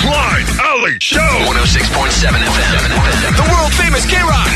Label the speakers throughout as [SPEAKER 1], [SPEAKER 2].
[SPEAKER 1] Klein, Alley Show.
[SPEAKER 2] 106.7 FM. The World Famous KROQ.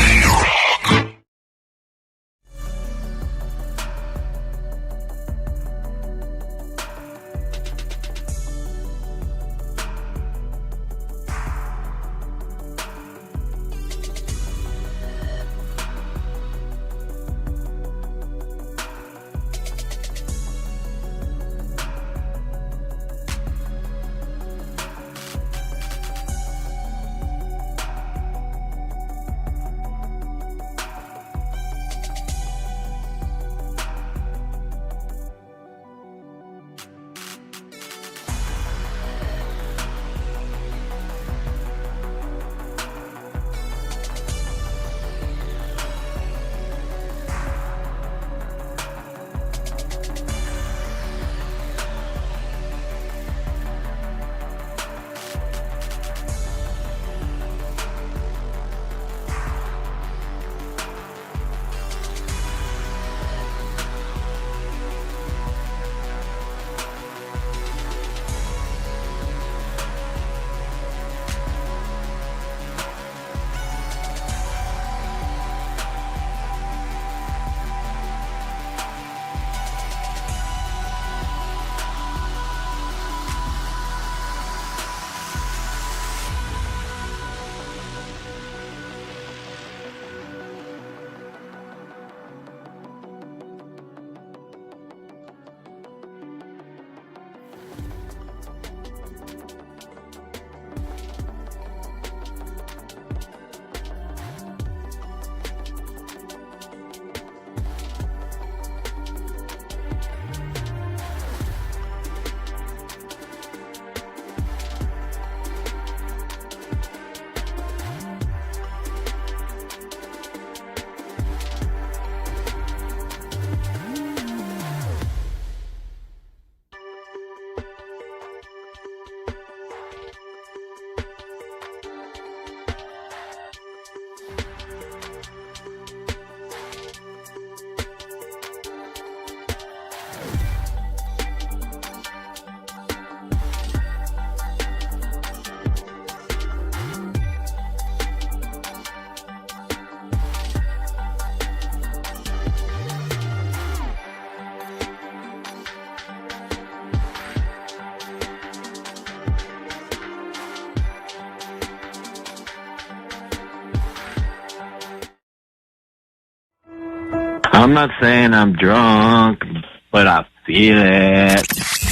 [SPEAKER 3] I'm not saying I'm drunk, but I feel it.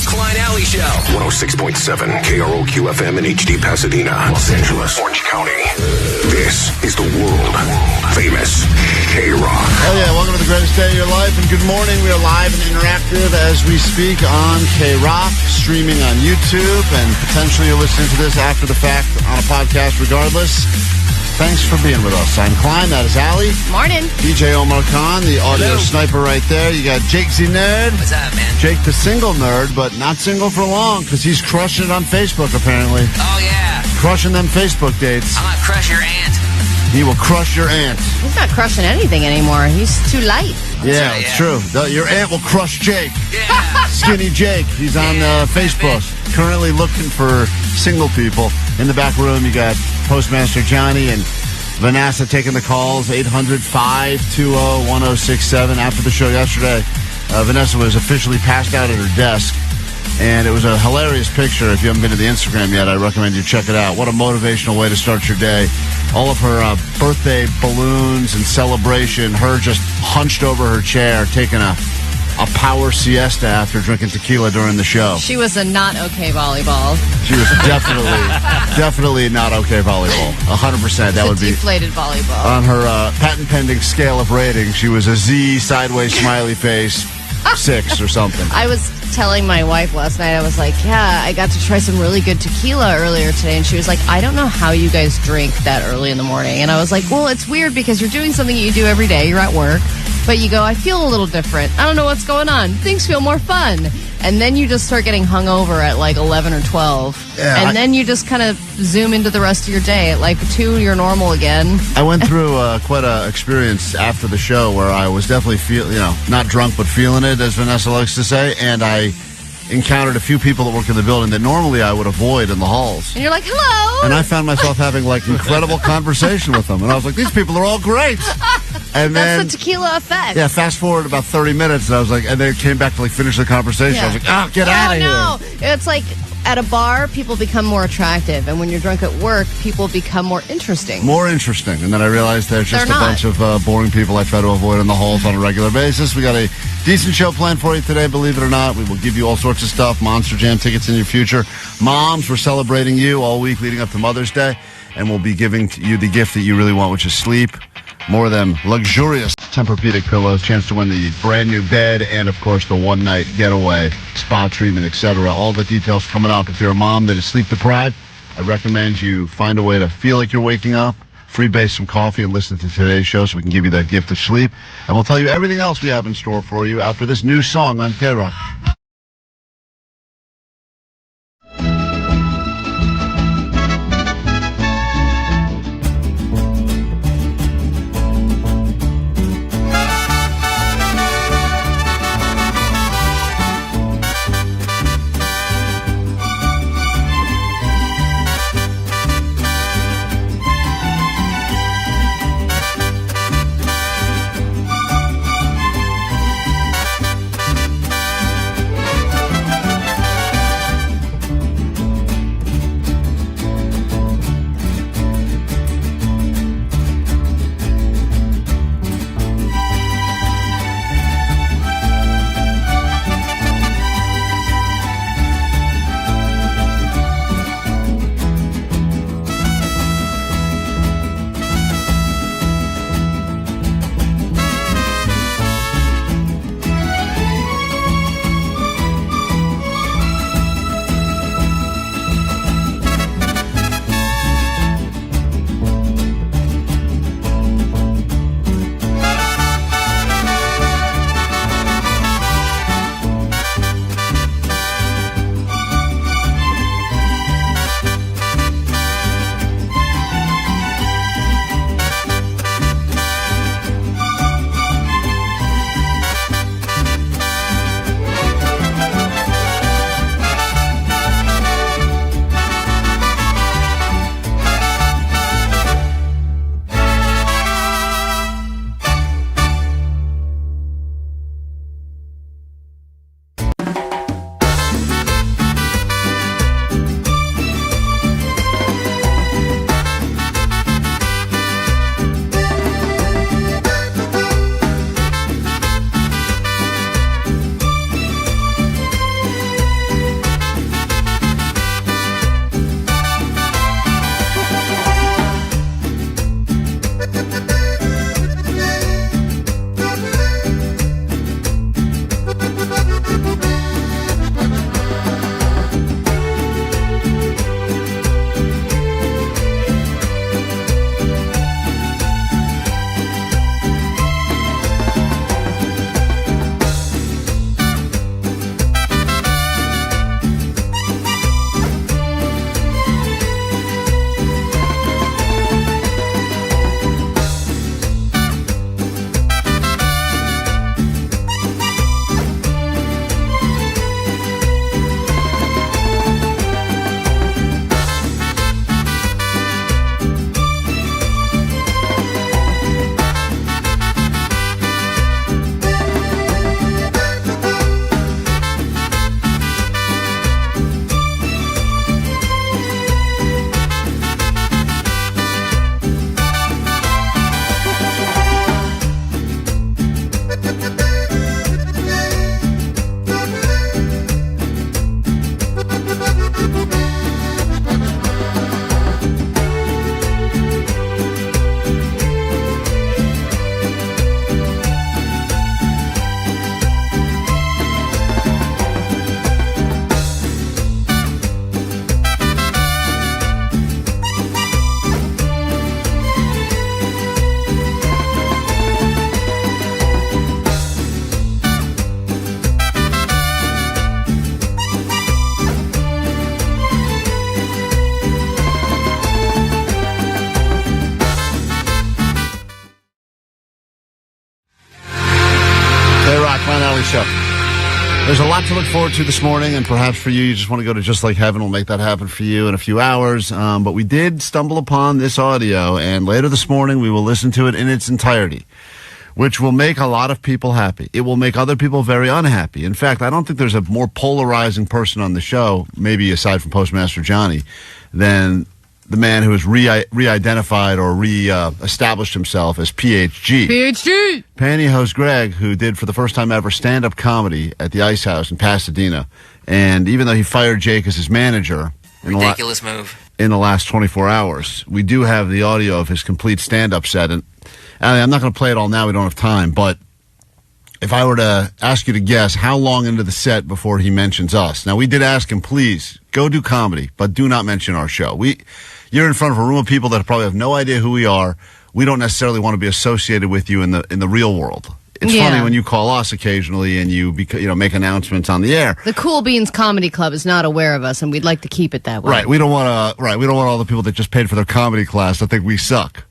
[SPEAKER 2] Klein Alley Show. 106.7 KROQ FM in HD Pasadena, Los Angeles, Orange County. This is the World Famous KROQ.
[SPEAKER 4] Oh yeah, welcome to the greatest day of your life, and good morning. We are live and interactive as we speak on KROQ, streaming on YouTube, and potentially you're listening to this after the fact on a podcast regardless. Thanks for being with us. I'm Klein, that is Allie.
[SPEAKER 5] Morning.
[SPEAKER 4] DJ Omar Khan, the audio sniper right there. You got Jake Z Nerd.
[SPEAKER 2] What's up, man?
[SPEAKER 4] Jake the single nerd, but not single for long, because he's crushing it on Facebook, apparently.
[SPEAKER 2] Oh, yeah.
[SPEAKER 4] Crushing them Facebook dates.
[SPEAKER 2] I'm gonna crush your aunt.
[SPEAKER 4] He will crush your aunt.
[SPEAKER 5] He's not crushing anything anymore. He's too light.
[SPEAKER 4] Yeah, it's true. Your aunt will crush Jake.
[SPEAKER 2] Yeah.
[SPEAKER 4] Skinny Jake. He's on Facebook. Currently looking for single people. In the back room, you got Postmaster Johnny and Vanessa taking the calls, 800-520-1067. After the show yesterday, Vanessa was officially passed out at her desk, and it was a hilarious picture. If you haven't been to the Instagram yet, I recommend you check it out. What a motivational way to start your day. All of her birthday balloons and celebration, her just hunched over her chair, taking a power siesta after drinking tequila during the show.
[SPEAKER 5] She was a not okay volleyball.
[SPEAKER 4] She was definitely not okay volleyball. 100%. That would be
[SPEAKER 5] deflated volleyball.
[SPEAKER 4] On her patent pending scale of rating, she was a Z sideways smiley face 6 or something.
[SPEAKER 5] I was telling my wife last night, I was like, yeah, I got to try some really good tequila earlier today. And she was like, I don't know how you guys drink that early in the morning. And I was like, well, it's weird because you're doing something you do every day. You're at work. But you go, I feel a little different. I don't know what's going on. Things feel more fun. And then you just start getting hungover at like 11 or 12. Yeah, and then you just kind of zoom into the rest of your day. At like 2, you're normal again.
[SPEAKER 4] I went through quite an experience after the show where I was definitely not drunk, but feeling it, as Vanessa likes to say. And I encountered a few people that work in the building that normally I would avoid in the halls.
[SPEAKER 5] And you're like, hello.
[SPEAKER 4] And I found myself having like incredible conversation with them. And I was like, these people are all great. And then
[SPEAKER 5] that's the tequila effect.
[SPEAKER 4] yeah, fast forward about 30 minutes, and I was like, and they came back to like finish the conversation.
[SPEAKER 5] Yeah.
[SPEAKER 4] I was like, oh, get out of here.
[SPEAKER 5] No, it's like at a bar, people become more attractive, and when you're drunk at work, people become more interesting.
[SPEAKER 4] More interesting. And then I realized there's just
[SPEAKER 5] They're
[SPEAKER 4] a
[SPEAKER 5] not.
[SPEAKER 4] bunch of boring people I try to avoid in the halls on a regular basis. We got a decent show planned for you today, believe it or not. We will give you all sorts of stuff, Monster Jam tickets in your future. Moms, we're celebrating you all week leading up to Mother's Day, and we'll be giving you the gift that you really want, which is sleep. More of them luxurious Tempur-Pedic pillows, chance to win the brand new bed, and of course the one-night getaway, spa treatment, etc. All the details coming up. If you're a mom that is sleep deprived, I recommend you find a way to feel like you're waking up, freebase some coffee, and listen to today's show so we can give you that gift of sleep. And we'll tell you everything else we have in store for you after this new song on KROQ. There's a lot to look forward to this morning, and perhaps for you just want to go to Just Like Heaven. We'll make that happen for you in a few hours. But we did stumble upon this audio, and later this morning we will listen to it in its entirety, which will make a lot of people happy. It will make other people very unhappy. In fact, I don't think there's a more polarizing person on the show, maybe aside from Postmaster Johnny, than the man who has re-identified or re-established himself as PHG.
[SPEAKER 5] PHG!
[SPEAKER 4] Pantyhose Greg, who did for the first time ever stand-up comedy at the Ice House in Pasadena. And even though he fired Jake as his manager
[SPEAKER 6] ridiculous move
[SPEAKER 4] in the last 24 hours, we do have the audio of his complete stand-up set. And I'm not going to play it all now. We don't have time. But if I were to ask you to guess how long into the set before he mentions us. Now, we did ask him, please, go do comedy, but do not mention our show. You're in front of a room of people that probably have no idea who we are. We don't necessarily want to be associated with you in the real world. It's funny when you call us occasionally and you make announcements on the air.
[SPEAKER 5] The Cool Beans Comedy Club is not aware of us, and we'd like to keep it that way.
[SPEAKER 4] Right. We don't want all the people that just paid for their comedy class to think we suck.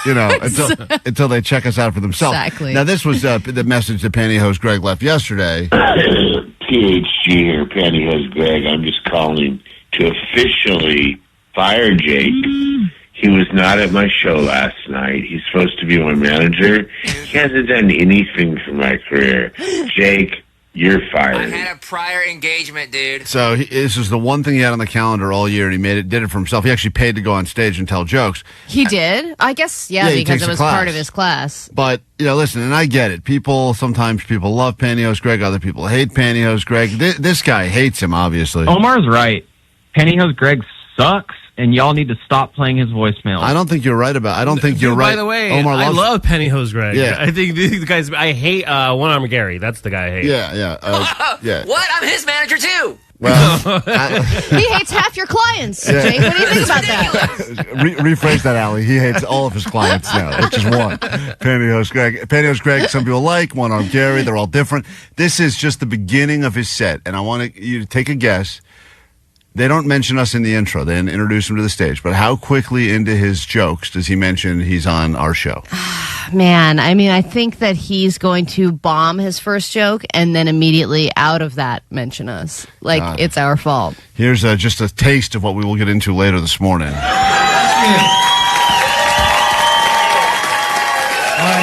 [SPEAKER 4] Until they check us out for themselves.
[SPEAKER 5] Exactly.
[SPEAKER 4] Now, this was the message that Pantyhose Greg left yesterday.
[SPEAKER 7] PHG here, Pantyhose Greg. I'm just calling to officially fire Jake. He was not at my show last night. He's supposed to be my manager. He hasn't done anything for my career. Jake, you're fired.
[SPEAKER 6] I had a prior engagement, dude.
[SPEAKER 4] So this is the one thing he had on the calendar all year, and he did it for himself. He actually paid to go on stage and tell jokes.
[SPEAKER 5] He did? I guess,
[SPEAKER 4] he
[SPEAKER 5] because
[SPEAKER 4] takes
[SPEAKER 5] it was
[SPEAKER 4] a class.
[SPEAKER 5] part of his class.
[SPEAKER 4] But, listen, and I get it. Sometimes people love Pantyhose Greg. Other people hate Pantyhose Greg. This guy hates him, obviously.
[SPEAKER 8] Omar's right. Pantyhose Greg sucks, and y'all need to stop playing his voicemail.
[SPEAKER 4] I don't think you're right I don't think you're right.
[SPEAKER 9] By the way,
[SPEAKER 4] Omar
[SPEAKER 9] I love Pantyhose Greg.
[SPEAKER 4] Yeah.
[SPEAKER 9] I think these guys, I hate One Arm Gary. That's the guy I hate.
[SPEAKER 4] Yeah.
[SPEAKER 6] What? I'm his manager, too.
[SPEAKER 4] Well,
[SPEAKER 5] He hates half your clients, Jake. What do you think about that?
[SPEAKER 4] rephrase that, Allie. He hates all of his clients now. It's just one. Pantyhose Greg, some people like. One Arm Gary. They're all different. This is just the beginning of his set, and I want you to take a guess. They don't mention us in the intro. They introduce him to the stage. But how quickly into his jokes does he mention he's on our show?
[SPEAKER 5] Man, I think that he's going to bomb his first joke and then immediately out of that mention us. Like, it's our fault.
[SPEAKER 4] Here's just a taste of what we will get into later this morning.
[SPEAKER 10] All right,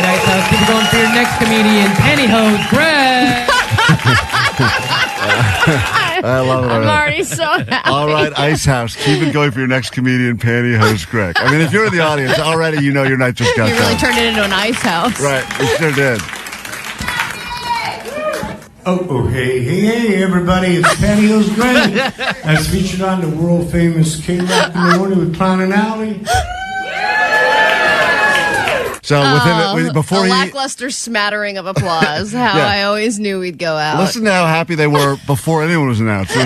[SPEAKER 10] Ice House, keep it going for your next comedian, Pantyhose Greg.
[SPEAKER 4] I love it.
[SPEAKER 5] I'm already so happy.
[SPEAKER 4] All right, Ice House, keep it going for your next comedian, Pantyhose Greg. If you're in the audience, already your night just got
[SPEAKER 5] You really
[SPEAKER 4] done.
[SPEAKER 5] turned it into an ice house.
[SPEAKER 4] Right, you sure did.
[SPEAKER 11] Hey, everybody, it's Pantyhose Greg. As featured on the World Famous KROQ in the morning with Klein and Alley.
[SPEAKER 4] So before
[SPEAKER 5] a lackluster smattering of applause. How I always knew we'd go out.
[SPEAKER 4] Listen to how happy they were before anyone was announced. It was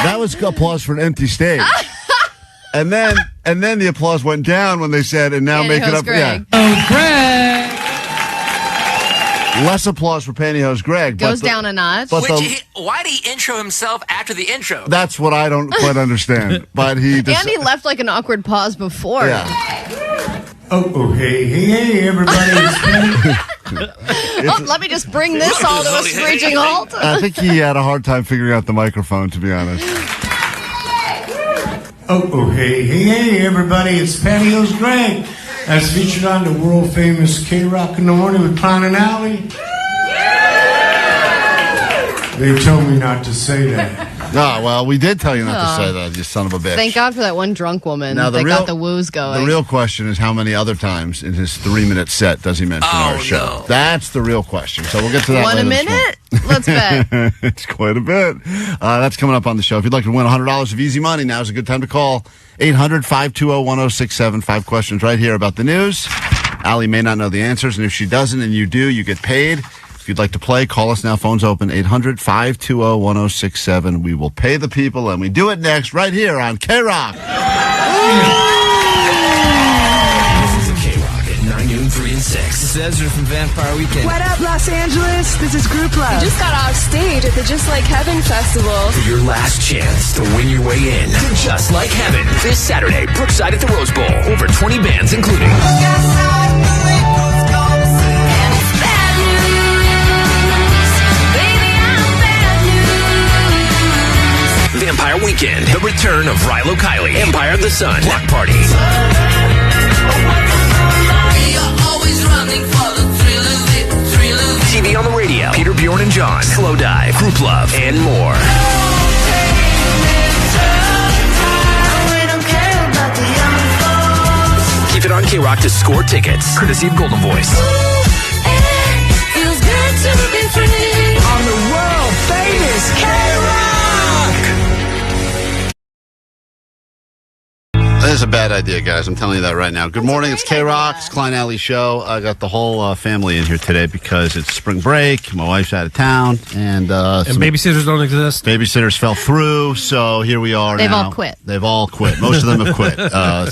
[SPEAKER 4] that was applause for an empty stage. and then the applause went down when they said, and now make it up.
[SPEAKER 5] Greg.
[SPEAKER 4] Yeah.
[SPEAKER 10] Oh, Greg.
[SPEAKER 4] Less applause for Pantyhose Greg.
[SPEAKER 5] Goes down a notch.
[SPEAKER 6] Why did he intro himself after the intro?
[SPEAKER 4] That's what I don't quite understand. But he
[SPEAKER 5] left like an awkward pause before.
[SPEAKER 11] Hey, everybody, it's
[SPEAKER 5] let me just bring this all to a screeching halt.
[SPEAKER 4] I think he had a hard time figuring out the microphone, to be honest.
[SPEAKER 11] Hey, everybody, it's Pantyhose Greg. As featured on the World Famous KROQ in the morning with Klein and Alley. They told me not to say that.
[SPEAKER 4] Well, we did tell you not to say that, you son of a bitch.
[SPEAKER 5] Thank God for that one drunk woman that got the woos going.
[SPEAKER 4] The real question is how many other times in his 3-minute set does he mention our show?
[SPEAKER 6] No.
[SPEAKER 4] That's the real question. So we'll get to that
[SPEAKER 5] One
[SPEAKER 4] later
[SPEAKER 5] a minute? Let's bet.
[SPEAKER 4] It's quite a bit. That's coming up on the show. If you'd like to win $100 of easy money, now's a good time to call. 800-520-1067. 5 questions right here about the news. Allie may not know the answers, and if she doesn't and you do, you get paid. If you'd like to play, call us now. Phone's open, 800-520-1067. We will pay the people, and we do it next right here on KROQ.
[SPEAKER 2] This is a KROQ at 9 noon, 3 and 6.
[SPEAKER 12] This is Ezra from Vampire Weekend.
[SPEAKER 13] What up, Los Angeles? This is Group Love.
[SPEAKER 14] We just got off stage at the Just Like Heaven Festival.
[SPEAKER 2] For your last chance to win your way in to Just Like Heaven. This Saturday, Brookside at the Rose Bowl. Over 20 bands, including...
[SPEAKER 15] weekend. The return of Rilo Kiley, Empire of the Sun, Block Party. TV on the radio, Peter, Bjorn, and John, Slow Dive, Group Love, and more. Keep it on KROQ to score tickets, courtesy of Golden Voice.
[SPEAKER 13] On the world famous KROQ.
[SPEAKER 4] That is a bad idea, guys. I'm telling you that right now. Good morning. It's KROQ. It's Klein Alley Show. I got the whole family in here today because it's spring break. My wife's out of town. And
[SPEAKER 9] babysitters don't exist.
[SPEAKER 4] Babysitters fell through, so here we are
[SPEAKER 5] They've
[SPEAKER 4] now.
[SPEAKER 5] all quit.
[SPEAKER 4] They've all quit. Most of them have quit.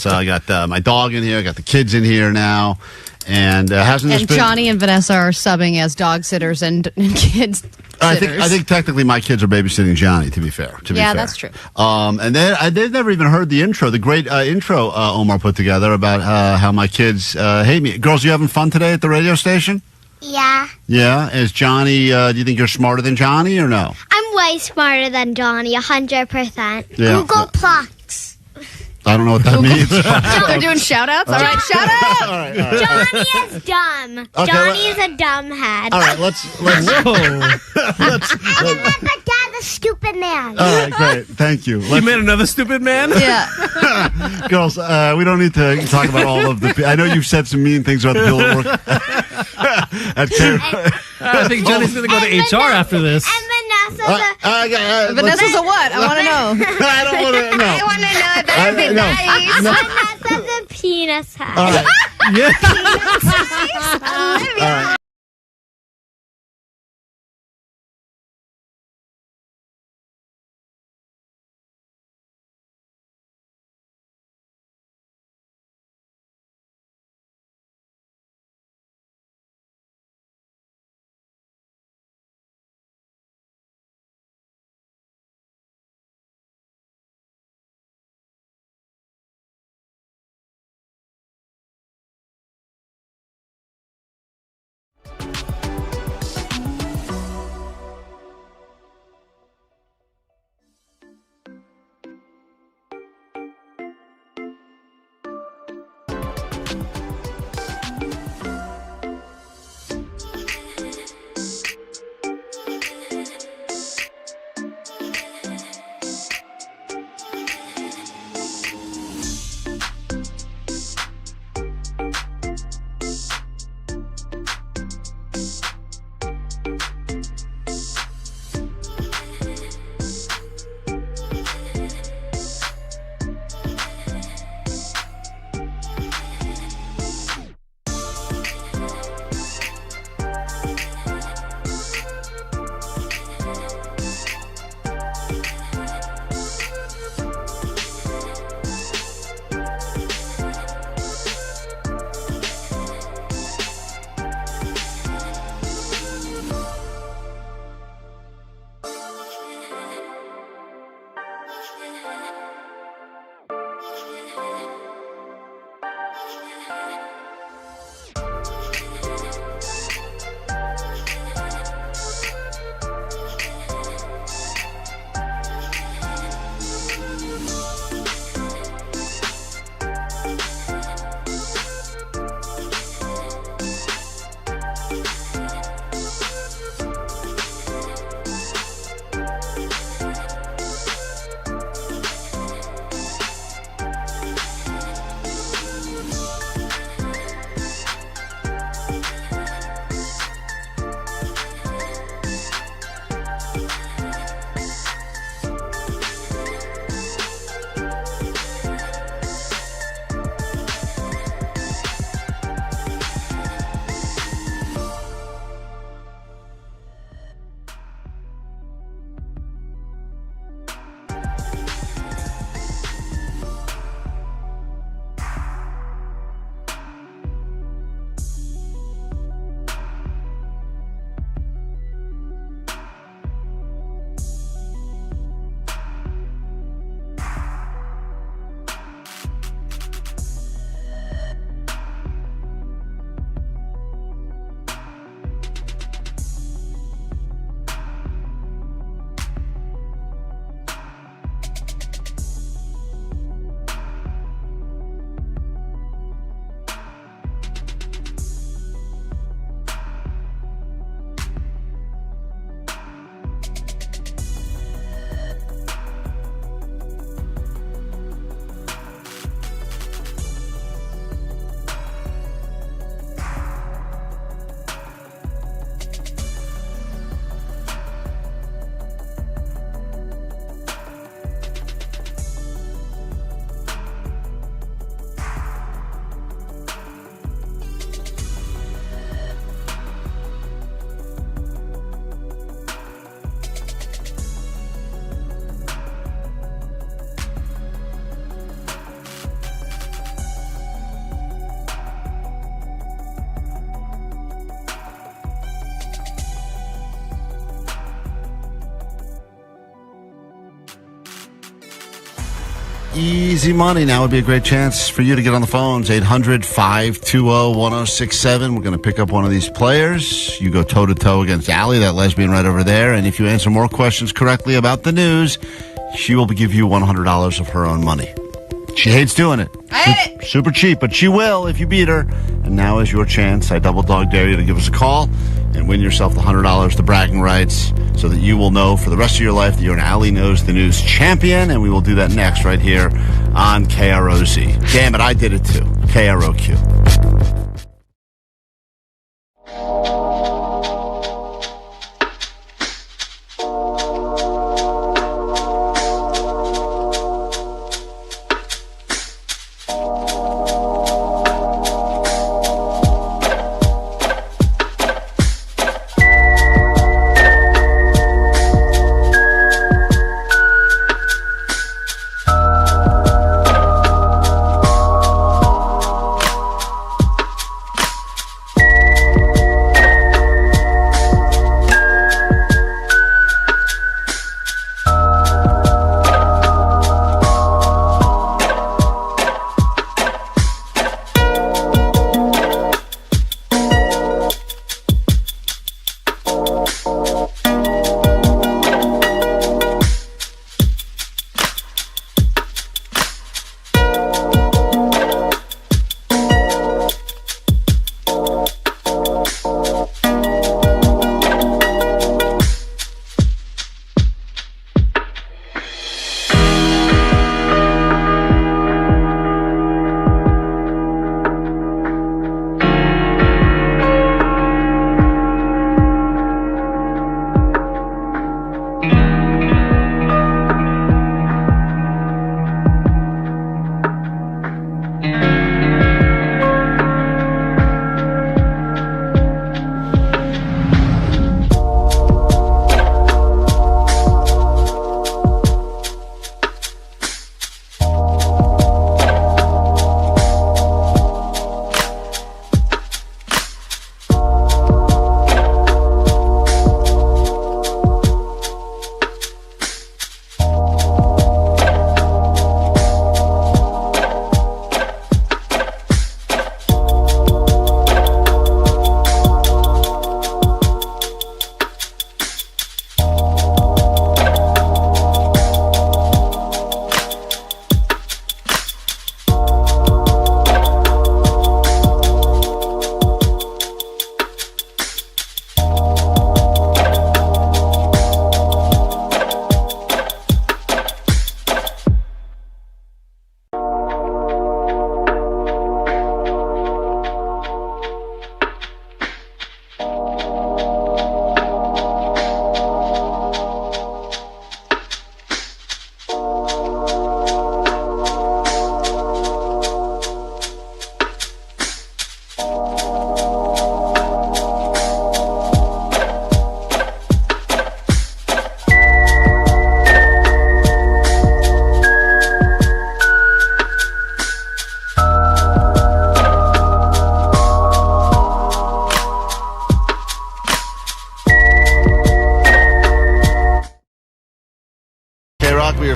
[SPEAKER 4] So I got my dog in here. I got the kids in here now. And hasn't this
[SPEAKER 5] And
[SPEAKER 4] been...
[SPEAKER 5] Johnny and Vanessa are subbing as dog sitters and kids.
[SPEAKER 4] I think technically my kids are babysitting Johnny, to be fair.
[SPEAKER 5] Yeah, that's true.
[SPEAKER 4] And then they've never even heard the intro, the great intro Omar put together about how my kids hate me. Girls, you having fun today at the radio station?
[SPEAKER 16] Yeah.
[SPEAKER 4] Yeah? Is Johnny, do you think you're smarter than Johnny or no?
[SPEAKER 16] I'm way smarter than Johnny, 100%.
[SPEAKER 4] Yeah.
[SPEAKER 16] Google Plus.
[SPEAKER 4] I don't know what that means.
[SPEAKER 5] They're doing shout-outs? All right, shout out!
[SPEAKER 4] All right.
[SPEAKER 16] Johnny is dumb.
[SPEAKER 4] Okay,
[SPEAKER 16] Johnny is a dumb head.
[SPEAKER 4] All right, let's
[SPEAKER 16] I'm my dad, a stupid man.
[SPEAKER 4] All right, great. Thank you.
[SPEAKER 9] You made another stupid man?
[SPEAKER 5] Yeah.
[SPEAKER 4] Girls, we don't need to talk about all of the... I know you've said some mean things about the people at work.
[SPEAKER 9] I think Johnny's going to go to HR after this.
[SPEAKER 16] And Vanessa's
[SPEAKER 5] Vanessa's a what? I want to know.
[SPEAKER 4] I don't want to know.
[SPEAKER 16] I want to know. That'd be nice.
[SPEAKER 4] No.
[SPEAKER 16] Vanessa's a penis head.
[SPEAKER 4] All right.
[SPEAKER 9] Yeah.
[SPEAKER 4] All right. easy money. Now would be a great chance for you to get on the phones. 800-520-1067. We're going to pick up one of these players. You go toe-to-toe against Allie, that lesbian right over there. And if you answer more questions correctly about the news, she will give you $100 of her own money. She hates doing it.
[SPEAKER 5] I hate it.
[SPEAKER 4] Super cheap, but she will if you beat her. And now is your chance. I double dog dare you to give us a call and win yourself the $100, the bragging rights, so that you will know for the rest of your life that you're an Allie Knows the News champion. And we will do that next right here on KROZ. Damn it, I did it too. KROQ.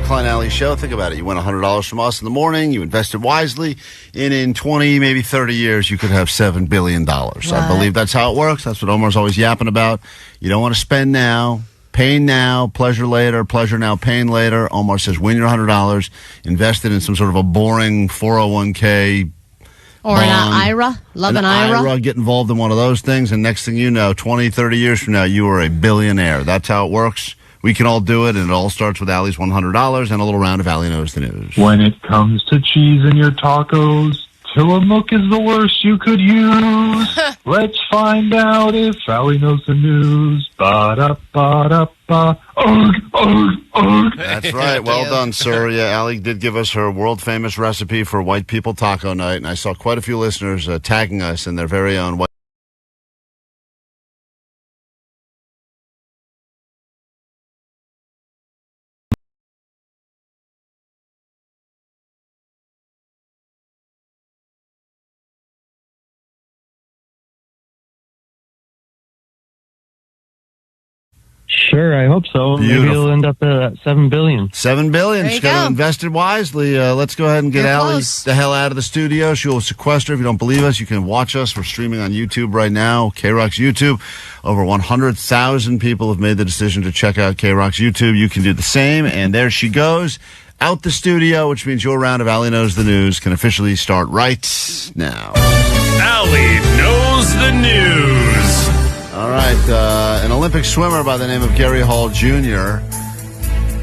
[SPEAKER 4] Klein Alley Show. Think about it. You win $100 from us in the morning. You invested wisely. And in 20, maybe 30 years, you could have $7 billion. I believe that's how it works. That's what Omar's always yapping about. You don't want to spend now. Pain now, pleasure later, pleasure now, pain later. Omar says win your $100, invest it in some sort of a boring 401k
[SPEAKER 5] or
[SPEAKER 4] bond,
[SPEAKER 5] an IRA. Love an IRA.
[SPEAKER 4] Get involved in one of those things, and next thing you know, 20, 30 years from now, you are a billionaire. That's how it works. We can all do it, and it all starts with Allie's $100 and a little round of Allie Knows the News.
[SPEAKER 17] When it comes to cheese in your tacos, Tillamook is the worst you could use. Let's find out if Allie knows the news. Ba-da-ba-da-ba. Ugh, ugh, ugh.
[SPEAKER 4] That's right. Well done, sir. Yeah, Allie did give us her world-famous recipe for white people taco night, and I saw quite a few listeners tagging us in their very own white.
[SPEAKER 8] Sure, I hope so. Maybe
[SPEAKER 4] Beautiful.
[SPEAKER 8] it'll end up at $7 billion.
[SPEAKER 4] $7 billion.
[SPEAKER 5] There
[SPEAKER 4] She's
[SPEAKER 5] you
[SPEAKER 4] got to
[SPEAKER 5] go.
[SPEAKER 4] invest it wisely. Let's go ahead and get
[SPEAKER 5] You're
[SPEAKER 4] Allie
[SPEAKER 5] close.
[SPEAKER 4] the hell out of the studio. She will sequester. If you don't believe us, you can watch us. We're streaming on YouTube right now. KROQ's YouTube. Over 100,000 people have made the decision to check out KROQ's YouTube. You can do the same. And there she goes. Out the studio, which means your round of Allie Knows the News can officially start right now.
[SPEAKER 1] Allie knows the news.
[SPEAKER 4] All right, an Olympic swimmer by the name of Gary Hall Jr.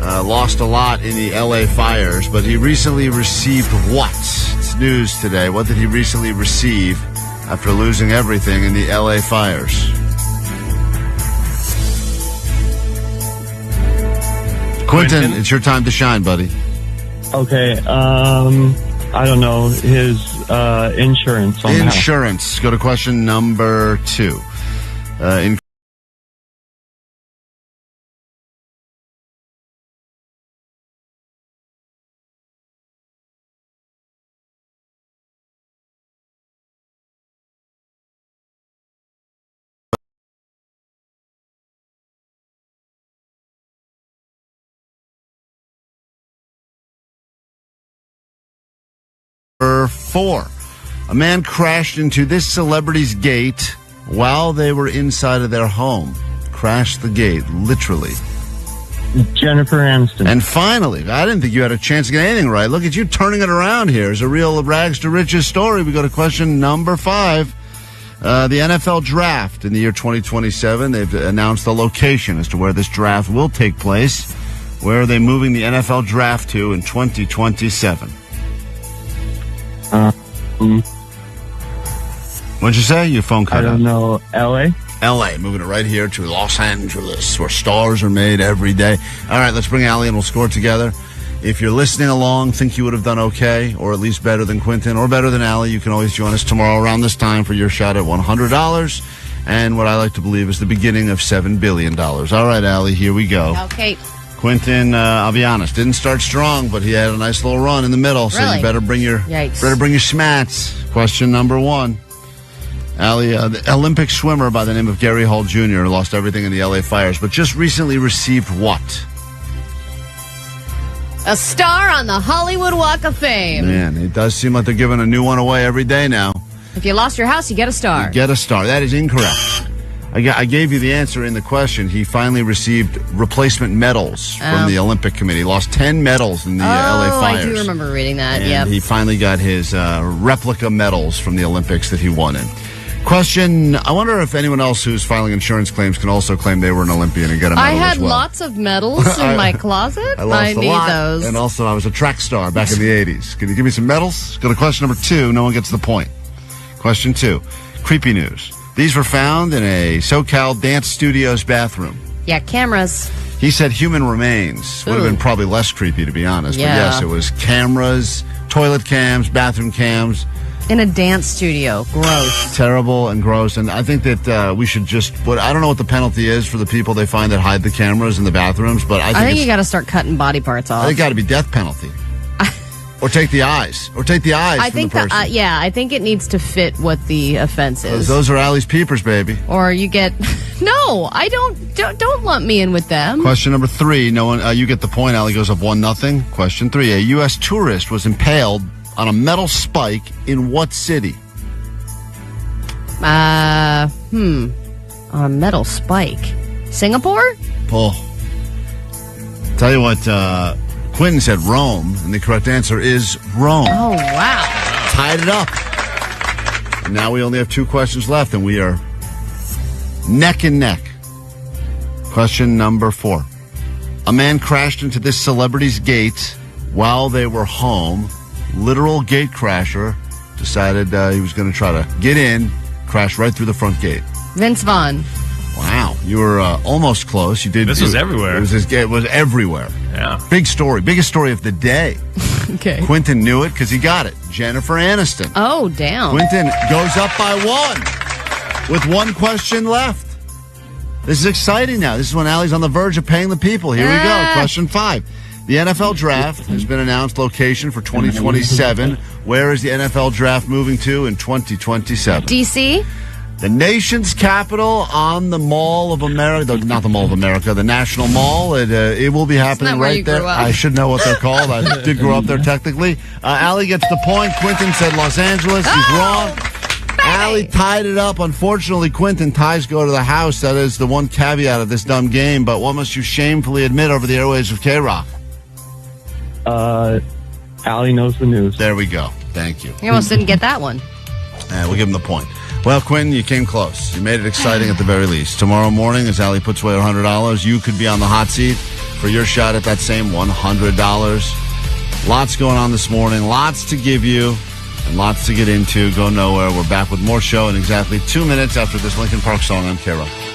[SPEAKER 4] Lost a lot in the L.A. fires, but he recently received what? It's news today. What did he recently receive after losing everything in the L.A. fires? Quentin, it's your time to shine, buddy.
[SPEAKER 8] Okay, I don't know, his insurance on the house.
[SPEAKER 4] Insurance. Go to question number 2. In Number 4. A man crashed into this celebrity's gate while they were inside of their home. Crashed the gate, literally.
[SPEAKER 8] Jennifer Aniston.
[SPEAKER 4] And finally, I didn't think you had a chance to get anything right. Look at you turning it around here. It's a real rags to riches story. We go to question number 5. The NFL draft in the year 2027. They've announced the location as to where this draft will take place. Where are they moving the NFL draft to in 2027? What'd you say? Your phone cut out.
[SPEAKER 8] I don't know. L.A.?
[SPEAKER 4] L.A., moving it right here to Los Angeles, where stars are made every day. All right, let's bring Allie and we'll score together. If you're listening along, think you would have done okay, or at least better than Quentin, or better than Allie, you can always join us tomorrow around this time for your shot at $100, and what I like to believe is the beginning of $7 billion. All right, Allie, here we go.
[SPEAKER 5] Okay.
[SPEAKER 4] Quentin, I'll be honest, didn't start strong, but he had a nice little run in the middle, so
[SPEAKER 5] Really?
[SPEAKER 4] you better bring your smats. Question number 1. Allie, the Olympic swimmer by the name of Gary Hall Jr. lost everything in the L.A. fires, but just recently received what?
[SPEAKER 5] A star on the Hollywood Walk of Fame.
[SPEAKER 4] Man, it does seem like they're giving a new one away every day now.
[SPEAKER 5] If you lost your house, you get a star.
[SPEAKER 4] You get a star. That is incorrect. I gave you the answer in the question. He finally received replacement medals from the Olympic Committee. He lost 10 medals in the LA fires.
[SPEAKER 5] I do remember reading that,
[SPEAKER 4] And he finally got his replica medals from the Olympics that he won in. Question, I wonder if anyone else who's filing insurance claims can also claim they were an Olympian and get a medal
[SPEAKER 5] I had
[SPEAKER 4] as well.
[SPEAKER 5] lots of medals in my closet.
[SPEAKER 4] I lost a
[SPEAKER 5] need
[SPEAKER 4] lot,
[SPEAKER 5] those.
[SPEAKER 4] and also I was a track star back in the 80s. Can you give me some medals? Go to question number 2. No one gets the point. Question 2. Creepy news. These were found in a SoCal Dance Studios bathroom.
[SPEAKER 5] Yeah, cameras.
[SPEAKER 4] He said human remains. Would have been probably less creepy, to be honest.
[SPEAKER 5] Yeah.
[SPEAKER 4] But yes, it was cameras, toilet cams, bathroom cams.
[SPEAKER 5] In a dance studio. Gross.
[SPEAKER 4] Terrible and gross. And I think that we should just... I don't know what the penalty is for the people they find that hide the cameras in the bathrooms, but I think
[SPEAKER 5] you got to start cutting body parts off.
[SPEAKER 4] I think it got to be death penalty. Or take the eyes. Or take the eyes from the person.
[SPEAKER 5] I think it needs to fit what the offense is.
[SPEAKER 4] Those are Allie's peepers, baby.
[SPEAKER 5] Or you get... No, I don't lump me in with them.
[SPEAKER 4] Question number 3. No one. You get the point. Allie goes up 1-0. Question 3. A U.S. tourist was impaled on a metal spike in what city?
[SPEAKER 5] On a metal spike. Singapore?
[SPEAKER 4] Oh. Tell you what, Quentin said Rome, and the correct answer is Rome.
[SPEAKER 5] Oh, wow.
[SPEAKER 4] Tied it up. And now we only have 2 questions left, and we are neck and neck. Question number 4. A man crashed into this celebrity's gate while they were home. Literal gate crasher. Decided he was going to try to get in, crash right through the front gate.
[SPEAKER 5] Vince Vaughn.
[SPEAKER 4] Wow, you were almost close. You did.
[SPEAKER 9] This was everywhere.
[SPEAKER 4] It was everywhere.
[SPEAKER 9] Yeah.
[SPEAKER 4] Big story. Biggest story of the day.
[SPEAKER 5] Okay.
[SPEAKER 4] Quentin knew it because he got it. Jennifer Aniston.
[SPEAKER 5] Oh, damn.
[SPEAKER 4] Quentin goes up by 1 with 1 question left. This is exciting now. This is when Allie's on the verge of paying the people. Here we go. Question 5. The NFL draft has been announced location for 2027. Where is the NFL draft moving to in 2027?
[SPEAKER 5] DC?
[SPEAKER 4] The nation's capital on the Mall of America. Not the Mall of America, the National Mall. It will be happening right there. I should know what they're called. I did grow up there technically. Allie gets the point. Quentin said Los Angeles. He's wrong. Allie tied it up. Unfortunately, Quentin, ties go to the house. That is the one caveat of this dumb game. But what must you shamefully admit over the airwaves of K-Rock?
[SPEAKER 8] Allie knows the news.
[SPEAKER 4] There we go. Thank you.
[SPEAKER 5] You almost didn't get that one.
[SPEAKER 4] We'll give him the point. Well, Quentin, you came close. You made it exciting at the very least. Tomorrow morning, as Allie puts away $100, you could be on the hot seat for your shot at that same $100. Lots going on this morning. Lots to give you and lots to get into. Go nowhere. We're back with more show in exactly 2 minutes after this Linkin Park song on KROQ.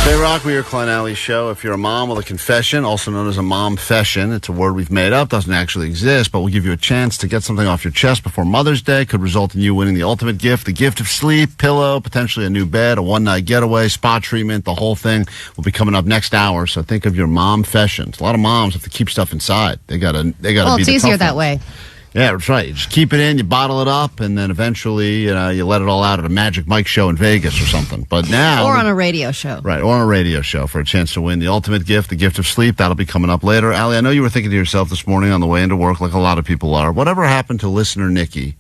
[SPEAKER 4] K-Rock, we are Klein Alley Show. If you're a mom with a confession, also known as a mom-fession, it's a word we've made up, doesn't actually exist, but we'll give you a chance to get something off your chest before Mother's Day. Could result in you winning the ultimate gift, the gift of sleep, pillow, potentially a new bed, a one-night getaway, spa treatment, the whole thing will be coming up next hour. So think of your mom-fessions. A lot of moms have to keep stuff inside. They gotta be the tough
[SPEAKER 5] it's easier that
[SPEAKER 4] ones.
[SPEAKER 5] way.
[SPEAKER 4] Yeah, that's right. You just keep it in, you bottle it up, and then eventually, you let it all out at a Magic Mike show in Vegas or something. But now...
[SPEAKER 5] Or on a radio show.
[SPEAKER 4] Right, or on a radio show for a chance to win the ultimate gift, the gift of sleep. That'll be coming up later. Allie, I know you were thinking to yourself this morning on the way into work, like a lot of people are. Whatever happened to listener Nikki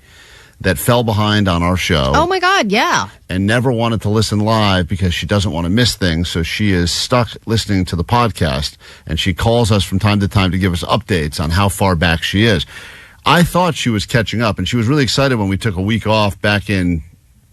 [SPEAKER 4] that fell behind on our show?
[SPEAKER 5] Oh, my God, yeah.
[SPEAKER 4] And never wanted to listen live because she doesn't want to miss things, so she is stuck listening to the podcast, and she calls us from time to time to give us updates on how far back she is. I thought she was catching up, and she was really excited when we took a week off back in,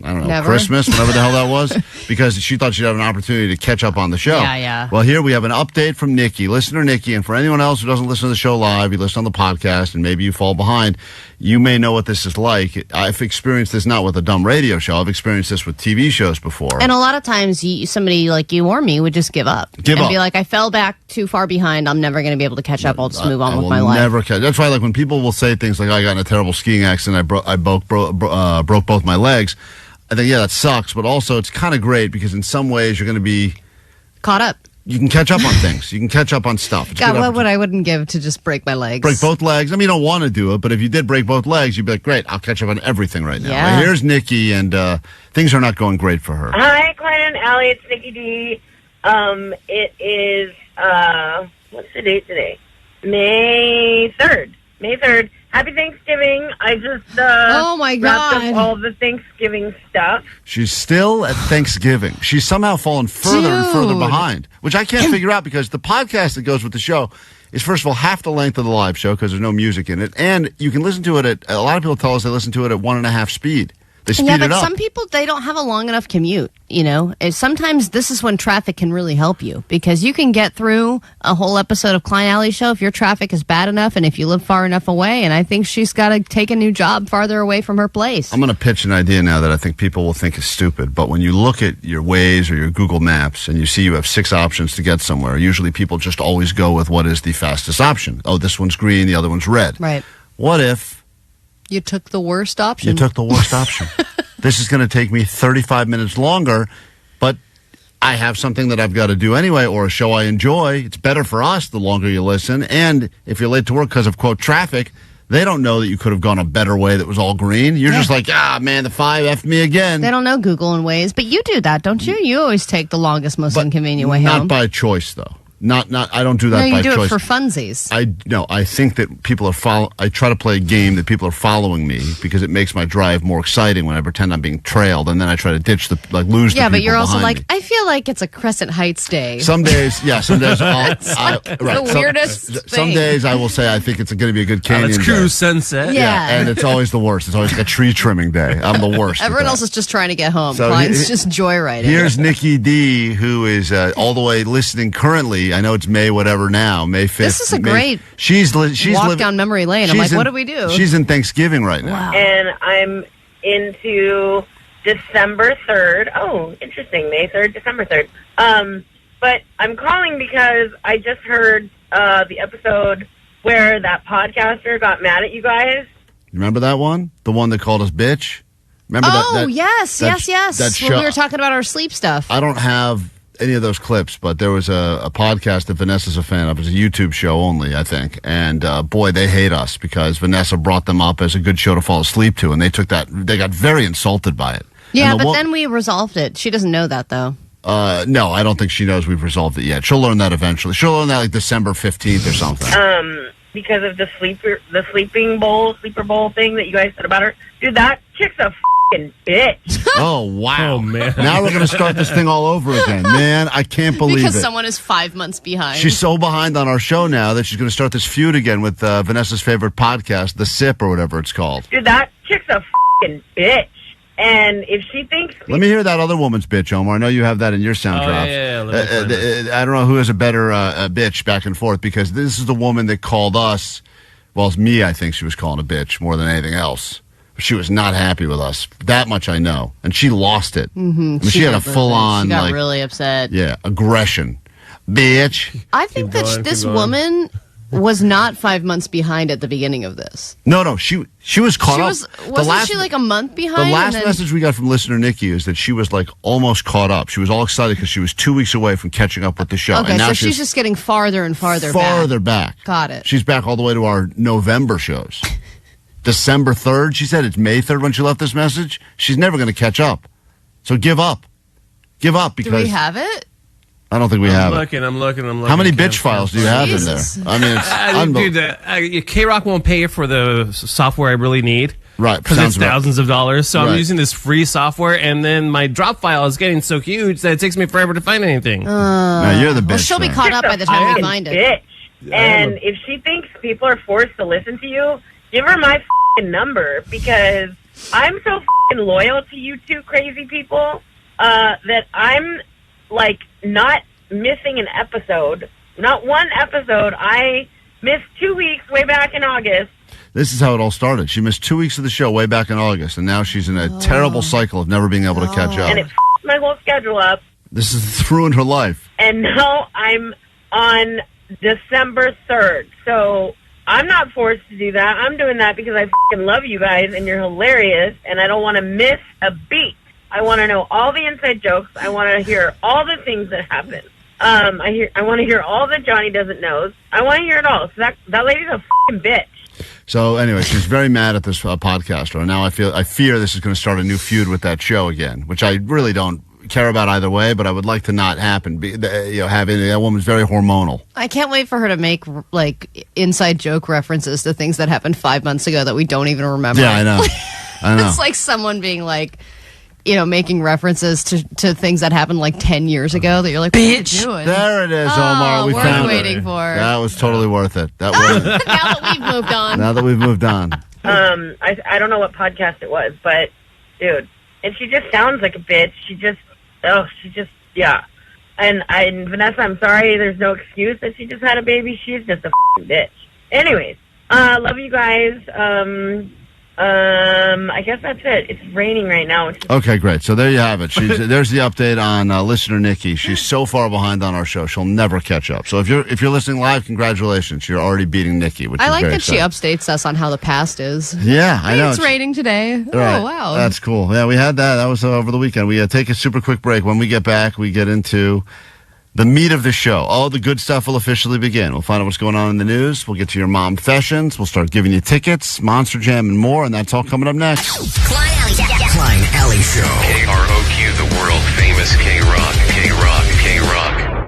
[SPEAKER 4] I don't know, Christmas, whatever the hell that was, because she thought she'd have an opportunity to catch up on the show.
[SPEAKER 5] Yeah.
[SPEAKER 4] Well, here we have an update from Nikki, listener Nikki, and for anyone else who doesn't listen to the show live, you listen on the podcast, and maybe you fall behind, you may know what this is like. I've experienced this not with a dumb radio show. I've experienced this with TV shows before.
[SPEAKER 5] And a lot of times, somebody like you or me would just give up. Be like, I fell back too far behind. I'm never going to be able to catch up. I'll just move on with my life.
[SPEAKER 4] Never catch. That's why, like, when people will say things like, I got in a terrible skiing accident, I broke both my legs. I think, yeah, that sucks, but also it's kind of great because in some ways you're going to be
[SPEAKER 5] caught up.
[SPEAKER 4] You can catch up on things. You can catch up on stuff. It's
[SPEAKER 5] God, what would I wouldn't give to just break my legs?
[SPEAKER 4] Break both legs. I mean, you don't want to do it, but if you did break both legs, you'd be like, great, I'll catch up on everything right now.
[SPEAKER 5] Yeah.
[SPEAKER 4] Right, here's Nikki, and things are not going great for her.
[SPEAKER 18] Hi, Klein and Allie. It's Nikki D. It is, what's the date today? May 3rd. May 3rd. Happy Thanksgiving. I just
[SPEAKER 5] oh my
[SPEAKER 18] wrapped
[SPEAKER 5] God.
[SPEAKER 18] up all the Thanksgiving stuff.
[SPEAKER 4] She's still at Thanksgiving. She's somehow fallen further and further behind, which I can't figure out because the podcast that goes with the show is, first of all, half the length of the live show because there's no music in it. And you can listen to it at, a lot of people tell us they listen to it at 1.5 speed. They speed
[SPEAKER 5] Yeah,
[SPEAKER 4] it
[SPEAKER 5] but
[SPEAKER 4] up.
[SPEAKER 5] some people, they don't have a long enough commute, you know. Sometimes this is when traffic can really help you because you can get through a whole episode of Klein Alley Show if your traffic is bad enough and if you live far enough away. And I think she's got to take a new job farther away from her place.
[SPEAKER 4] I'm going to pitch an idea now that I think people will think is stupid. But when you look at your Waze or your Google Maps and you see you have 6 options to get somewhere, usually people just always go with what is the fastest option. Oh, this one's green, the other one's red.
[SPEAKER 5] Right.
[SPEAKER 4] What if
[SPEAKER 5] you took the worst option?
[SPEAKER 4] you took the worst option? This is going to take me 35 minutes longer, but I have something that I've got to do anyway, or a show I enjoy. It's better for us the longer you listen. And if you're late to work because of, quote, traffic, they don't know that you could have gone a better way that was all green. You're just like, man, the 5 F'd me again.
[SPEAKER 5] They don't know Google and Waze, but you do that, don't you? You always take the longest, most inconvenient way home.
[SPEAKER 4] Not by choice, though. Not. I don't do that by choice.
[SPEAKER 5] No, you do it for funsies.
[SPEAKER 4] I think that people are I try to play a game that people are following me because it makes my drive more exciting when I pretend I'm being trailed, and then I try to lose the people
[SPEAKER 5] Yeah, but you're also
[SPEAKER 4] behind
[SPEAKER 5] like,
[SPEAKER 4] me.
[SPEAKER 5] I feel like it's a Crescent Heights day.
[SPEAKER 4] Some days, Some days,
[SPEAKER 5] the weirdest
[SPEAKER 4] Some
[SPEAKER 5] thing.
[SPEAKER 4] days I will say I think it's going to be a good canyon
[SPEAKER 9] Let's
[SPEAKER 4] day.
[SPEAKER 9] cruise sunset.
[SPEAKER 5] Yeah.
[SPEAKER 4] And it's always the worst. It's always like a tree trimming day. I'm the worst. at
[SPEAKER 5] Everyone
[SPEAKER 4] that.
[SPEAKER 5] else is just trying to get home.
[SPEAKER 4] So
[SPEAKER 5] Klein's just joyriding.
[SPEAKER 4] Here's Nikki D, who is all the way listening currently. I know it's May whatever now, May 5th.
[SPEAKER 5] This is a great
[SPEAKER 4] she's
[SPEAKER 5] walk
[SPEAKER 4] living
[SPEAKER 5] down memory lane. I'm like, what do we do?
[SPEAKER 4] She's in Thanksgiving right now.
[SPEAKER 18] And I'm into December 3rd. Oh, interesting. May 3rd, December 3rd. But I'm calling because I just heard the episode where that podcaster got mad at you guys.
[SPEAKER 4] Remember that one? The one that called us bitch? Remember that?
[SPEAKER 5] Yes.
[SPEAKER 4] That
[SPEAKER 5] When we were talking about our sleep stuff.
[SPEAKER 4] I don't have any of those clips, but there was a podcast that Vanessa's a fan of. It's a YouTube show only, I think. And boy, they hate us because Vanessa brought them up as a good show to fall asleep to, and they got very insulted by it.
[SPEAKER 5] Yeah, but then we resolved it. She doesn't know that, though.
[SPEAKER 4] No, I don't think she knows we've resolved it yet. She'll learn that eventually. She'll learn that like December 15th or something.
[SPEAKER 18] Because of the sleeper bowl thing that you guys said about her. Dude, that chick's a fucking bitch.
[SPEAKER 4] Oh, wow.
[SPEAKER 9] Oh, man.
[SPEAKER 4] Now we're going to start this thing all over again. Man, I can't believe
[SPEAKER 5] Because
[SPEAKER 4] it.
[SPEAKER 5] someone is 5 months behind.
[SPEAKER 4] She's so behind on our show now that she's going to start this feud again with Vanessa's favorite podcast, The Sip or whatever it's called.
[SPEAKER 18] Dude, that chick's a fucking bitch. And if she thinks...
[SPEAKER 4] Let me hear that other woman's bitch, Omar. I know you have that in your sound drop. I don't know who has a better bitch back and forth because this is the woman that called us. Well, it's me, I think she was calling a bitch more than anything else. She was not happy with us. That much I know. And she lost it.
[SPEAKER 5] Mm-hmm.
[SPEAKER 4] I mean, she had a full-on...
[SPEAKER 5] She got really upset.
[SPEAKER 4] Yeah, aggression. Bitch.
[SPEAKER 5] I think that this woman was not 5 months behind at the beginning of this.
[SPEAKER 4] No, she was caught up.
[SPEAKER 5] Wasn't she like a month behind?
[SPEAKER 4] The last message we got from listener Nikki is that she was like almost caught up. She was all excited because she was 2 weeks away from catching up with the show.
[SPEAKER 5] Okay,
[SPEAKER 4] and now
[SPEAKER 5] so she's just getting farther and farther
[SPEAKER 4] back.
[SPEAKER 5] Got it.
[SPEAKER 4] She's back all the way to our November shows. December 3rd, she said. It's May 3rd when she left this message. She's never going to catch up. So give up. Give up because...
[SPEAKER 5] Do we have it?
[SPEAKER 4] I don't think we have it.
[SPEAKER 9] I'm looking.
[SPEAKER 4] How many bitch files do you have in there? I mean, it's unbelievable.
[SPEAKER 9] KROQ won't pay for the software I really need.
[SPEAKER 4] Right.
[SPEAKER 9] Because it's thousands of dollars. So
[SPEAKER 4] Right.
[SPEAKER 9] I'm using this free software, and then my drop file is getting so huge that it takes me forever to find anything.
[SPEAKER 4] No, you're the bitch.
[SPEAKER 5] Well, she'll be caught up by the time we find it.
[SPEAKER 18] Bitch. And if she thinks people are forced to listen to you, give her my fucking number because I'm so fucking loyal to you two crazy people that I'm like not missing an episode. Not one episode. I missed 2 weeks way back in August.
[SPEAKER 4] This is how it all started. She missed 2 weeks of the show way back in August, and now she's in a terrible cycle of never being able to catch up.
[SPEAKER 18] And it my whole schedule up.
[SPEAKER 4] This has ruined her life.
[SPEAKER 18] And now I'm on December 3rd. So I'm not forced to do that. I'm doing that because I fucking love you guys and you're hilarious and I don't want to miss a beat. I want to know all the inside jokes. I want to hear all the things that happen. I want to hear all that Johnny doesn't know. I want to hear it all. So that lady's a fucking bitch.
[SPEAKER 4] So anyway, she's very mad at this podcaster, and now I fear this is going to start a new feud with that show again, which I really don't care about either way, but I would like to not happen. That woman's very hormonal.
[SPEAKER 5] I can't wait for her to make like inside joke references to things that happened 5 months ago that we don't even remember.
[SPEAKER 4] Yeah, I know. I know.
[SPEAKER 5] It's like someone being like, making references to things that happened like 10 years ago that you're like, what are you doing?
[SPEAKER 4] There it is, Omar. We found it.
[SPEAKER 5] Waiting for.
[SPEAKER 4] That was totally worth it. That was
[SPEAKER 5] Now that we've moved on.
[SPEAKER 4] Now that we've moved on.
[SPEAKER 18] I don't know what podcast it was, but dude, and she just sounds like a bitch. Yeah. And Vanessa, I'm sorry, there's no excuse that she just had a baby. She's just a f***ing bitch. Anyways, love you guys. I guess that's it. It's raining right now.
[SPEAKER 4] Okay, great. So there you have it. There's the update on listener Nikki. She's so far behind on our show, she'll never catch up. So if you're listening live, congratulations. You're already beating Nikki, which
[SPEAKER 5] I
[SPEAKER 4] is
[SPEAKER 5] like
[SPEAKER 4] very
[SPEAKER 5] that
[SPEAKER 4] exciting.
[SPEAKER 5] she updates us on how the past is.
[SPEAKER 4] Yeah, I know.
[SPEAKER 5] It's raining today.
[SPEAKER 4] Right.
[SPEAKER 5] Oh, wow.
[SPEAKER 4] That's cool. Yeah, we had that. That was over the weekend. We take a super quick break. When we get back, we get into the meat of the show. All the good stuff will officially begin. We'll find out what's going on in the news. We'll get to your mom fashions. We'll start giving you tickets, Monster Jam, and more, and that's all coming up next.
[SPEAKER 15] Klein Alley Show.
[SPEAKER 2] KROQ, the world famous KROQ. KROQ.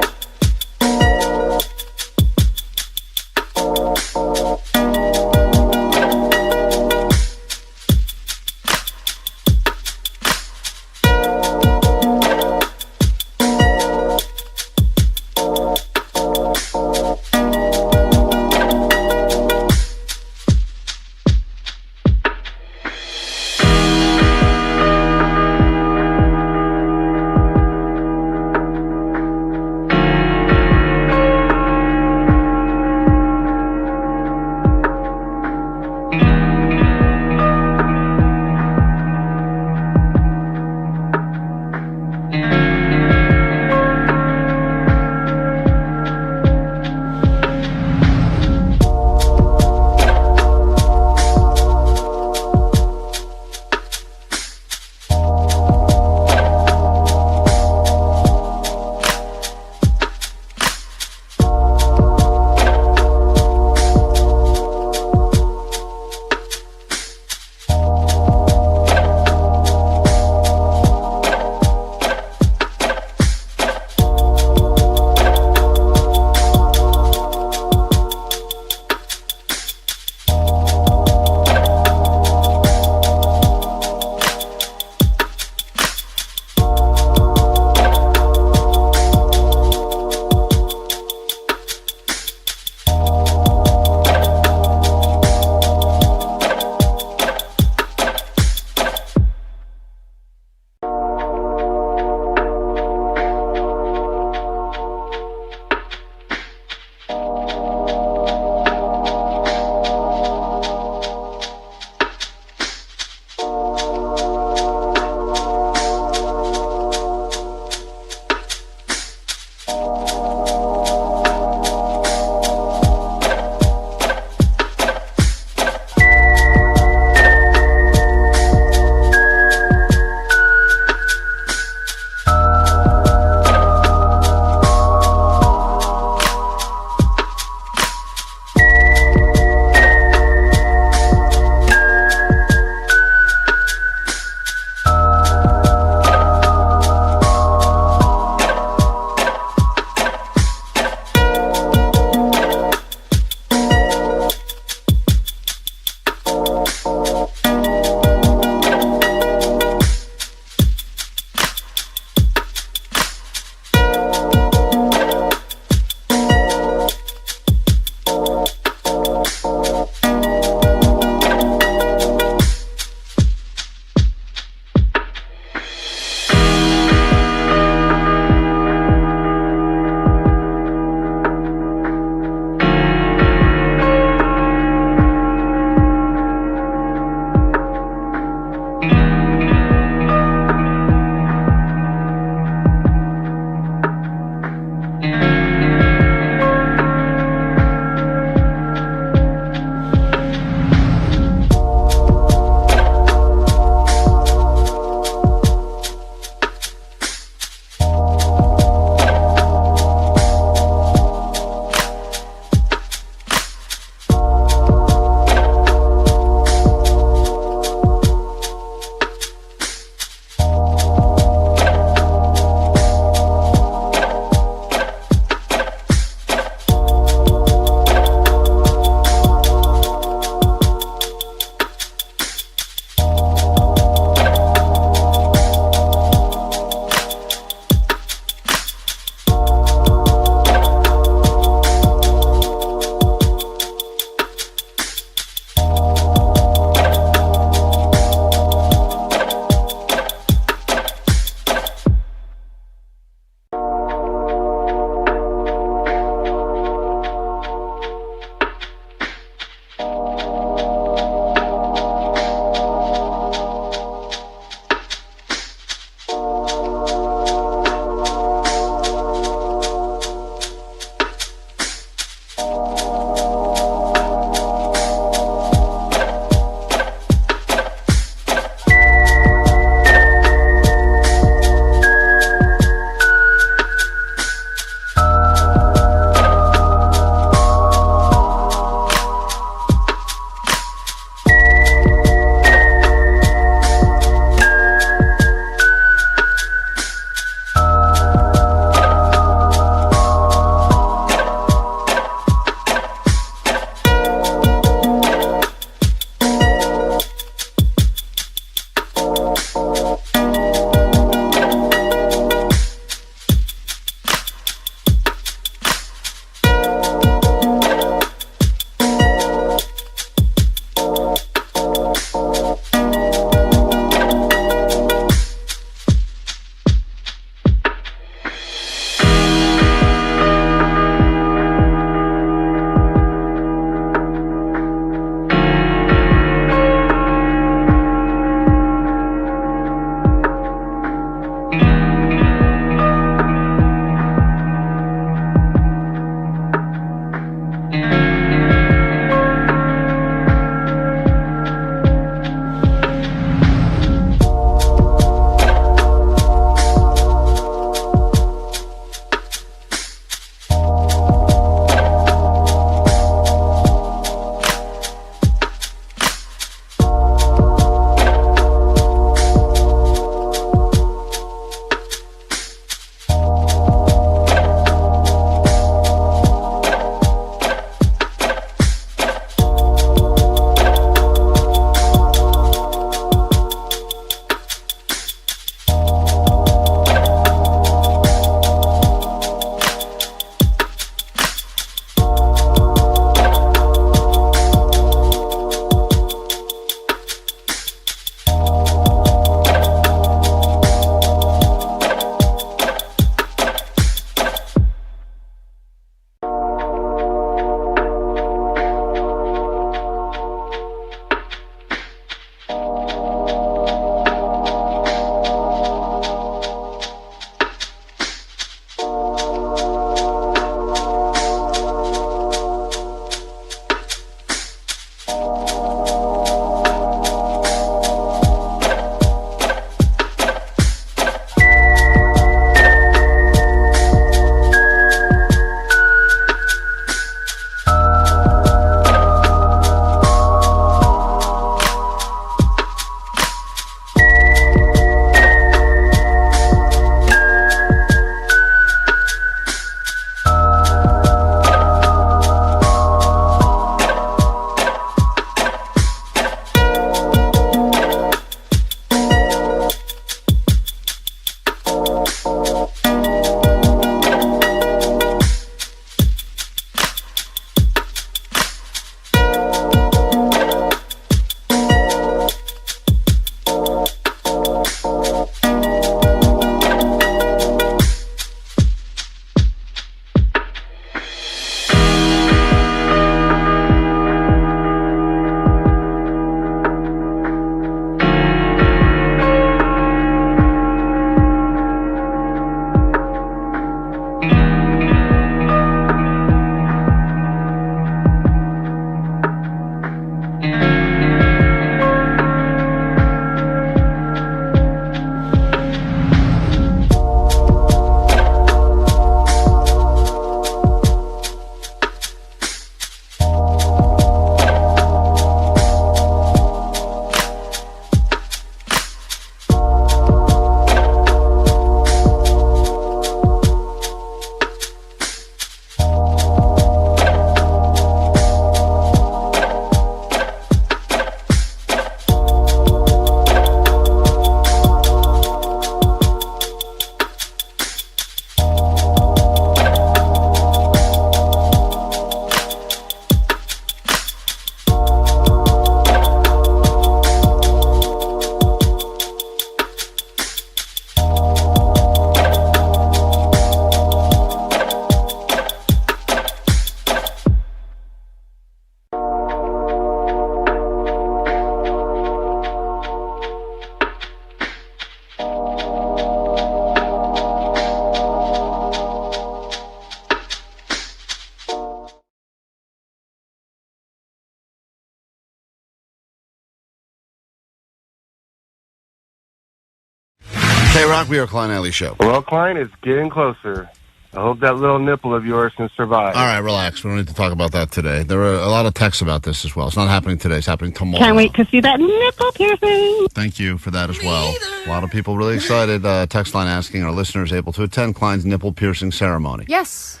[SPEAKER 4] K-Rock, we are Klein Alley Show.
[SPEAKER 19] Well, Klein, it's getting closer. I hope that little nipple of yours can survive.
[SPEAKER 4] All right, relax. We don't need to talk about that today. There are a lot of texts about this as well. It's not happening today. It's happening tomorrow.
[SPEAKER 20] Can't wait to see that nipple piercing.
[SPEAKER 4] Thank you for that as well. A lot of people really excited. Text line asking, are listeners able to attend Klein's nipple piercing ceremony?
[SPEAKER 5] Yes.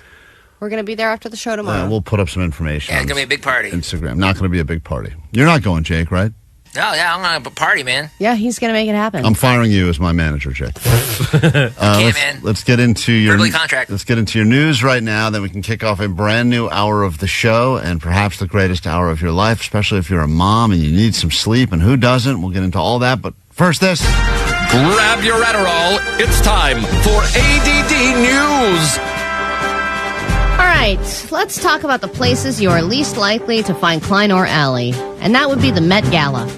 [SPEAKER 5] We're going to be there after the show tomorrow.
[SPEAKER 4] We'll put up some information.
[SPEAKER 6] Yeah, it's going to be a big party.
[SPEAKER 4] Instagram. Not going to be a big party. You're not going, Jake, right?
[SPEAKER 6] Oh, yeah, I'm going to party, man.
[SPEAKER 5] Yeah, he's going to make it happen.
[SPEAKER 4] I'm firing you as my manager, Jake.
[SPEAKER 6] Man.
[SPEAKER 4] Let's get into your
[SPEAKER 6] Verbally contract.
[SPEAKER 4] Let's get into your news right now. Then we can kick off a brand new hour of the show, and perhaps the greatest hour of your life, especially if you're a mom and you need some sleep. And who doesn't? We'll get into all that. But first, this.
[SPEAKER 15] Grab your Adderall. It's time for ADD News.
[SPEAKER 5] All right, let's talk about the places you are least likely to find Klein or Alley, and that would be the Met Gala.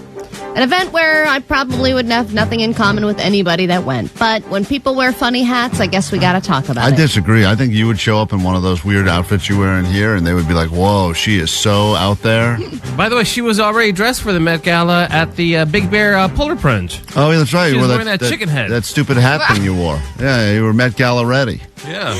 [SPEAKER 5] An event where I probably would have nothing in common with anybody that went. But when people wear funny hats, I guess we got to talk about it.
[SPEAKER 4] I disagree. I think you would show up in one of those weird outfits you wear in here, and they would be like, whoa, she is so out there.
[SPEAKER 9] By the way, she was already dressed for the Met Gala at the Big Bear Polar Plunge.
[SPEAKER 4] Oh, yeah, that's right.
[SPEAKER 9] She
[SPEAKER 4] You
[SPEAKER 9] was
[SPEAKER 4] wore
[SPEAKER 9] wearing that chicken head.
[SPEAKER 4] That stupid hat thing you wore. Yeah, you were Met Gala ready.
[SPEAKER 9] Yeah.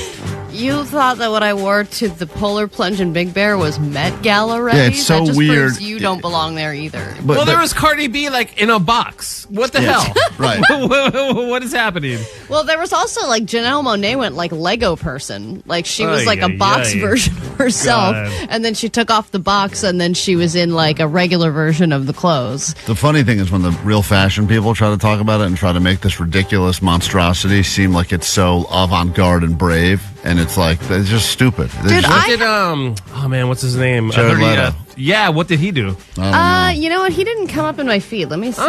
[SPEAKER 5] You thought that what I wore to the Polar Plunge in Big Bear was Met Gala ready?
[SPEAKER 4] Yeah, it's so
[SPEAKER 5] that just
[SPEAKER 4] weird.
[SPEAKER 5] Proves you don't belong there either.
[SPEAKER 9] Well, there was Cardi B like in a box. What the hell?
[SPEAKER 4] Right.
[SPEAKER 9] What is happening?
[SPEAKER 5] Well, there was also like Janelle Monáe went like Lego person. Like she was like a box version of herself.
[SPEAKER 9] God.
[SPEAKER 5] And then she took off the box and then she was in like a regular version of the clothes.
[SPEAKER 4] The funny thing is when the real fashion people try to talk about it and try to make this ridiculous monstrosity seem like it's so avant-garde and brave, and it's like, it's just stupid.
[SPEAKER 5] Dude,
[SPEAKER 9] oh man, what's his name?
[SPEAKER 4] Jared Leto.
[SPEAKER 9] Yeah, what did he do?
[SPEAKER 5] You know what? He didn't come up in my feed. Let me see.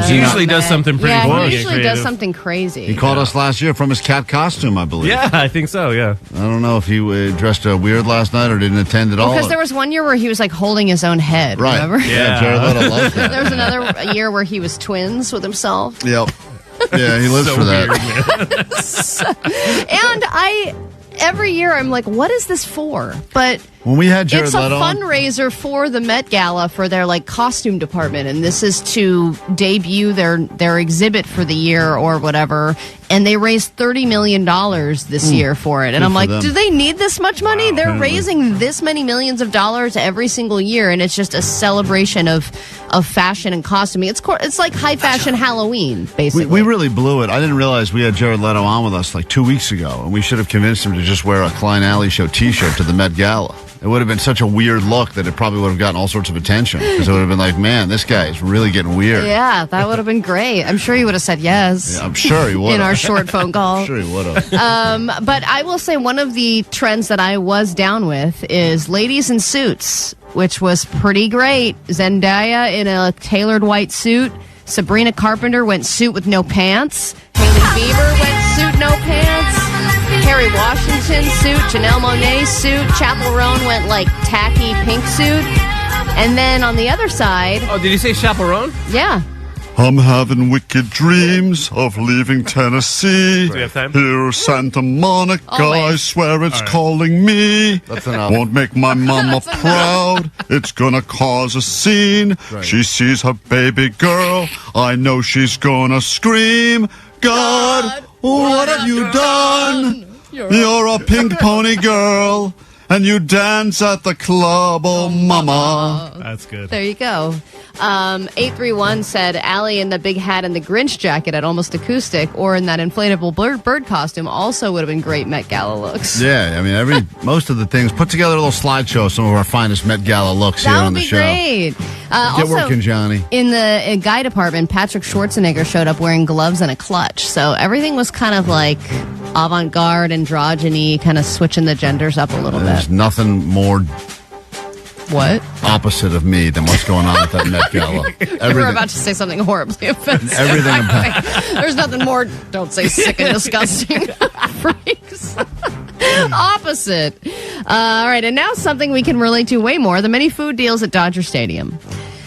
[SPEAKER 9] He usually does something pretty
[SPEAKER 5] Yeah, he usually
[SPEAKER 9] creative.
[SPEAKER 5] does something crazy.
[SPEAKER 4] He called us last year from his cat costume, I believe.
[SPEAKER 9] Yeah, I think so, yeah.
[SPEAKER 4] I don't know if he dressed weird last night or didn't attend at all.
[SPEAKER 5] Because there was one year where he was like holding his own head,
[SPEAKER 4] Right.
[SPEAKER 5] remember?
[SPEAKER 4] Yeah, Jared Leto loves that.
[SPEAKER 5] There was another year where he was twins with himself.
[SPEAKER 4] Yep. Yeah, he lives
[SPEAKER 9] So
[SPEAKER 4] for that.
[SPEAKER 5] And every year I'm like, what is this for? But
[SPEAKER 4] When we had Jared
[SPEAKER 5] it's a
[SPEAKER 4] Leto on-
[SPEAKER 5] fundraiser for the Met Gala for their like costume department, and this is to debut their exhibit for the year or whatever. And they raised $30 million this year for it. And
[SPEAKER 4] Good
[SPEAKER 5] I'm
[SPEAKER 4] for
[SPEAKER 5] like,
[SPEAKER 4] them.
[SPEAKER 5] do they need this much money? They're
[SPEAKER 4] apparently.
[SPEAKER 5] raising this many millions of dollars every single year, and it's just a celebration of fashion and costuming. It's like high fashion Halloween, basically.
[SPEAKER 4] We really blew it. I didn't realize we had Jared Leto on with us like 2 weeks ago, and we should have convinced him to just wear a Klein Alley Show T-shirt to the Met Gala. It would have been such a weird look that it probably would have gotten all sorts of attention, because it would have been like, man, this guy is really getting weird.
[SPEAKER 5] Yeah, that would have been great. I'm sure he would have said yes.
[SPEAKER 4] Yeah, I'm sure he would
[SPEAKER 5] In
[SPEAKER 4] have.
[SPEAKER 5] our short phone call.
[SPEAKER 4] I'm sure he would have.
[SPEAKER 5] But I will say one of the trends that I was down with is ladies in suits, which was pretty great. Zendaya in a tailored white suit. Sabrina Carpenter went suit with no pants. Hailey Bieber went suit, no pants. Kerry Washington suit. Janelle Monáe suit. Chappell Roan went like tacky pink suit. And then on the other side...
[SPEAKER 9] Oh, did you say chaperone?
[SPEAKER 5] Yeah.
[SPEAKER 4] I'm having wicked dreams of leaving Tennessee.
[SPEAKER 9] Do we have time?
[SPEAKER 4] Here, Santa Monica, I swear it's calling me. That's enough. Won't make my mama proud. It's gonna cause a scene.
[SPEAKER 9] Right.
[SPEAKER 4] She sees her baby girl. I know she's gonna scream. God, what have you done? You're a pink pony girl. And you dance at the club, oh mama.
[SPEAKER 9] That's good.
[SPEAKER 5] There you go. 831 said Allie in the big hat and the Grinch jacket at Almost Acoustic, or in that inflatable bird costume, also would have been great Met Gala looks.
[SPEAKER 4] Yeah, I mean, most of the things. Put together a little slideshow of some of our finest Met Gala looks here
[SPEAKER 5] That
[SPEAKER 4] on
[SPEAKER 5] would
[SPEAKER 4] the
[SPEAKER 5] be
[SPEAKER 4] show.
[SPEAKER 5] great.
[SPEAKER 4] Get
[SPEAKER 5] Also,
[SPEAKER 4] working, Johnny.
[SPEAKER 5] in the guy department, Patrick Schwarzenegger showed up wearing gloves and a clutch. So everything was kind of like avant-garde, androgyny, kind of switching the genders up a little
[SPEAKER 4] There's
[SPEAKER 5] bit.
[SPEAKER 4] nothing more
[SPEAKER 5] What?
[SPEAKER 4] opposite of me than what's going on at that Met Gala.
[SPEAKER 5] You were about to say something horribly offensive.
[SPEAKER 4] Everything about
[SPEAKER 5] There's nothing more, don't say sick and disgusting. Freaks. Opposite. All right, and now something we can relate to way more, the many food deals at Dodger Stadium.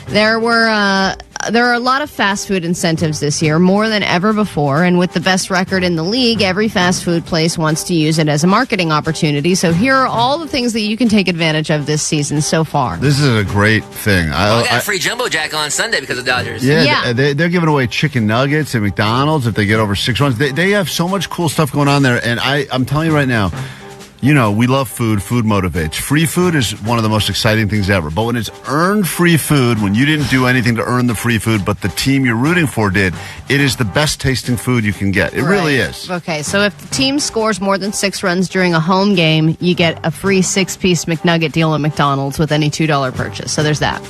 [SPEAKER 5] There were there are a lot of fast food incentives this year, more than ever before. And with the best record in the league, every fast food place wants to use it as a marketing opportunity. So here are all the things that you can take advantage of this season so far.
[SPEAKER 4] This is a great thing.
[SPEAKER 6] I got a free Jumbo Jack on Sunday because of Dodgers.
[SPEAKER 4] Yeah. They're giving away chicken nuggets at McDonald's if they get over 6 runs. They have so much cool stuff going on there. And I'm telling you right now, you know, we love food. Food motivates. Free food is one of the most exciting things ever. But when it's earned free food, when you didn't do anything to earn the free food, but the team you're rooting for did, it is the best tasting food you can get. It really is.
[SPEAKER 5] Okay, so if the team scores more than 6 runs during a home game, you get a free 6-piece McNugget deal at McDonald's with any $2 purchase. So there's that.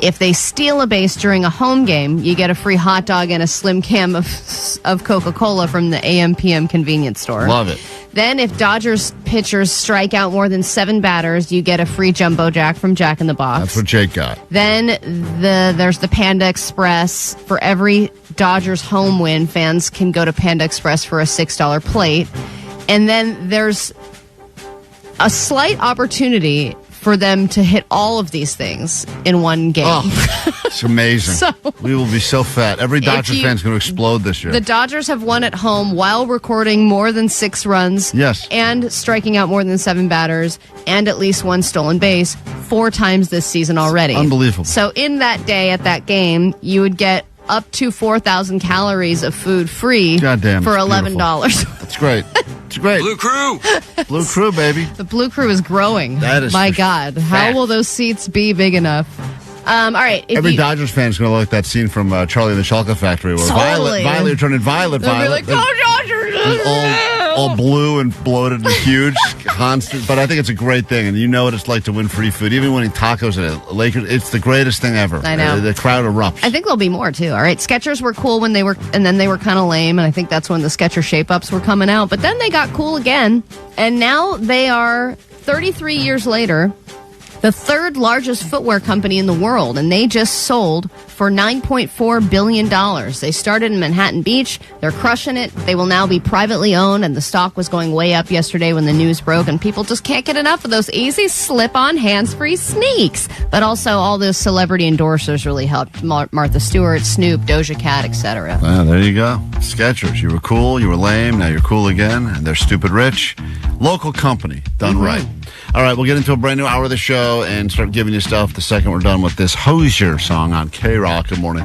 [SPEAKER 5] If they steal a base during a home game, you get a free hot dog and a slim can of Coca-Cola from the AM/PM convenience store.
[SPEAKER 4] Love it.
[SPEAKER 5] Then if Dodgers pitchers strike out more than 7 batters, you get a free Jumbo Jack from Jack in the Box.
[SPEAKER 4] That's what Jake got.
[SPEAKER 5] Then there's the Panda Express. For every Dodgers home win, fans can go to Panda Express for a $6 plate. And then there's a slight opportunity for them to hit all of these things in one game.
[SPEAKER 4] Oh, it's amazing. We will be so fat. Every Dodger fan's going to explode this year.
[SPEAKER 5] The Dodgers have won at home while recording more than 6 runs.
[SPEAKER 4] Yes.
[SPEAKER 5] And striking out more than 7 batters and at least 1 stolen base 4 times this season already.
[SPEAKER 4] Unbelievable.
[SPEAKER 5] So in that day at that game, you would get up to 4,000 calories of food free for $11.
[SPEAKER 4] That's great. It's great.
[SPEAKER 6] Blue Crew.
[SPEAKER 4] Blue Crew, baby.
[SPEAKER 5] The Blue Crew is growing.
[SPEAKER 4] That is
[SPEAKER 5] My God. How will those seats be big enough? All right.
[SPEAKER 4] Every Dodgers fan is going to look at that scene from Charlie and the Chocolate Factory where Violet turned in Violet.
[SPEAKER 5] They'll be like, go Dodgers!
[SPEAKER 4] All blue and bloated and huge, constant. But I think it's a great thing, and you know what it's like to win free food. Even winning tacos at Lakers, it's the greatest thing ever.
[SPEAKER 5] I know.
[SPEAKER 4] The crowd erupts.
[SPEAKER 5] I think there'll be more, too. All right, Skechers were cool when they were, and then they were kind of lame, and I think that's when the Skechers shape-ups were coming out. But then they got cool again, and now they are, 33 years later, the 3rd largest footwear company in the world, and they just sold for $9.4 billion. They started in Manhattan Beach. They're crushing it. They will now be privately owned, and the stock was going way up yesterday when the news broke, and people just can't get enough of those easy slip-on hands-free sneaks. But also all those celebrity endorsers really helped. Martha Stewart, Snoop, Doja Cat, etc.
[SPEAKER 4] Well, there you go. Skechers. You were cool, you were lame, now you're cool again, and they're stupid rich. Local company, done right. All right, we'll get into a brand new hour of the show and start giving you stuff the second we're done with this Hosier song on KROQ. Good morning.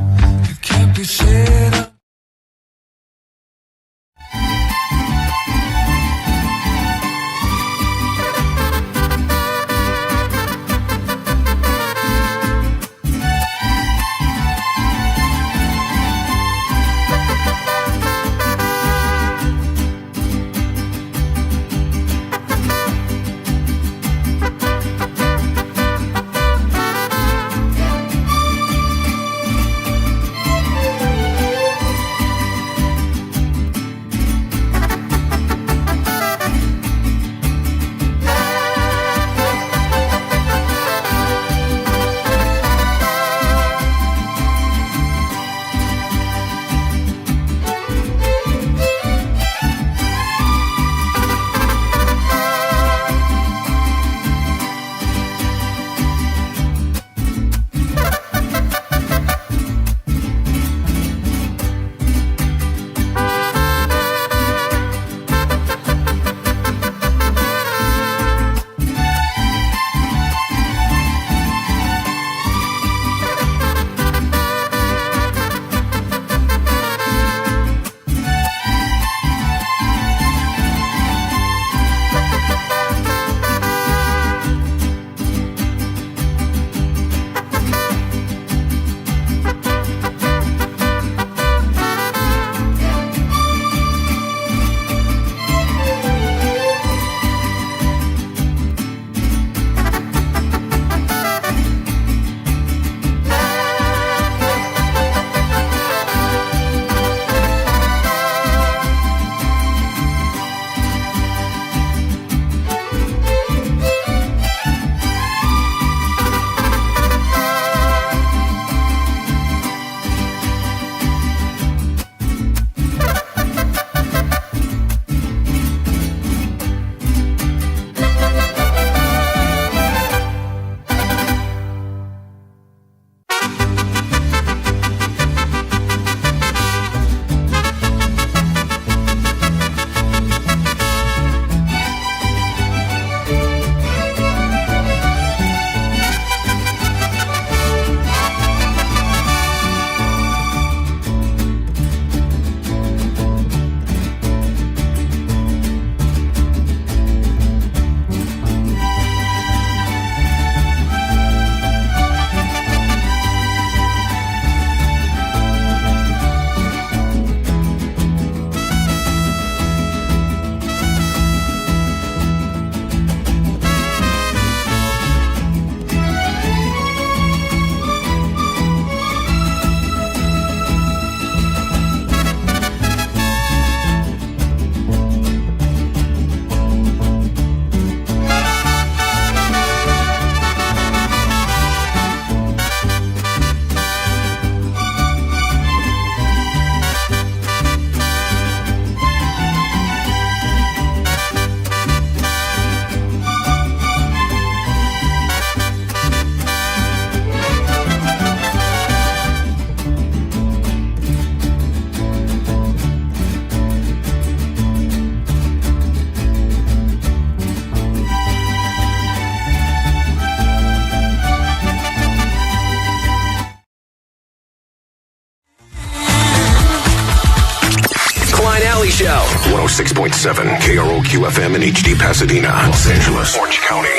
[SPEAKER 15] Show.
[SPEAKER 2] 106.7 KROQ FM in HD Pasadena, Los Angeles, Orange County.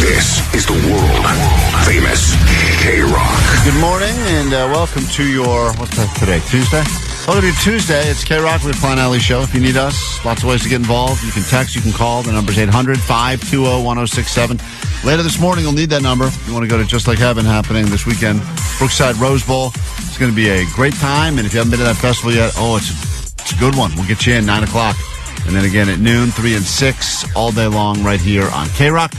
[SPEAKER 2] This is the world famous KROQ.
[SPEAKER 4] Good morning and welcome to your, what's that today, Tuesday? Welcome to Tuesday. It's KROQ with Klein Alley Show. If you need us, lots of ways to get involved. You can text, you can call. The number's 800-520-1067. Later this morning, you'll need that number. You want to go to Just Like Heaven happening this weekend. Brookside Rose Bowl. It's going to be a great time. And if you haven't been to that festival yet, it's a good one. We'll get you in 9 o'clock. And then again at noon, 3 and 6, all day long right here on KROQ.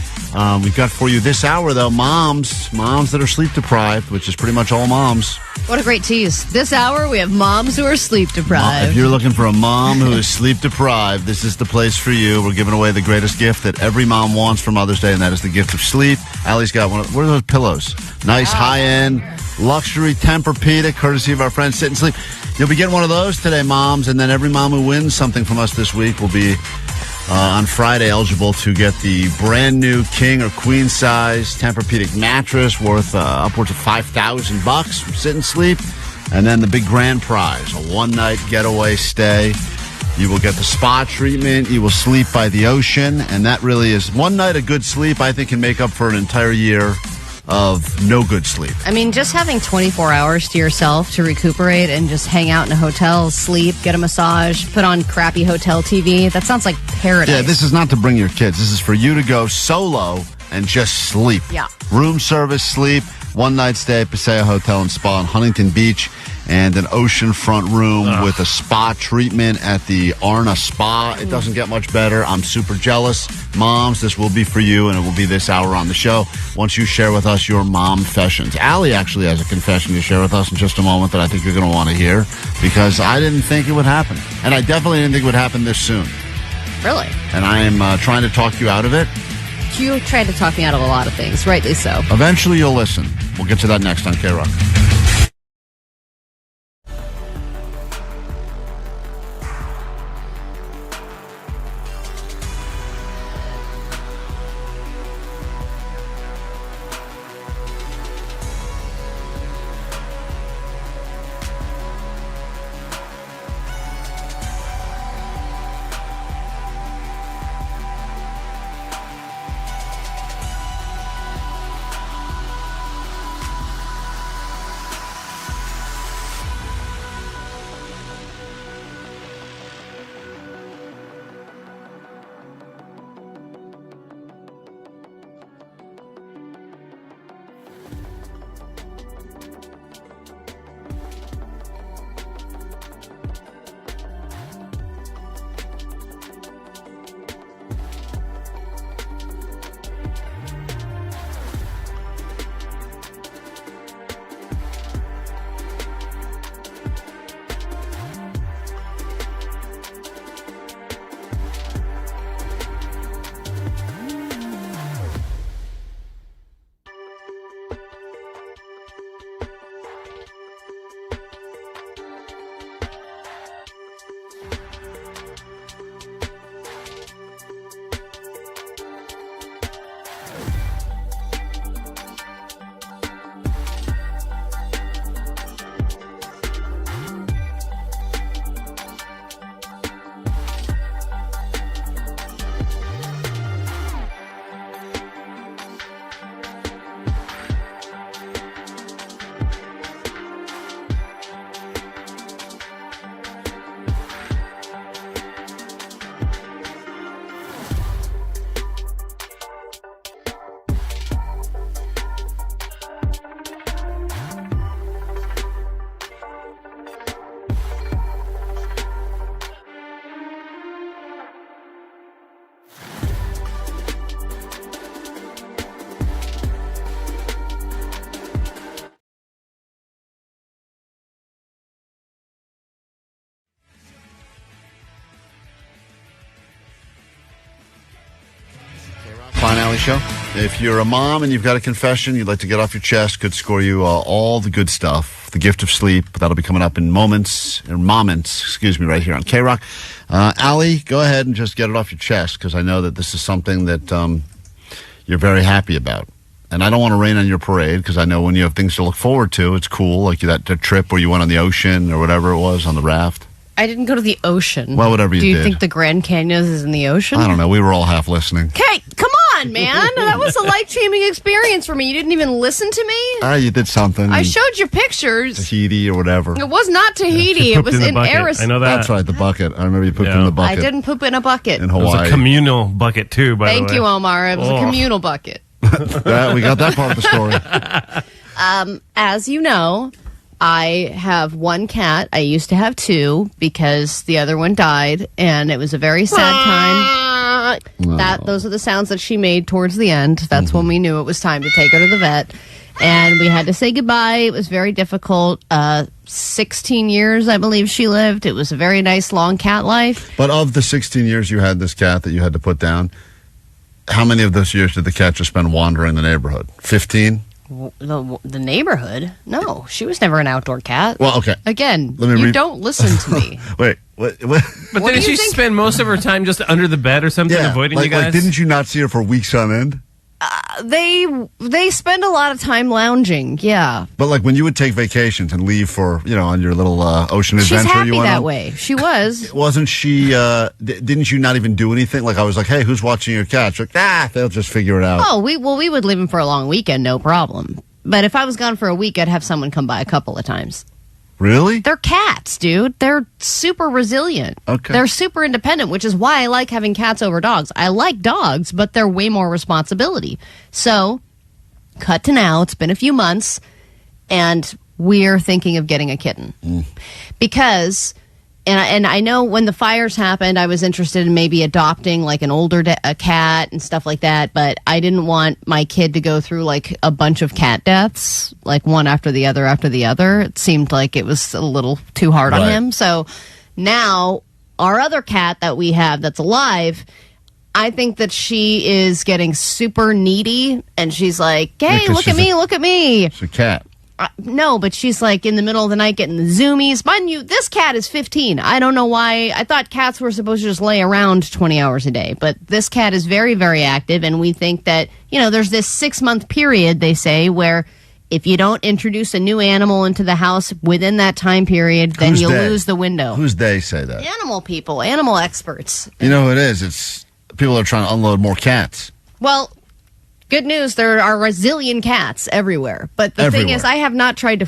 [SPEAKER 4] We've got for you this hour, though, moms that are sleep deprived, which is pretty much all moms.
[SPEAKER 5] What a great tease. This hour, we have moms who are sleep deprived.
[SPEAKER 4] If you're looking for a mom who is sleep deprived, this is the place for you. We're giving away the greatest gift that every mom wants for Mother's Day, and that is the gift of sleep. Allie's got what are those pillows? Nice, high-end, luxury Tempur-Pedic, courtesy of our friend Sit and Sleep. You'll be getting one of those today, moms, and then every mom who wins something from us this week will be on Friday eligible to get the brand new king or queen size Tempur-Pedic mattress worth upwards of $5,000 from Sit and Sleep. And then the big grand prize, a one-night getaway stay. You will get the spa treatment. You will sleep by the ocean. And that really is one night of good sleep, I think, can make up for an entire year of no good sleep.
[SPEAKER 5] I mean, just having 24 hours to yourself to recuperate and just hang out in a hotel, sleep, get a massage, put on crappy hotel TV. That sounds like paradise.
[SPEAKER 4] Yeah, this is not to bring your kids. This is for you to go solo and just sleep.
[SPEAKER 5] Yeah.
[SPEAKER 4] Room service, sleep, one-night stay at Paseo Hotel and Spa in Huntington Beach, and an oceanfront room with a spa treatment at the Arna Spa. It doesn't get much better. I'm super jealous. Moms, this will be for you, and it will be this hour on the show once you share with us your mom confessions. Allie actually has a confession to share with us in just a moment that I think you're going to want to hear, because I didn't think it would happen. And I definitely didn't think it would happen this soon.
[SPEAKER 5] Really?
[SPEAKER 4] And I am trying to talk you out of it.
[SPEAKER 5] You tried to talk me out of a lot of things, rightly so.
[SPEAKER 4] Eventually you'll listen. We'll get to that next on KROQ. Klein Alley Show. If you're a mom and you've got a confession you'd like to get off your chest, could score you all the good stuff. The gift of sleep. That'll be coming up in moments, right here on KROQ. Allie, go ahead and just get it off your chest, because I know that this is something that you're very happy about. And I don't want to rain on your parade, because I know when you have things to look forward to, it's cool, like that trip where you went on the ocean or whatever it was on the raft.
[SPEAKER 5] I didn't go to the ocean.
[SPEAKER 4] Well, whatever you
[SPEAKER 5] did. Do you
[SPEAKER 4] did.
[SPEAKER 5] think the Grand Canyon is in the ocean?
[SPEAKER 4] I don't know. We were all half listening.
[SPEAKER 5] Okay, come on, man. That was a life-changing experience for me. You didn't even listen to me?
[SPEAKER 4] You did something.
[SPEAKER 5] I showed you pictures.
[SPEAKER 4] Tahiti or whatever.
[SPEAKER 5] It was not Tahiti.
[SPEAKER 9] Yeah,
[SPEAKER 5] it was in Arizona.
[SPEAKER 9] I know that.
[SPEAKER 4] That's right, the bucket. I remember you pooped in the bucket.
[SPEAKER 5] I didn't poop in a bucket.
[SPEAKER 4] In
[SPEAKER 9] It
[SPEAKER 4] Hawaii.
[SPEAKER 9] was a communal bucket, too, by the way.
[SPEAKER 5] Thank you, Omar. It was a communal bucket.
[SPEAKER 4] We got that part of the story.
[SPEAKER 5] As you know, I have one cat. I used to have two because the other one died, and it was a very sad time. Those are the sounds that she made towards the end. That's when we knew it was time to take her to the vet. And we had to say goodbye. It was very difficult. 16 years, I believe she lived. It was a very nice, long cat life.
[SPEAKER 4] But of the 16 years you had this cat that you had to put down, how many of those years did the cat just spend wandering the neighborhood? 15?
[SPEAKER 5] The neighborhood? No, she was never an outdoor cat.
[SPEAKER 4] Well, okay.
[SPEAKER 5] Again,
[SPEAKER 4] Let me
[SPEAKER 5] you don't listen to me.
[SPEAKER 4] Wait, what?
[SPEAKER 9] But didn't she spend most of her time just under the bed or something, avoiding you guys?
[SPEAKER 4] Like, didn't you not see her for weeks on end?
[SPEAKER 5] They spend a lot of time lounging, yeah.
[SPEAKER 4] But like when you would take vacations and leave for, on your little ocean
[SPEAKER 5] She's
[SPEAKER 4] adventure
[SPEAKER 5] happy
[SPEAKER 4] you went
[SPEAKER 5] that
[SPEAKER 4] on?
[SPEAKER 5] way. She was.
[SPEAKER 4] Wasn't she, didn't you not even do anything? Like I was like, hey, who's watching your cat? She's like, they'll just figure it out.
[SPEAKER 5] Oh, we would leave them for a long weekend, no problem. But if I was gone for a week, I'd have someone come by a couple of times.
[SPEAKER 4] Really?
[SPEAKER 5] They're cats, dude. They're super resilient.
[SPEAKER 4] Okay.
[SPEAKER 5] They're super independent, which is why I like having cats over dogs. I like dogs, but they're way more responsibility. So, cut to now. It's been a few months, and we're thinking of getting a kitten. Because, and I know when the fires happened, I was interested in maybe adopting like an older a cat and stuff like that, but I didn't want my kid to go through like a bunch of cat deaths, like one after the other after the other. It seemed like it was a little too hard on him. So now our other cat that we have that's alive, I think that she is getting super needy, and she's like, hey, look at me, look at me.
[SPEAKER 4] It's a cat.
[SPEAKER 5] No, but she's like in the middle of the night getting the zoomies. Mind you, this cat is 15. I don't know why. I thought cats were supposed to just lay around 20 hours a day. But this cat is very, very active. And we think that, there's this 6-month period, they say, where if you don't introduce a new animal into the house within that time period, then you lose the window.
[SPEAKER 4] Who's they say that?
[SPEAKER 5] Animal people, animal experts.
[SPEAKER 4] You know who it is? It's people are trying to unload more cats.
[SPEAKER 5] Well, good news, there are a zillion cats everywhere. But the thing is, I have not tried to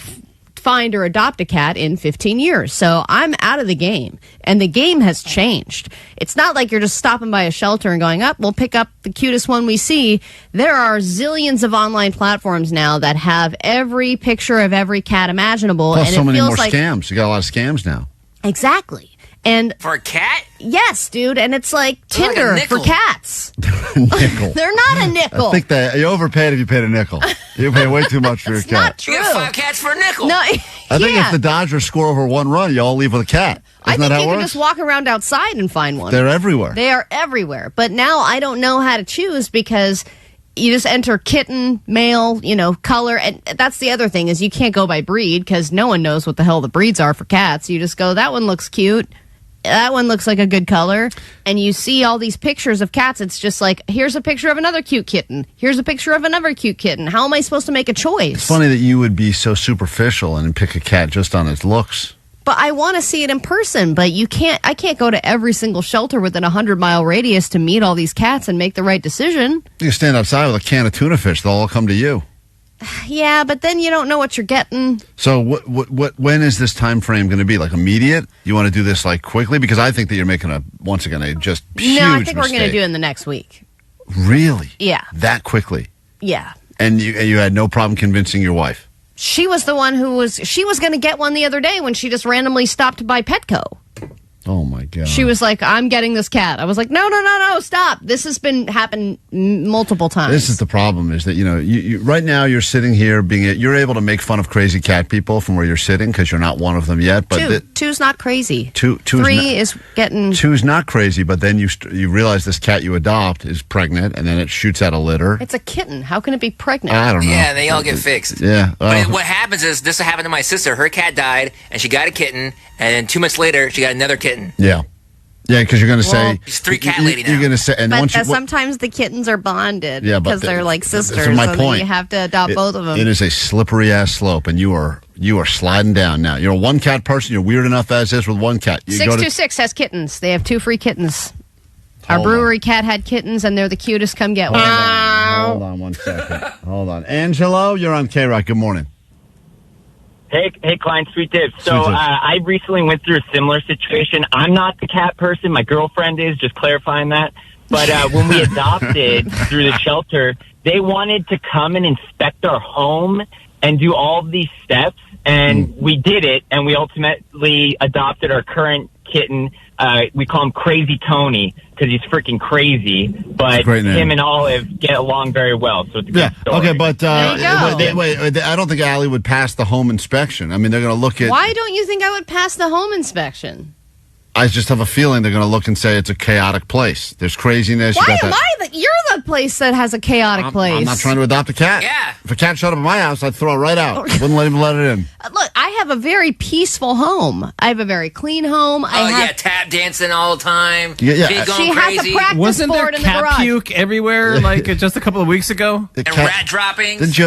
[SPEAKER 5] find or adopt a cat in 15 years. So I'm out of the game. And the game has changed. It's not like you're just stopping by a shelter and going, we'll pick up the cutest one we see. There are zillions of online platforms now that have every picture of every cat imaginable.
[SPEAKER 4] Plus
[SPEAKER 5] and
[SPEAKER 4] so
[SPEAKER 5] it
[SPEAKER 4] many
[SPEAKER 5] feels
[SPEAKER 4] more
[SPEAKER 5] like
[SPEAKER 4] scams. You got a lot of scams now.
[SPEAKER 5] Exactly. And
[SPEAKER 6] for a cat?
[SPEAKER 5] Yes, dude. And it's like Tinder
[SPEAKER 6] like
[SPEAKER 5] for cats.
[SPEAKER 4] Nickel.
[SPEAKER 5] They're not a nickel.
[SPEAKER 4] I think you overpaid if you paid a nickel. You pay way too much for your cat.
[SPEAKER 5] Not true.
[SPEAKER 6] You get 5 cats for a nickel.
[SPEAKER 5] No,
[SPEAKER 4] I think if the Dodgers score over one run, you all leave with a cat.
[SPEAKER 5] I
[SPEAKER 4] Isn't
[SPEAKER 5] think
[SPEAKER 4] that how
[SPEAKER 5] you
[SPEAKER 4] it
[SPEAKER 5] can
[SPEAKER 4] works?
[SPEAKER 5] just walk around outside and find one.
[SPEAKER 4] They're everywhere.
[SPEAKER 5] They are everywhere. But now I don't know how to choose because you just enter kitten, male, color. And that's the other thing is you can't go by breed because no one knows what the hell the breeds are for cats. You just go, that one looks cute. That one looks like a good color. And you see all these pictures of cats. It's just like, here's a picture of another cute kitten. Here's a picture of another cute kitten. How am I supposed to make a choice?
[SPEAKER 4] It's funny that you would be so superficial and pick a cat just on its looks.
[SPEAKER 5] But I want to see it in person. But I can't go to every single shelter within a 100-mile radius to meet all these cats and make the right decision.
[SPEAKER 4] You stand outside with a can of tuna fish. They'll all come to you.
[SPEAKER 5] Yeah, but then you don't know what you're getting.
[SPEAKER 4] So when is this time frame going to be? Like immediate? You want to do this like quickly? Because I think that you're making a just huge
[SPEAKER 5] No, I think we're
[SPEAKER 4] mistake.
[SPEAKER 5] going to do it in the next week.
[SPEAKER 4] Really?
[SPEAKER 5] Yeah.
[SPEAKER 4] That quickly?
[SPEAKER 5] Yeah.
[SPEAKER 4] And you had no problem convincing your wife?
[SPEAKER 5] She was the one she was going to get one the other day when she just randomly stopped by Petco.
[SPEAKER 4] Oh, my God.
[SPEAKER 5] She was like, I'm getting this cat. I was like, no, stop. This has been happening multiple times.
[SPEAKER 4] This is the problem is that, you right now you're sitting here you're able to make fun of crazy cat people from where you're sitting because you're not one of them yet. But
[SPEAKER 5] two's not crazy.
[SPEAKER 4] Three
[SPEAKER 5] is getting...
[SPEAKER 4] Two's not crazy, but then you realize this cat you adopt is pregnant and then it shoots out a litter.
[SPEAKER 5] It's a kitten. How can it be pregnant?
[SPEAKER 4] I don't know.
[SPEAKER 6] Yeah, they all get fixed.
[SPEAKER 4] Yeah.
[SPEAKER 6] But what happens is, this happened to my sister. Her cat died, and she got a kitten, and then 2 months later, she got another kitten.
[SPEAKER 4] Yeah. Yeah, because you're going to say
[SPEAKER 6] he's 3 cat lady now.
[SPEAKER 4] You're going to say, and
[SPEAKER 5] But
[SPEAKER 4] once
[SPEAKER 5] sometimes the kittens are bonded
[SPEAKER 4] Yeah, but
[SPEAKER 5] because they're like sisters.
[SPEAKER 4] That's my
[SPEAKER 5] so
[SPEAKER 4] point.
[SPEAKER 5] You have to adopt both of them.
[SPEAKER 4] It is a slippery ass slope, and you are sliding down now. You're a 1 cat person. You're weird enough as is with 1 cat.
[SPEAKER 5] 626 has kittens. They have 2 free kittens. Our
[SPEAKER 4] Hold on.
[SPEAKER 5] brewery cat had kittens, and they're the cutest. Come get one.
[SPEAKER 4] Hold on 1 second. Hold on. Angelo, you're on KROQ. Good morning.
[SPEAKER 21] Hey, Klein, sweet tips. So
[SPEAKER 4] Sweet tips.
[SPEAKER 21] I recently went through a similar situation. I'm not the cat person. My girlfriend is, just clarifying that. But when we adopted through the shelter, they wanted to come and inspect our home and do all of these steps. And we did it, and we ultimately adopted our current kitten. We call him Crazy Tony because he's freaking crazy. But
[SPEAKER 4] Great name.
[SPEAKER 21] him and Olive get along very well, so it's a good story.
[SPEAKER 4] Okay, but
[SPEAKER 5] There you go.
[SPEAKER 4] wait, I don't think Allie would pass the home inspection. I mean, they're going to look at.
[SPEAKER 5] Why don't you think I would pass the home inspection?
[SPEAKER 4] I just have a feeling they're going to look and say it's a chaotic place. There's craziness. You
[SPEAKER 5] Why
[SPEAKER 4] got
[SPEAKER 5] am
[SPEAKER 4] that-
[SPEAKER 5] I you're the place that has a chaotic place?
[SPEAKER 4] I'm not trying to adopt a cat.
[SPEAKER 6] Yeah.
[SPEAKER 4] If a cat showed up at my house, I'd throw it right out. I wouldn't let him let it in.
[SPEAKER 5] Look, I have a very peaceful home. I have a very clean home.
[SPEAKER 6] Tap dancing all the time.
[SPEAKER 4] Yeah.
[SPEAKER 6] Kid going
[SPEAKER 5] She has
[SPEAKER 6] crazy.
[SPEAKER 5] a practice
[SPEAKER 9] Wasn't there
[SPEAKER 5] board in the
[SPEAKER 9] cat
[SPEAKER 5] garage.
[SPEAKER 9] puke everywhere like just a couple of weeks ago?
[SPEAKER 4] The
[SPEAKER 6] and
[SPEAKER 4] cat-
[SPEAKER 6] rat droppings.
[SPEAKER 4] Didn't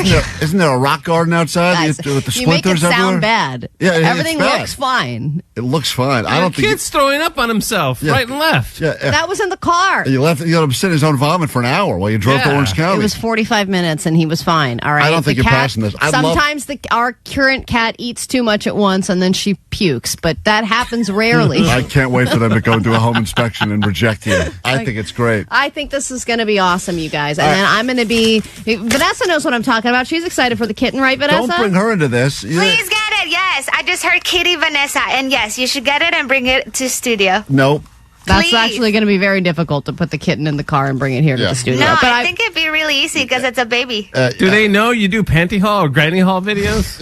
[SPEAKER 4] you? Isn't there a rock garden outside
[SPEAKER 5] Guys,
[SPEAKER 4] with the
[SPEAKER 5] you make it
[SPEAKER 4] splinters everywhere?
[SPEAKER 5] sound bad.
[SPEAKER 4] Yeah, it's
[SPEAKER 5] everything
[SPEAKER 4] bad.
[SPEAKER 5] looks fine.
[SPEAKER 4] It looks fine. I
[SPEAKER 9] The
[SPEAKER 4] don't think.
[SPEAKER 9] kid's throwing up on himself right and left.
[SPEAKER 4] Yeah,
[SPEAKER 5] That was in the car.
[SPEAKER 4] You let him sit in his own vomit for an hour while you drove to
[SPEAKER 9] Yeah.
[SPEAKER 4] Orange County.
[SPEAKER 5] It was 45 minutes and he was fine. All right.
[SPEAKER 4] I don't think
[SPEAKER 5] The
[SPEAKER 4] you're
[SPEAKER 5] cat-
[SPEAKER 4] passing this.
[SPEAKER 5] Sometimes our current cat eats too much at once and then she pukes, but that happens rarely.
[SPEAKER 4] I can't wait for them to go and do a home inspection and reject you. I think it's great.
[SPEAKER 5] I think this is going to be awesome, you guys. And then I'm going to be. Vanessa knows what I'm talking about. She's excited for the kitten, right, Vanessa?
[SPEAKER 4] Don't bring her into this.
[SPEAKER 22] Please get it. Yes, I just heard Kitty Vanessa, and yes, you should get it and bring it to studio.
[SPEAKER 4] Nope.
[SPEAKER 5] That's
[SPEAKER 22] Please.
[SPEAKER 5] actually going to be very difficult to put the kitten in the car and bring it here to the studio.
[SPEAKER 22] No,
[SPEAKER 5] But
[SPEAKER 22] I think it'd be really easy because it's a baby.
[SPEAKER 9] Do they know you do panty haul or granny haul videos?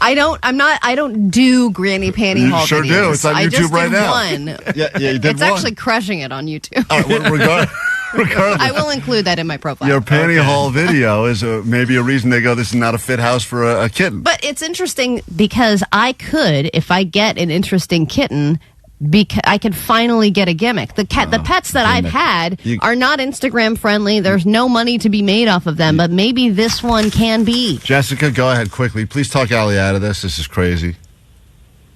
[SPEAKER 5] I don't do granny panty
[SPEAKER 4] You
[SPEAKER 5] haul
[SPEAKER 4] sure
[SPEAKER 5] videos.
[SPEAKER 4] do. It's on
[SPEAKER 5] I
[SPEAKER 4] YouTube
[SPEAKER 5] just
[SPEAKER 4] right
[SPEAKER 5] did
[SPEAKER 4] now.
[SPEAKER 5] one.
[SPEAKER 4] Yeah, you did
[SPEAKER 5] It's
[SPEAKER 4] one.
[SPEAKER 5] actually crushing it on YouTube.
[SPEAKER 4] All right, regardless.
[SPEAKER 5] I will include that in my profile.
[SPEAKER 4] Your panty haul video is maybe a reason they go, this is not a fit house for a kitten.
[SPEAKER 5] But it's interesting because I could, if I get an interesting kitten, I could finally get a gimmick. The pets that I've had are not Instagram friendly. There's no money to be made off of them, but maybe this one can be.
[SPEAKER 4] Jessica, go ahead quickly. Please talk Allie out of this. This is crazy.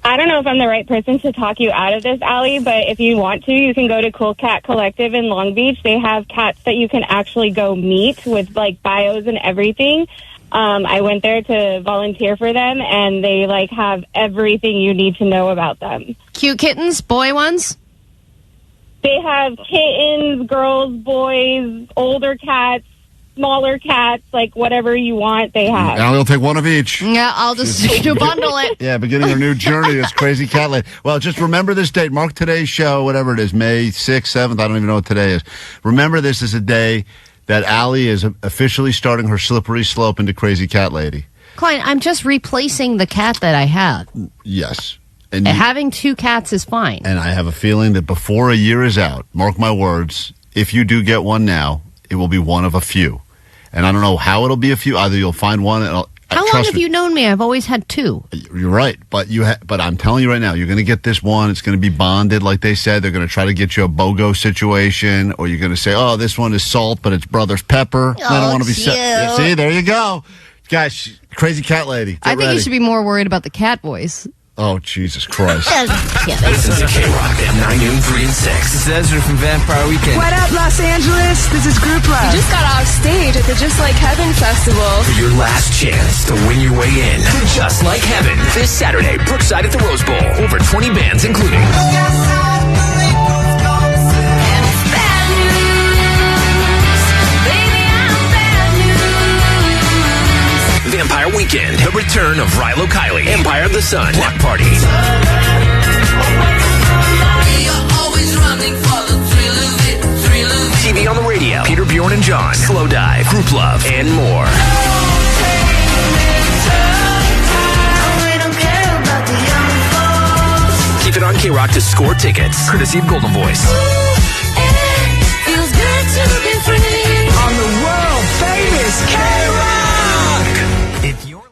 [SPEAKER 20] I don't know if I'm the right person to talk you out of this, Allie, but if you want to, you can go to Cool Cat Collective in Long Beach. They have cats that you can actually go meet with, like, bios and everything. I went there to volunteer for them, and they, like, have everything you need to know about them.
[SPEAKER 5] Cute kittens, boy ones?
[SPEAKER 20] They have kittens, girls, boys, older cats, smaller cats, like, whatever you want, they have.
[SPEAKER 4] Allie will take one of each.
[SPEAKER 5] Yeah, I'll just bundle it.
[SPEAKER 4] Yeah, beginning her new journey as Crazy Cat Lady. Well, just remember this date. Mark today's show, whatever it is, May 6th, 7th. I don't even know what today is. Remember this is a day that Allie is officially starting her slippery slope into Crazy Cat Lady.
[SPEAKER 5] Klein, I'm just replacing the cat that I have.
[SPEAKER 4] Yes. And
[SPEAKER 5] Having 2 cats is fine.
[SPEAKER 4] And I have a feeling that before a year is out, mark my words, if you do get one now, it will be one of a few. And I don't know how it'll be a few. Either you'll find one.
[SPEAKER 5] How long have you known me? I've always had 2.
[SPEAKER 4] You're right, but but I'm telling you right now, you're going to get this one. It's going to be bonded, like they said. They're going to try to get you a BOGO situation, or you're going to say, "Oh, this one is salt, but it's brother's pepper." I don't want to be
[SPEAKER 5] cute.
[SPEAKER 4] See, there you go, guys. Crazy Cat Lady.
[SPEAKER 5] I think you should be more worried about the cat voice.
[SPEAKER 4] Oh, Jesus Christ!
[SPEAKER 2] Listen to KROQ at 9 noon, 3 and 6.
[SPEAKER 12] This is Ezra from Vampire Weekend.
[SPEAKER 13] What up, Los Angeles? This is Group Love.
[SPEAKER 14] You just got off stage at the Just Like Heaven Festival.
[SPEAKER 2] For your last chance to win your way in to Just Like Heaven this Saturday, Brookside at the Rose Bowl. Over 20 bands, including Vampire Weekend, the return of Rilo Kiley, Empire of the Sun, Block Party. TV on the radio, Peter, Bjorn, and John, Slow Dive, Group Love, and more. Keep it on KROQ to score tickets, courtesy of Golden Voice.
[SPEAKER 13] On the world famous KROQ.
[SPEAKER 2] If you're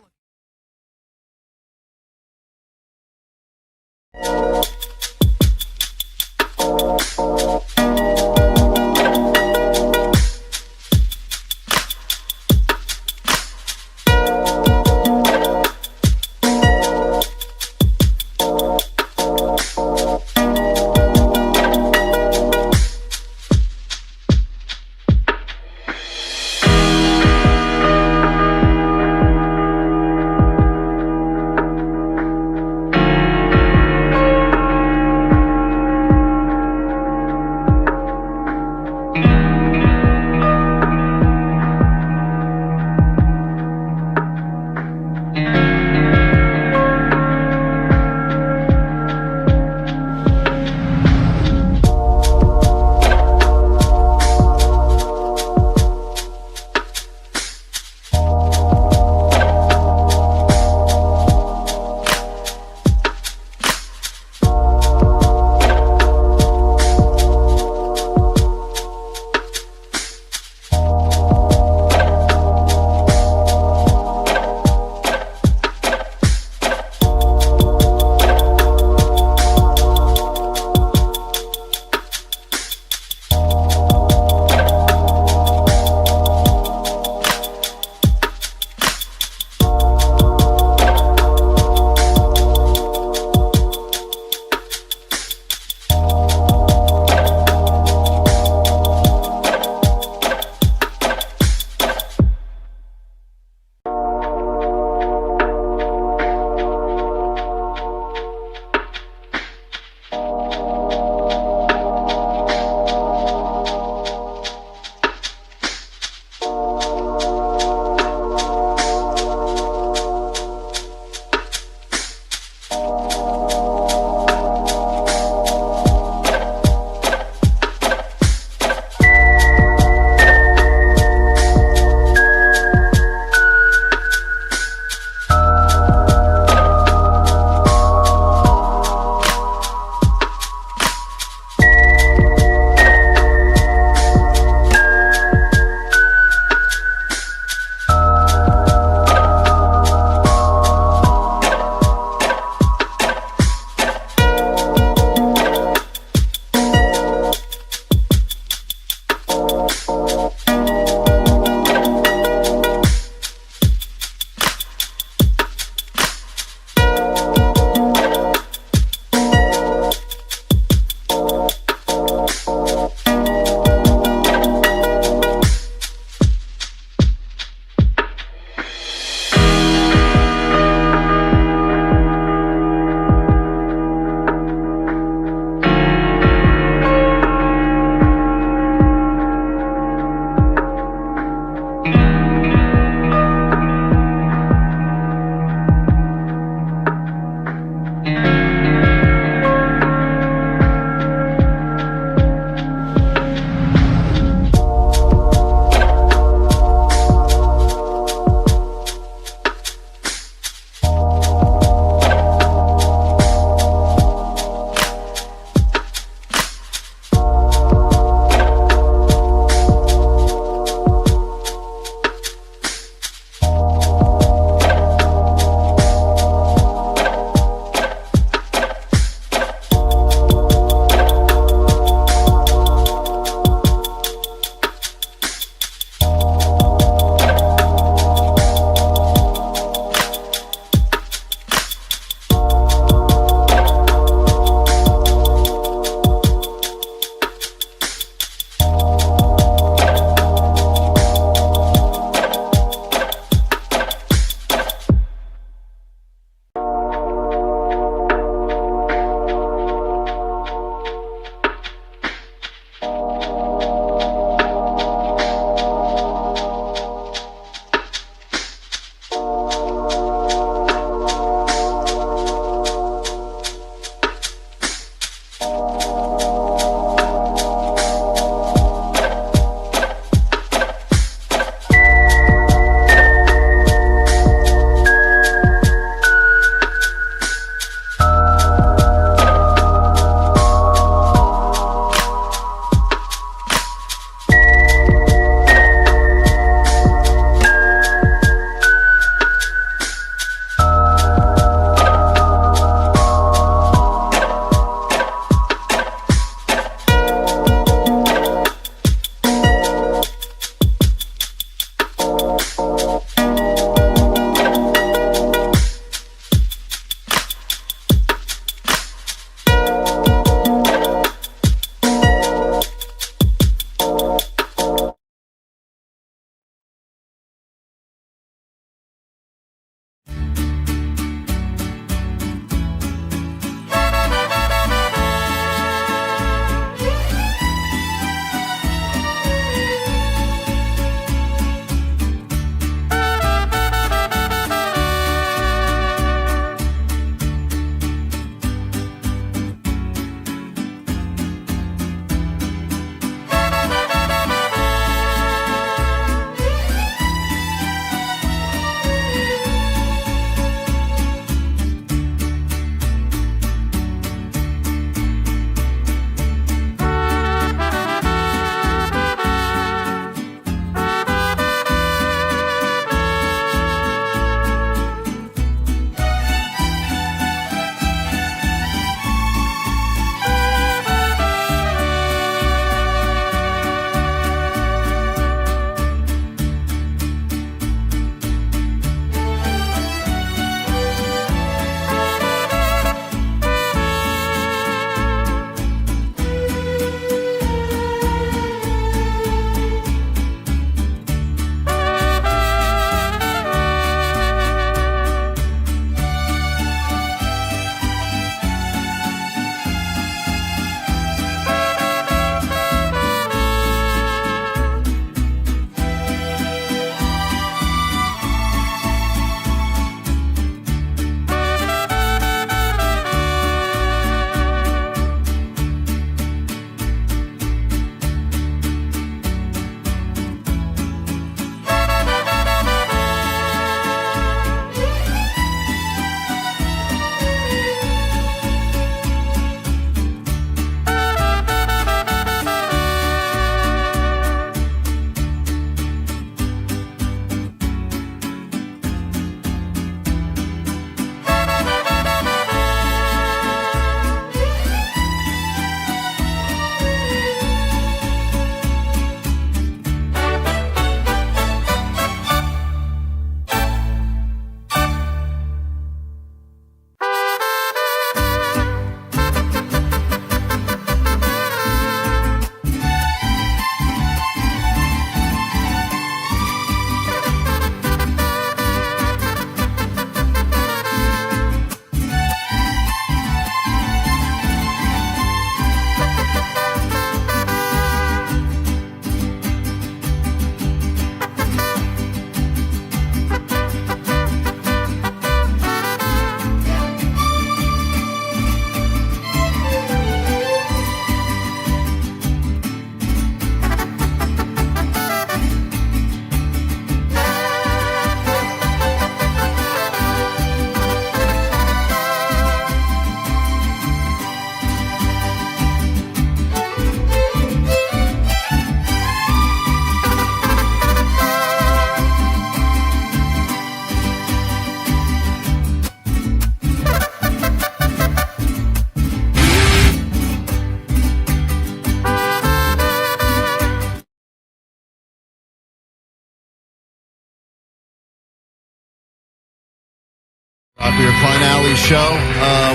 [SPEAKER 4] Klein Alley Show.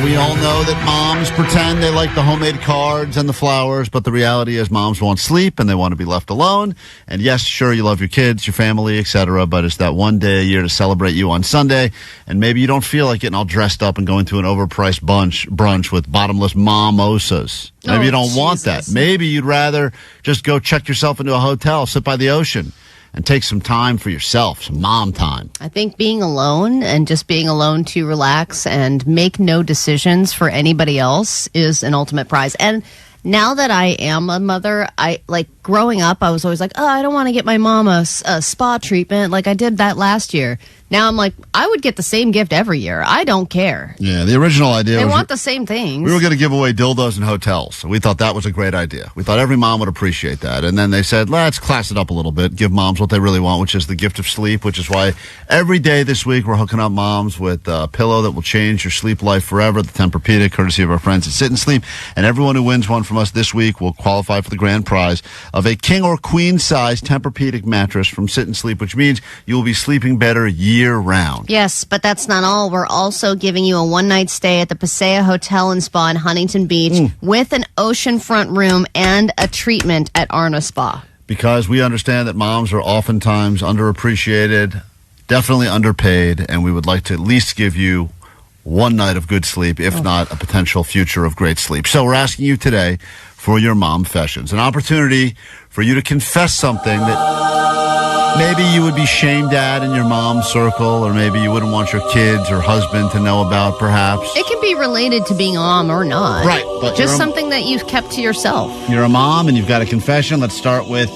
[SPEAKER 4] We all know that moms pretend they like the homemade cards and the flowers, but the reality is moms want sleep and they want to be left alone. And yes, sure, you love your kids, your family, etc., but it's that one day a year to celebrate you on Sunday, and maybe you don't feel like getting all dressed up and going to an overpriced brunch with bottomless mimosas. Maybe you don't want that. Maybe you'd rather just go check yourself into a hotel, sit by the ocean, and take some time for yourself, some mom time.
[SPEAKER 5] I think being alone and just being alone to relax and make no decisions for anybody else is an ultimate prize. And now that I am a mother, growing up, I was always like, oh, I don't want to get my mom a spa treatment like I did that last year. Now I'm like, I would get the same gift every year. I don't care.
[SPEAKER 4] Yeah, the original idea
[SPEAKER 5] They
[SPEAKER 4] was
[SPEAKER 5] want the same things.
[SPEAKER 4] we were going to give away dildos in hotels. So we thought that was a great idea. We thought every mom would appreciate that. And then they said, let's class it up a little bit, give moms what they really want, which is the gift of sleep, which is why every day this week we're hooking up moms with a pillow that will change your sleep life forever, the Tempur-Pedic, courtesy of our friends at Sit and Sleep. And everyone who wins one from us this week will qualify for the grand prize of a king or queen size Tempur-Pedic mattress from Sit and Sleep, which means you will be sleeping better year round.
[SPEAKER 5] Yes, but that's not all. We're also giving you a one-night stay at the Paseo Hotel and Spa in Huntington Beach with an oceanfront room and a treatment at Arna Spa.
[SPEAKER 4] Because we understand that moms are oftentimes underappreciated, definitely underpaid, and we would like to at least give you one night of good sleep, if not a potential future of great sleep. So we're asking you today for your mom fashions, an opportunity for you to confess something that maybe you would be shamed at in your mom's circle, or maybe you wouldn't want your kids or husband to know about, perhaps.
[SPEAKER 5] It can be related to being a mom or not.
[SPEAKER 4] Right. But
[SPEAKER 5] just something that you've kept to yourself.
[SPEAKER 4] You're a mom and you've got a confession. Let's start with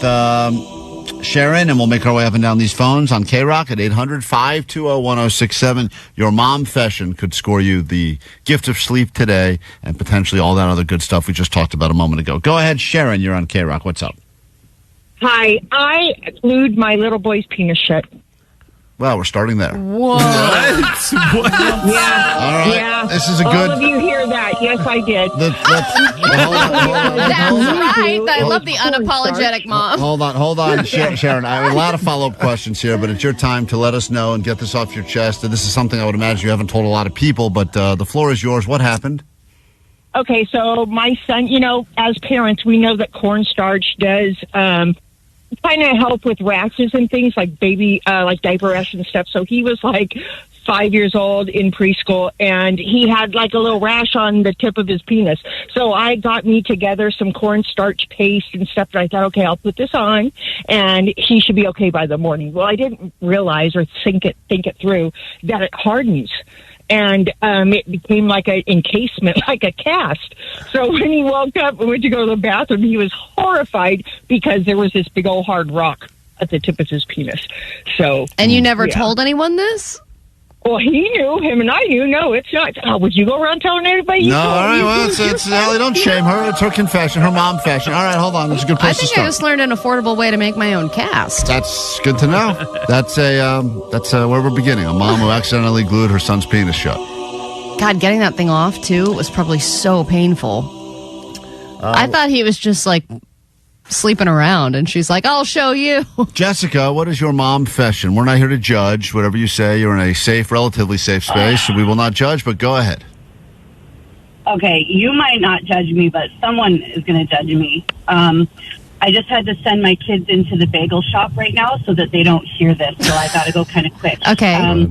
[SPEAKER 4] Sharon, and we'll make our way up and down these phones on KROQ at 800-520-1067. Your mom fashion could score you the gift of sleep today and potentially all that other good stuff we just talked about a moment ago. Go ahead, Sharon. You're on KROQ. What's up?
[SPEAKER 3] Hi, I glued my little boy's penis shut.
[SPEAKER 4] Well, we're starting there.
[SPEAKER 5] What?
[SPEAKER 3] Yeah.
[SPEAKER 4] All right.
[SPEAKER 3] Yeah.
[SPEAKER 4] This is a
[SPEAKER 3] All
[SPEAKER 4] good...
[SPEAKER 3] of you hear that. Yes, I did.
[SPEAKER 5] That's right. I love the unapologetic mom.
[SPEAKER 4] Hold on, Sharon. I have a lot of follow-up questions here, but it's your time to let us know and get this off your chest. And this is something I would imagine you haven't told a lot of people, but the floor is yours. What happened?
[SPEAKER 3] Okay, so my son, as parents, we know that cornstarch does kind of help with rashes and things like like diaper rash and stuff. So he was like 5 years old in preschool, and he had like a little rash on the tip of his penis. So I got me together some cornstarch paste and stuff, and I thought, okay, I'll put this on, and he should be okay by the morning. Well, I didn't realize or think it through that it hardens. And it became like an encasement, like a cast. So when he woke up and went to go to the bathroom, he was horrified because there was this big old hard rock at the tip of his penis. So,
[SPEAKER 5] and you never told anyone this?
[SPEAKER 3] Well, he knew. Him and I knew. No, it's not. Would you go around telling everybody?
[SPEAKER 4] No, all right. Well, it's Allie. Don't shame her. It's her confession, her mom fashion. All right, hold on. That's a good place to start.
[SPEAKER 5] I just learned an affordable way to make my own cast.
[SPEAKER 4] That's good to know. That's where we're beginning. A mom who accidentally glued her son's penis shut.
[SPEAKER 5] God, getting that thing off too was probably so painful. I thought he was just like sleeping around, and she's like, I'll show you.
[SPEAKER 4] Jessica, what is your mom fashion? We're not here to judge. Whatever you say, you're in a safe, relatively safe space, so we will not judge, but go ahead.
[SPEAKER 7] Okay, you might not judge me, but someone is going to judge me. I just had to send my kids into the bagel shop right now so that they don't hear this, so I got to go kind of quick.
[SPEAKER 5] Okay.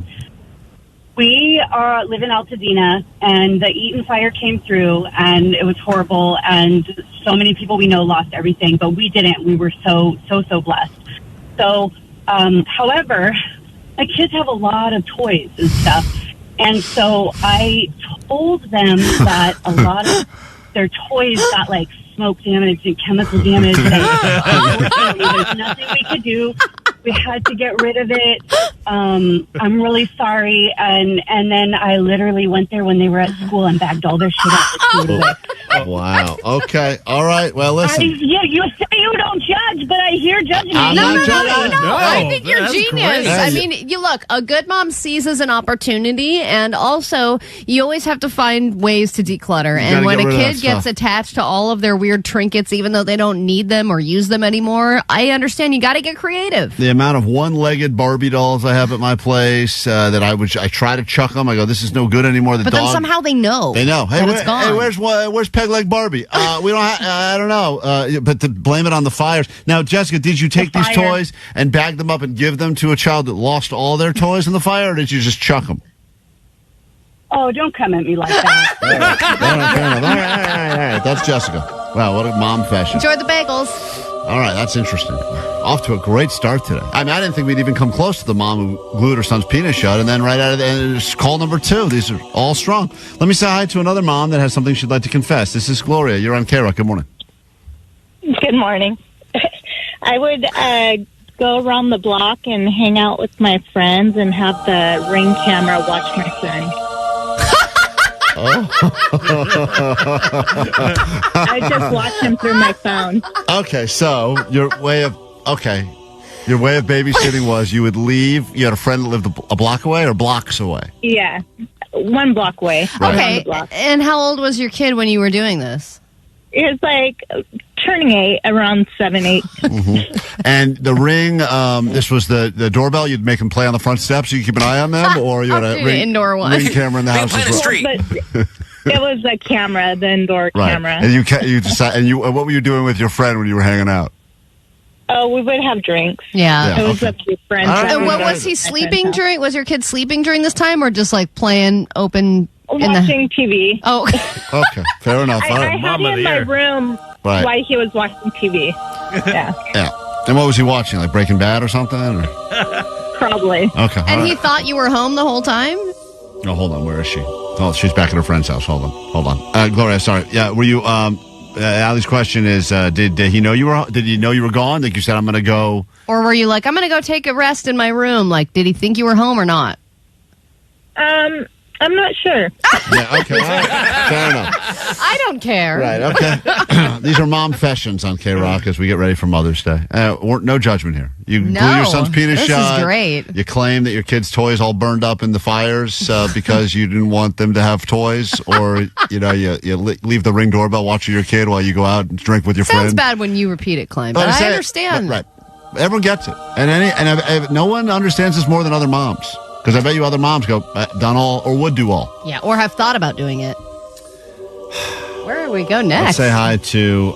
[SPEAKER 7] We live in Altadena, and the Eaton fire came through, and it was horrible, and so many people we know lost everything, but we didn't. We were so blessed. So, however, my kids have a lot of toys and stuff, and so I told them that a lot of their toys got, like, smoke damage and chemical damage. Unfortunately, there's nothing we could do. We had to get rid of it. I'm really sorry. And then I literally went there when they were at school and bagged all their shit out the food away.
[SPEAKER 4] Wow. Okay. All right. Well, listen.
[SPEAKER 7] You say you don't judge, but right here judging me.
[SPEAKER 5] No. I think you're
[SPEAKER 9] that's
[SPEAKER 5] genius.
[SPEAKER 9] great.
[SPEAKER 5] I mean, you look, a good mom seizes an opportunity, and also you always have to find ways to declutter. And
[SPEAKER 4] gotta
[SPEAKER 5] when
[SPEAKER 4] get
[SPEAKER 5] a
[SPEAKER 4] rid of that
[SPEAKER 5] kid gets
[SPEAKER 4] stuff.
[SPEAKER 5] attached to all of their weird trinkets, even though they don't need them or use them anymore, I understand you got to get creative.
[SPEAKER 4] The amount of one-legged Barbie dolls I have at my place that I try to chuck them. I go, this is no good anymore. The
[SPEAKER 5] But
[SPEAKER 4] dog,
[SPEAKER 5] then somehow they know.
[SPEAKER 4] They know. Hey,
[SPEAKER 5] that it's gone.
[SPEAKER 4] where's Peg Leg Barbie? We don't. I don't know. But to blame it on the fires. Now, Jessica, did you take these toys and bag them up and give them to a child that lost all their toys in the fire, or did you just chuck them?
[SPEAKER 7] Oh, don't come at me like that.
[SPEAKER 4] All right. That's Jessica. Wow, what a mom fashion.
[SPEAKER 5] Enjoy the bagels.
[SPEAKER 4] All right, that's interesting. Off to a great start today. I mean, I didn't think we'd even come close to the mom who glued her son's penis shut, and then right out of the call number 2. These are all strong. Let me say hi to another mom that has something she'd like to confess. This is Gloria. You're on KROQ. Good morning.
[SPEAKER 20] Good morning. I would go around the block and hang out with my friends and have the Ring camera watch my son. I just watch him through my phone.
[SPEAKER 4] Okay, so your way of babysitting was you would leave. You had a friend that lived a block away or blocks away.
[SPEAKER 20] Yeah, 1 block away.
[SPEAKER 4] Right.
[SPEAKER 5] Okay,
[SPEAKER 20] Around the block.
[SPEAKER 5] and how old was your kid when you were doing this?
[SPEAKER 20] It was like turning 8, around 7, 8.
[SPEAKER 4] Mm-hmm. And the Ring, this was the doorbell. You'd make them play on the front steps so you keep an eye on them, or you had
[SPEAKER 5] I'll
[SPEAKER 4] a
[SPEAKER 5] do the indoor one.
[SPEAKER 4] Ring camera in the house as well.
[SPEAKER 20] But it was a camera, the indoor
[SPEAKER 4] Right.
[SPEAKER 20] camera.
[SPEAKER 4] And you decide. And what were you doing with your friend when you were hanging out?
[SPEAKER 20] Oh, we would have drinks.
[SPEAKER 5] Yeah.
[SPEAKER 20] It was a few friends.
[SPEAKER 5] And what was he sleeping during? Was your kid sleeping during this time, or just like playing open?
[SPEAKER 20] Watching TV.
[SPEAKER 5] Oh,
[SPEAKER 4] Okay, fair enough. All
[SPEAKER 20] I
[SPEAKER 4] right.
[SPEAKER 20] had him in my room
[SPEAKER 4] Right.
[SPEAKER 20] while he was watching TV. Yeah,
[SPEAKER 4] Yeah. And what was he watching? Like Breaking Bad or something? Or?
[SPEAKER 20] probably.
[SPEAKER 4] Okay.
[SPEAKER 5] and
[SPEAKER 4] all
[SPEAKER 5] he
[SPEAKER 4] right.
[SPEAKER 5] thought you were home the whole time.
[SPEAKER 4] Oh, hold on. Where is she? Oh, she's back at her friend's house. Hold on. Gloria, sorry. Yeah, were you? Allie's question is: Did he know you were? Did he know you were gone? Like you said, I'm going to go.
[SPEAKER 5] Or were you like, I'm going to go take a rest in my room? Like, did he think you were home or not?
[SPEAKER 20] I'm not sure.
[SPEAKER 4] Yeah. Okay. All right. Fair enough.
[SPEAKER 5] I don't care.
[SPEAKER 4] Right. Okay. These are mom fashions on KROQ as we get ready for Mother's Day. No judgment here. You glue your son's penis
[SPEAKER 5] this
[SPEAKER 4] shut.
[SPEAKER 5] is great.
[SPEAKER 4] You claim that your kid's toys all burned up in the fires because you didn't want them to have toys, or you leave the Ring doorbell watching your kid while you go out and drink with your
[SPEAKER 5] Sounds
[SPEAKER 4] friend.
[SPEAKER 5] bad when you repeat it, Klein, but I understand.
[SPEAKER 4] Right. Everyone gets it, and no one understands this more than other moms. Because I bet you other moms go, done all, or would do all.
[SPEAKER 5] Yeah, or have thought about doing it. Where do we go next?
[SPEAKER 4] Let's say hi to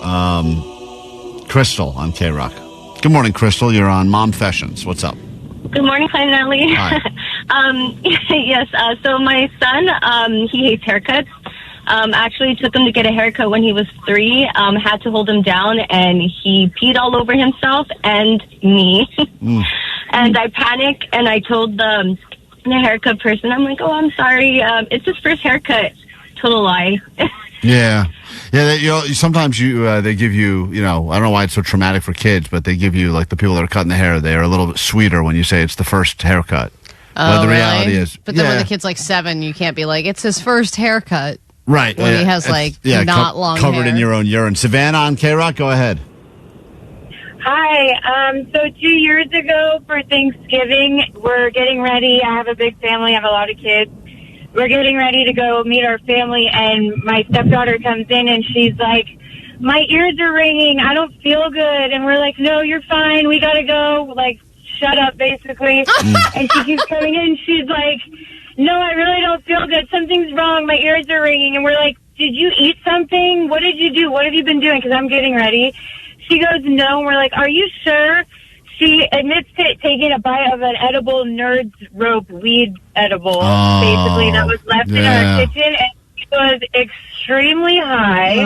[SPEAKER 4] Crystal on KROQ. Good morning, Crystal. You're on Mom Fashions. What's up?
[SPEAKER 10] Good morning, Klein and Natalie.
[SPEAKER 4] Hi.
[SPEAKER 10] Yes, so my son, he hates haircuts. Actually took him to get a haircut when he was 3, had to hold him down, and he peed all over himself and me. And I panicked, and I told the haircut person, I'm like, oh, I'm sorry, it's his first haircut. Total lie.
[SPEAKER 4] Yeah. Sometimes they give you, I don't know why it's so traumatic for kids, but they give you, like, the people that are cutting the hair, they are a little bit sweeter when you say it's the first haircut.
[SPEAKER 5] Oh,
[SPEAKER 4] but the
[SPEAKER 5] really?
[SPEAKER 4] reality is,
[SPEAKER 5] But then when the kid's like 7, you can't be like, it's his first haircut.
[SPEAKER 4] Right.
[SPEAKER 5] When he has, like, not long
[SPEAKER 4] covered
[SPEAKER 5] hair.
[SPEAKER 4] in your own urine. Savannah on KROQ, go ahead.
[SPEAKER 11] Hi. So 2 years ago for Thanksgiving, we're getting ready. I have a big family. I have a lot of kids. We're getting ready to go meet our family, and my stepdaughter comes in, and she's like, my ears are ringing. I don't feel good. And we're like, no, you're fine. We got to go. Like, shut up, basically. And she keeps coming in. She's like, no, I really don't feel good. Something's wrong. My ears are ringing. And we're like, did you eat something? What did you do? What have you been doing? Because I'm getting ready. She goes, no. And we're like, are you sure? She admits to taking a bite of an edible Nerds Rope weed edible, basically, that was left in our kitchen. And she was extremely high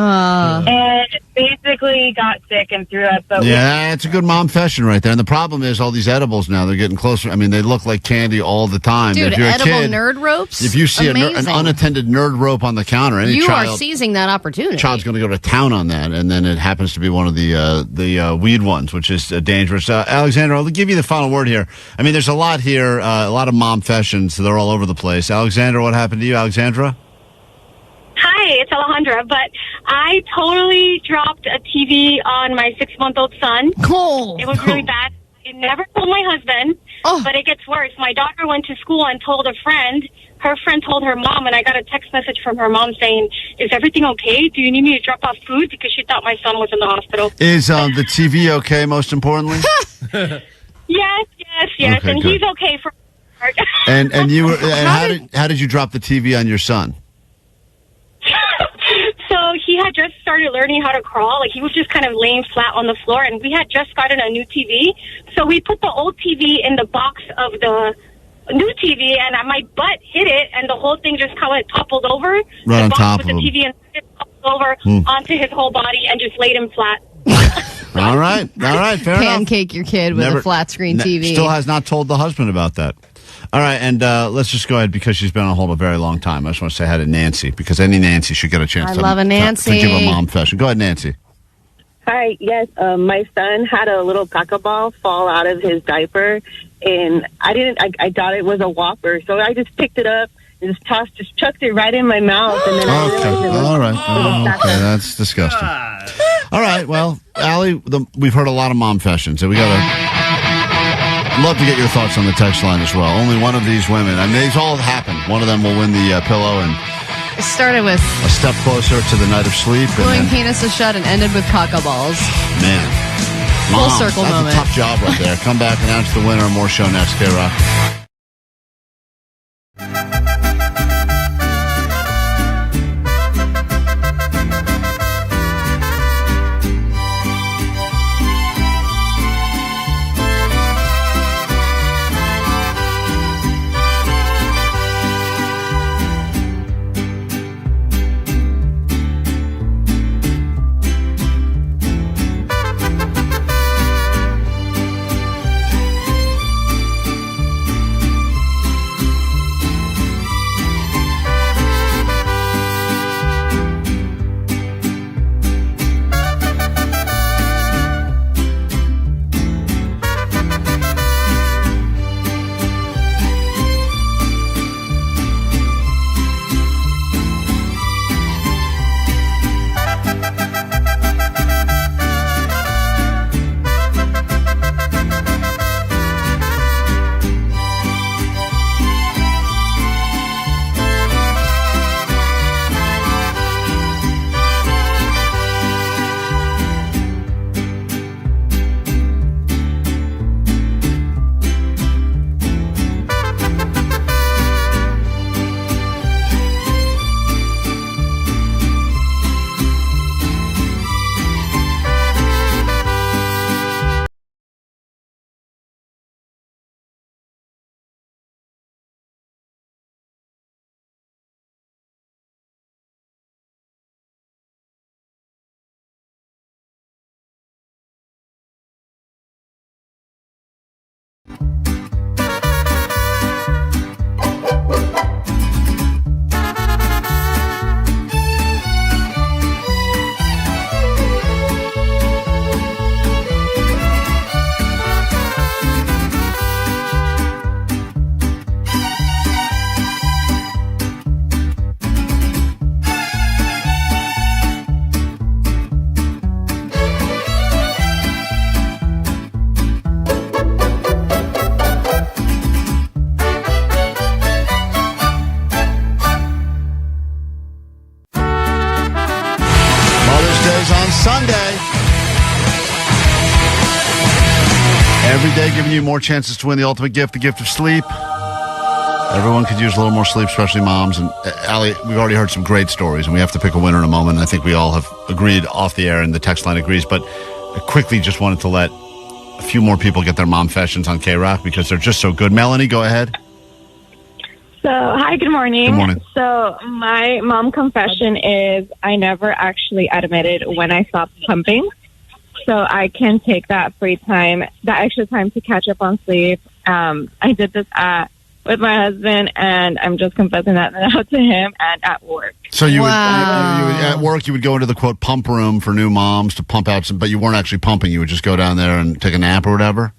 [SPEAKER 11] and basically got sick and threw up. But
[SPEAKER 4] it's a good mom fashion right there. And the problem is all these edibles now, they're getting closer. I mean, they look like candy all the time.
[SPEAKER 5] Dude,
[SPEAKER 4] if you're
[SPEAKER 5] edible
[SPEAKER 4] a kid,
[SPEAKER 5] nerd ropes?
[SPEAKER 4] if you see an
[SPEAKER 5] Amazing.
[SPEAKER 4] unattended nerd rope on the counter, any
[SPEAKER 5] You
[SPEAKER 4] child,
[SPEAKER 5] are seizing that opportunity.
[SPEAKER 4] child's going to go to town on that, and then it happens to be one of the weed ones, which is dangerous. Alexandra, I'll give you the final word here. I mean, there's a lot here, a lot of mom fashions. They're all over the place. Alexandra, what happened to you, Alexandra?
[SPEAKER 11] Hi.
[SPEAKER 20] Hey, it's Alejandra. But I totally dropped a TV on my 6-month-old son.
[SPEAKER 5] Cool.
[SPEAKER 20] It was really bad. I never told my husband, but it gets worse. My daughter went to school and told a friend. Her friend told her mom, and I got a text message from her mom saying, "Is everything okay? Do you need me to drop off food?" Because she thought my son was in the hospital.
[SPEAKER 4] Is the TV okay, most importantly?
[SPEAKER 20] Yes,
[SPEAKER 4] Okay,
[SPEAKER 20] and
[SPEAKER 4] good.
[SPEAKER 20] he's okay for.
[SPEAKER 4] And you were, and how did you drop the TV on your son?
[SPEAKER 20] So he had just started learning how to crawl. Like, he was just kind of laying flat on the floor, and we had just gotten a new TV. So we put the old TV in the box of the new TV, and my butt hit it, and the whole thing just kind of toppled over.
[SPEAKER 4] Right
[SPEAKER 20] the
[SPEAKER 4] on
[SPEAKER 20] box
[SPEAKER 4] top
[SPEAKER 20] with
[SPEAKER 4] of
[SPEAKER 20] the
[SPEAKER 4] him.
[SPEAKER 20] TV and it toppled over onto his whole body and just laid him flat.
[SPEAKER 4] All right, fair enough.
[SPEAKER 5] Pancake your kid with a flat screen TV.
[SPEAKER 4] Still has not told the husband about that. All right, and let's just go ahead because she's been on hold a very long time. I just want to say hi to Nancy because any Nancy should get a chance
[SPEAKER 5] I
[SPEAKER 4] to,
[SPEAKER 5] love a Nancy.
[SPEAKER 4] to give a mom fashion. Go ahead, Nancy.
[SPEAKER 16] Hi, yes. My son had a little caca ball fall out of his diaper, and I thought it was a Whopper, so I just picked it up and just chucked it right in my mouth, and then I realized it was
[SPEAKER 4] All right.
[SPEAKER 16] a little
[SPEAKER 4] Okay, that's disgusting. All right, well, Allie, we've heard a lot of mom fashions, so we got to... love to get your thoughts on the text line as well. Only one of these women, and these all happen. One of them will win the pillow and
[SPEAKER 5] It started with
[SPEAKER 4] a step closer to the night of sleep.
[SPEAKER 5] blowing
[SPEAKER 4] And then,
[SPEAKER 5] penises shut and ended with caca balls.
[SPEAKER 4] man,
[SPEAKER 5] Full
[SPEAKER 4] Mom,
[SPEAKER 5] circle
[SPEAKER 4] that's
[SPEAKER 5] moment.
[SPEAKER 4] a tough job right there. Come back, announce the winner. More show next, KROQ. Sunday. Every day giving you more chances to win the ultimate gift, the gift of sleep. Everyone could use a little more sleep, especially moms. And Allie, we've already heard some great stories, and we have to pick a winner in a moment. I think we all have agreed off the air, and the text line agrees. But I quickly just wanted to let a few more people get their mom fashions on KROQ because they're just so good. Melanie, go ahead.
[SPEAKER 17] So, hi, good morning.
[SPEAKER 4] Good morning.
[SPEAKER 17] So, my mom confession is I never actually admitted when I stopped pumping. So, I can take that free time, that extra time to catch up on sleep. I did this with my husband, and I'm just confessing that now to him and at work.
[SPEAKER 4] So you would at work, you would go into the, quote, pump room for new moms to pump out some, but you weren't actually pumping. You would just go down there and take a nap or whatever?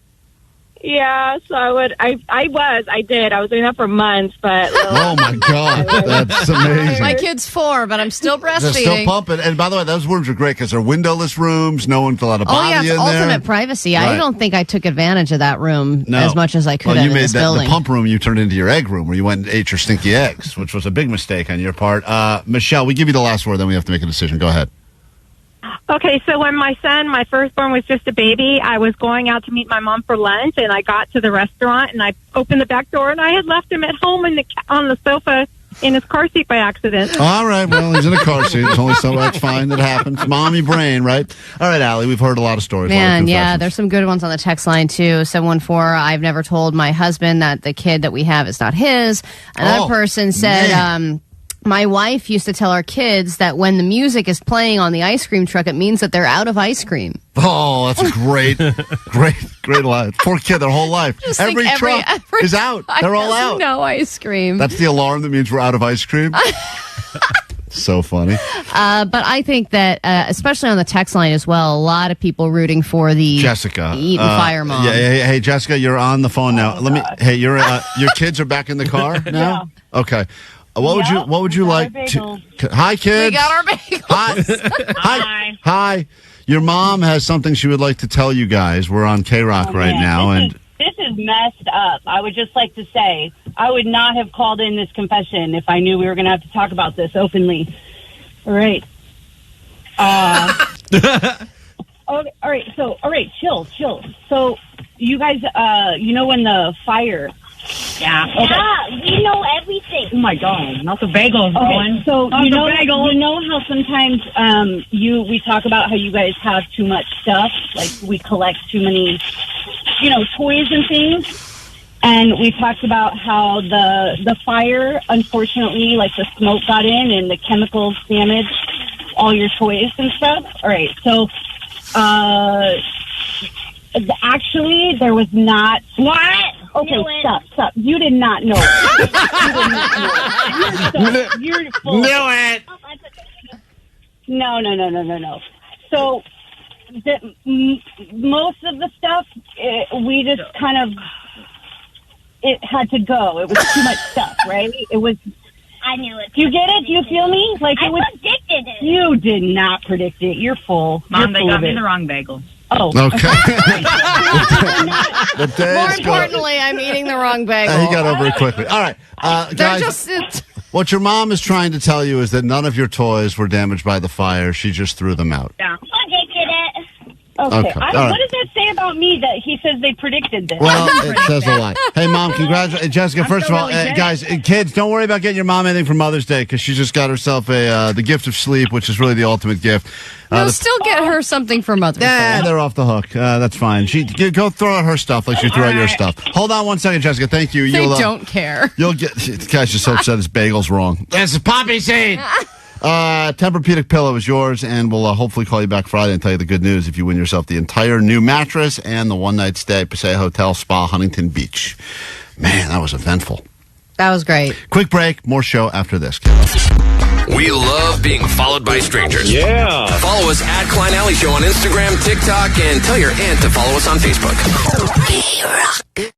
[SPEAKER 17] Yeah, so I did. I was doing that for months, but...
[SPEAKER 4] Oh, my God. That's amazing.
[SPEAKER 5] My kid's 4, but I'm still breastfeeding.
[SPEAKER 4] They're still pumping. And by the way, those rooms are great because they're windowless rooms. No one's allowed to bother you in there.
[SPEAKER 5] Ultimate privacy.
[SPEAKER 4] Right.
[SPEAKER 5] I don't think I took advantage of that room as much as I could
[SPEAKER 4] you
[SPEAKER 5] have in
[SPEAKER 4] made
[SPEAKER 5] this
[SPEAKER 4] the
[SPEAKER 5] building.
[SPEAKER 4] pump room you turned into your egg room where you went and ate your stinky eggs, which was a big mistake on your part. Michelle, we give you the last word, then we have to make a decision. Go ahead.
[SPEAKER 17] Okay, so when my firstborn, was just a baby, I was going out to meet my mom for lunch, and I got to the restaurant, and I opened the back door, and I had left him at home on the sofa in his car seat by accident.
[SPEAKER 4] All right, well, he's in a car seat. It's only so that's fine. That happens. Mommy brain, right? All right, Allie, we've heard a lot of stories.
[SPEAKER 5] Man, yeah, there's some good ones on the text line, too. 714, I've never told my husband that the kid that we have is not his. Another person said... my wife used to tell our kids that when the music is playing on the ice cream truck, it means that they're out of ice cream.
[SPEAKER 4] Oh, that's a great line. Poor kid, their whole life. Every truck is out. They're all out.
[SPEAKER 5] No ice cream.
[SPEAKER 4] That's the alarm that means we're out of ice cream. So funny.
[SPEAKER 5] But I think that, especially on the text line as well, a lot of people rooting for the
[SPEAKER 4] Jessica
[SPEAKER 5] Eaton Fire mom.
[SPEAKER 4] Yeah, hey, Jessica, you're on the phone now. Hey, your kids are back in the car now? Yeah. Okay. What would you like to? Hi, kids.
[SPEAKER 5] We got our bagels.
[SPEAKER 4] Hi. Your mom has something she would like to tell you guys. We're on KROQ right now,
[SPEAKER 7] this is messed up. I would just like to say I would not have called in this confession if I knew we were going to have to talk about this openly. All right. All right. Chill. So you guys, when the fire.
[SPEAKER 11] Yeah.
[SPEAKER 7] Okay.
[SPEAKER 11] Yeah, we know everything.
[SPEAKER 7] Oh my God, not the bagels going. So you know how sometimes we talk about how you guys have too much stuff, like we collect too many, toys and things. And we talked about how the fire, unfortunately, like the smoke got in and the chemicals damaged all your toys and stuff. All right, so actually there was not. What? Okay, stop. You did not know it. You're full.
[SPEAKER 4] Knew it.
[SPEAKER 7] No. So, most of the stuff, we just kind of, it had to go. It was too much stuff, right? It was.
[SPEAKER 11] I knew it.
[SPEAKER 7] You get it? You feel me? Like
[SPEAKER 11] I predicted it.
[SPEAKER 7] You did not predict it. You're full.
[SPEAKER 18] Mom, they got me
[SPEAKER 7] the
[SPEAKER 18] the wrong bagel.
[SPEAKER 7] Oh.
[SPEAKER 4] Okay.
[SPEAKER 5] More importantly, I'm eating the wrong bagel.
[SPEAKER 4] He got over it quickly. All right. Guys, what your mom is trying to tell you is that none of your toys were damaged by the fire. She just threw them out.
[SPEAKER 7] Yeah.
[SPEAKER 11] Predicted it.
[SPEAKER 7] Okay.
[SPEAKER 4] All right.
[SPEAKER 7] What does that say about me that he says they predicted this?
[SPEAKER 4] Well, it says a lot. Hey, Mom, congratulations. Jessica, first of all, guys, kids, don't worry about getting your mom anything for Mother's Day because she just got herself the gift of sleep, which is really the ultimate gift.
[SPEAKER 5] You'll still get her something for Mother's Day.
[SPEAKER 4] Yeah, they're off the hook. That's fine. Go throw out her stuff like she threw out your stuff. Hold on one second, Jessica. Thank you.
[SPEAKER 5] They don't care.
[SPEAKER 4] You'll get. The guy's just so upset his bagel's wrong. That's a poppy seed. Tempur-Pedic pillow is yours, and we'll hopefully call you back Friday and tell you the good news if you win yourself the entire new mattress and the one-night stay at Passaic Hotel Spa, Huntington Beach. Man, that was eventful.
[SPEAKER 5] That was great.
[SPEAKER 4] Quick break. More show after this.
[SPEAKER 2] We love being followed by strangers.
[SPEAKER 15] Yeah.
[SPEAKER 2] Follow us at Klein Alley Show on Instagram, TikTok, and tell your aunt to follow us on Facebook. KROQ.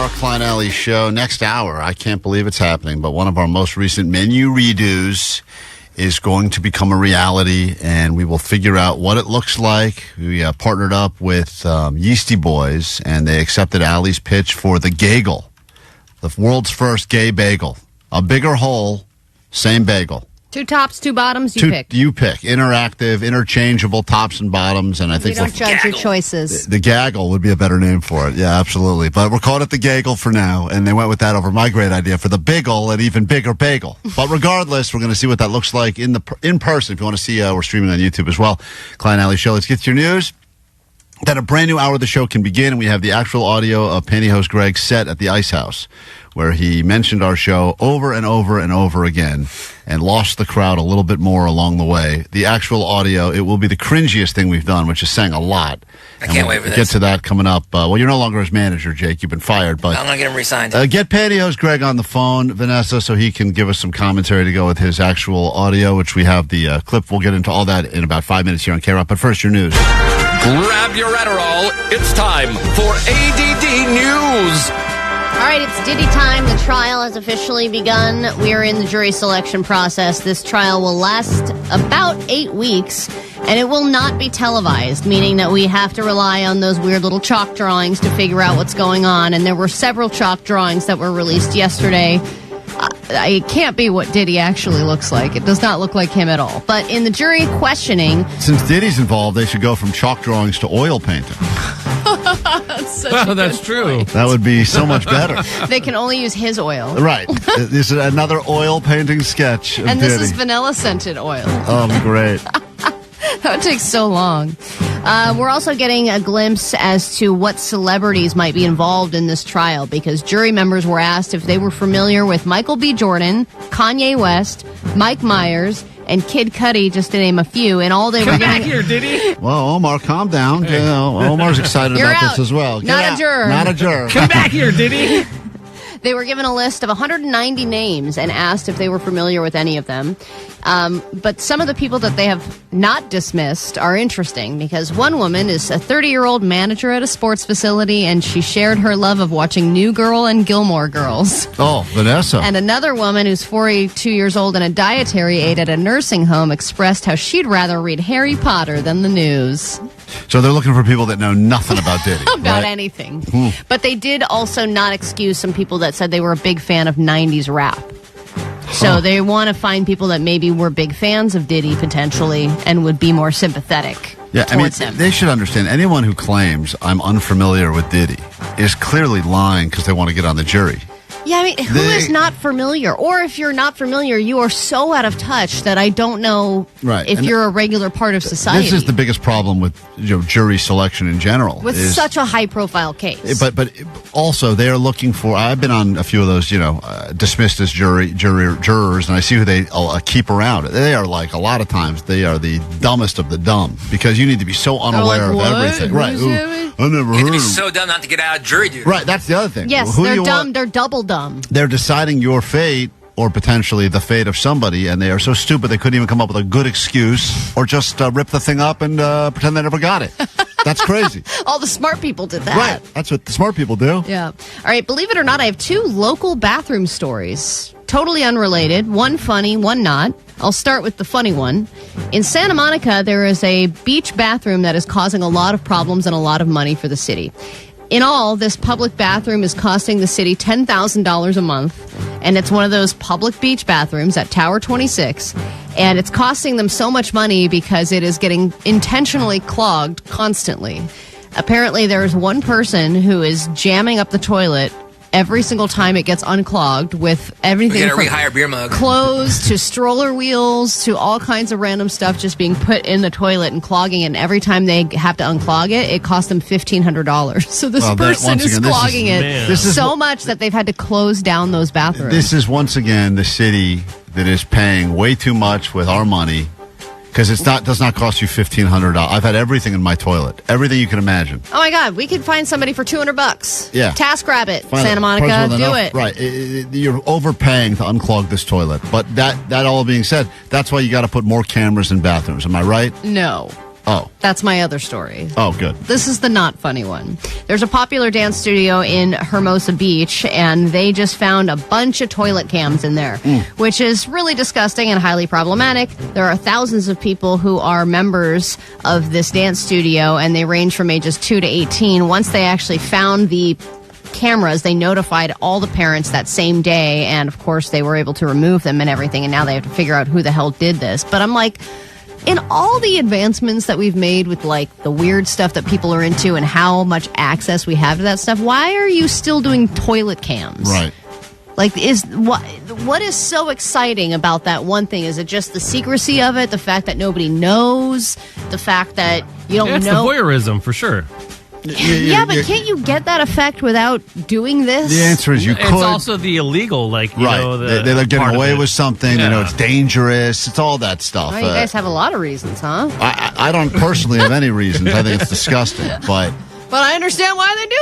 [SPEAKER 4] hour, Klein Alley Show. Next hour, I can't believe it's happening, but one of our most recent menu redos is going to become a reality, and we will figure out what it looks like. We partnered up with Yeasty Boys, and they accepted Allie's pitch for the Gagel, the world's first gay bagel. A bigger hole, same bagel.
[SPEAKER 5] 2 tops, 2 bottoms, you pick.
[SPEAKER 4] You pick. Interactive, interchangeable tops and bottoms, and I think
[SPEAKER 5] we don't judge your choices.
[SPEAKER 4] The Gaggle would be a better name for it. Yeah, absolutely. But we're calling it the Gaggle for now, and they went with that over my great idea for the Biggle, an even bigger bagel. But regardless, we're going to see what that looks like in person. If you want to see, we're streaming on YouTube as well. Klein Alley Show. Let's get to your news. Then a brand new hour of the show can begin, and we have the actual audio of Pantyhose Greg set at the Ice House, where he mentioned our show over and over and over again and lost the crowd a little bit more along the way. The actual audio, it will be the cringiest thing we've done, which is saying a lot.
[SPEAKER 6] I can't wait for this.
[SPEAKER 4] Get to that coming up. Well, you're no longer his manager, Jake. You've been fired. But
[SPEAKER 6] I'm going to get him re-signed.
[SPEAKER 4] Get Pantyhose Greg on the phone, Vanessa, so he can give us some commentary to go with his actual audio, which we have the clip. We'll get into all that in about 5 minutes here on KROQ. But first, your news.
[SPEAKER 15] Grab your Adderall. It's time for ADD News.
[SPEAKER 5] All right, it's Diddy time. The trial has officially begun. We are in the jury selection process. This trial will last about 8 weeks, and it will not be televised, meaning that we have to rely on those weird little chalk drawings to figure out what's going on. And there were several chalk drawings that were released yesterday. It can't be what Diddy actually looks like. It does not look like him at all. But in the jury questioning...
[SPEAKER 4] Since Diddy's involved, they should go from chalk drawings to oil painting.
[SPEAKER 9] That's true.
[SPEAKER 5] Point.
[SPEAKER 4] That would be so much better.
[SPEAKER 5] They can only use his oil.
[SPEAKER 4] Right. This is another oil painting sketch of
[SPEAKER 5] And
[SPEAKER 4] Diddy.
[SPEAKER 5] this is vanilla-scented oil.
[SPEAKER 4] Oh, great.
[SPEAKER 5] That would take so long. We're also getting a glimpse as to what celebrities might be involved in this trial, because jury members were asked if they were familiar with Michael B. Jordan, Kanye West, Mike Myers, and Kid Cudi, just to name a few, and all they were
[SPEAKER 9] Come back
[SPEAKER 5] getting...
[SPEAKER 9] here, Diddy.
[SPEAKER 4] Well, Omar, calm down.
[SPEAKER 9] Hey.
[SPEAKER 4] Yeah, Omar's excited
[SPEAKER 5] You're
[SPEAKER 4] about
[SPEAKER 5] out.
[SPEAKER 4] this as well. Get
[SPEAKER 5] Not a
[SPEAKER 4] out.
[SPEAKER 5] juror.
[SPEAKER 4] Not a juror.
[SPEAKER 9] Come back here, Diddy.
[SPEAKER 5] They were given a list of 190 names and asked if they were familiar with any of them. But some of the people that they have not dismissed are interesting, because one woman is a 30-year-old manager at a sports facility, and she shared her love of watching New Girl and Gilmore Girls.
[SPEAKER 4] Oh, Vanessa.
[SPEAKER 5] And another woman who's 42 years old and a dietary aide at a nursing home expressed how she'd rather read Harry Potter than the news.
[SPEAKER 4] So they're looking for people that know nothing about Diddy.
[SPEAKER 5] About
[SPEAKER 4] right?
[SPEAKER 5] anything. But they did also not excuse some people that said they were a big fan of 90s rap. So they want to find people that maybe were big fans of Diddy potentially and would be more sympathetic towards him.
[SPEAKER 4] They should understand, anyone who claims I'm unfamiliar with Diddy is clearly lying because they want to get on the jury.
[SPEAKER 5] Yeah, I mean, who is not familiar? Or if you're not familiar, you are so out of touch that I don't know if
[SPEAKER 4] And
[SPEAKER 5] you're a regular part of society.
[SPEAKER 4] This is the biggest problem with jury selection in general.
[SPEAKER 5] With such a high-profile case.
[SPEAKER 4] But also, they are looking for... I've been on a few of those, dismissed as jurors, and I see who they keep around. They are like, a lot of times, they are the dumbest of the dumb, because you need to be so unaware of everything. Right. I never heard
[SPEAKER 6] You have to be
[SPEAKER 4] of
[SPEAKER 6] so dumb not to get out of jury duty.
[SPEAKER 4] Right, that's the other thing.
[SPEAKER 5] Yes,
[SPEAKER 4] Who do
[SPEAKER 5] they're
[SPEAKER 4] you
[SPEAKER 5] dumb.
[SPEAKER 4] want?
[SPEAKER 5] They're double dumb.
[SPEAKER 4] They're deciding your fate, or potentially the fate of somebody, and they are so stupid they couldn't even come up with a good excuse, or just rip the thing up and pretend they never got it. That's crazy.
[SPEAKER 5] All the smart people did that.
[SPEAKER 4] Right. That's what the smart people do.
[SPEAKER 5] Yeah. All right, believe it or not, I have 2 local bathroom stories. Totally unrelated. One funny, one not. I'll start with the funny one. In Santa Monica, there is a beach bathroom that is causing a lot of problems and a lot of money for the city. In all, this public bathroom is costing the city $10,000 a month, and it's one of those public beach bathrooms at Tower 26, and it's costing them so much money because it is getting intentionally clogged constantly. Apparently, there's one person who is jamming up the toilet every single time it gets unclogged with everything
[SPEAKER 6] We're
[SPEAKER 5] from
[SPEAKER 6] going to rehire beer mug.
[SPEAKER 5] clothes to stroller wheels to all kinds of random stuff just being put in the toilet and clogging it. And every time they have to unclog it, it costs them $1,500. So this person is clogging it so much that they've had to close down those bathrooms.
[SPEAKER 4] This is, once again, the city that is paying way too much with our money, because does not cost you $1,500. I've had everything in my toilet, everything you can imagine.
[SPEAKER 5] Oh my God, we could find somebody for $200.
[SPEAKER 4] Yeah,
[SPEAKER 5] TaskRabbit, Santa Monica, do it.
[SPEAKER 4] Right, you're overpaying to unclog this toilet. But that all being said, that's why you got to put more cameras in bathrooms. Am I right?
[SPEAKER 5] No.
[SPEAKER 4] Oh.
[SPEAKER 5] That's my other story.
[SPEAKER 4] Oh, good.
[SPEAKER 5] This is the not funny one. There's a popular dance studio in Hermosa Beach, and they just found a bunch of toilet cams in there, which is really disgusting and highly problematic. There are thousands of people who are members of this dance studio, and they range from ages 2 to 18. Once they actually found the cameras, they notified all the parents that same day, and of course they were able to remove them and everything, and now they have to figure out who the hell did this. But I'm like, in all the advancements that we've made with like the weird stuff that people are into and how much access we have to that stuff, why are you still doing toilet cams?
[SPEAKER 4] Right.
[SPEAKER 5] Like, what is so exciting about that one thing? Is it just the secrecy of it, the fact that nobody knows, the fact that you don't
[SPEAKER 9] It's
[SPEAKER 5] know?
[SPEAKER 9] the voyeurism for sure.
[SPEAKER 5] Yeah, but can't you get that effect without doing this?
[SPEAKER 4] The answer is you could.
[SPEAKER 9] It's also the illegal, like, you know,
[SPEAKER 4] They're getting away with something.
[SPEAKER 9] Yeah.
[SPEAKER 4] You know, it's dangerous. It's all that stuff.
[SPEAKER 5] Oh, you guys have a lot of reasons, huh?
[SPEAKER 4] I don't personally have any reasons. I think it's disgusting, but
[SPEAKER 5] I understand why they do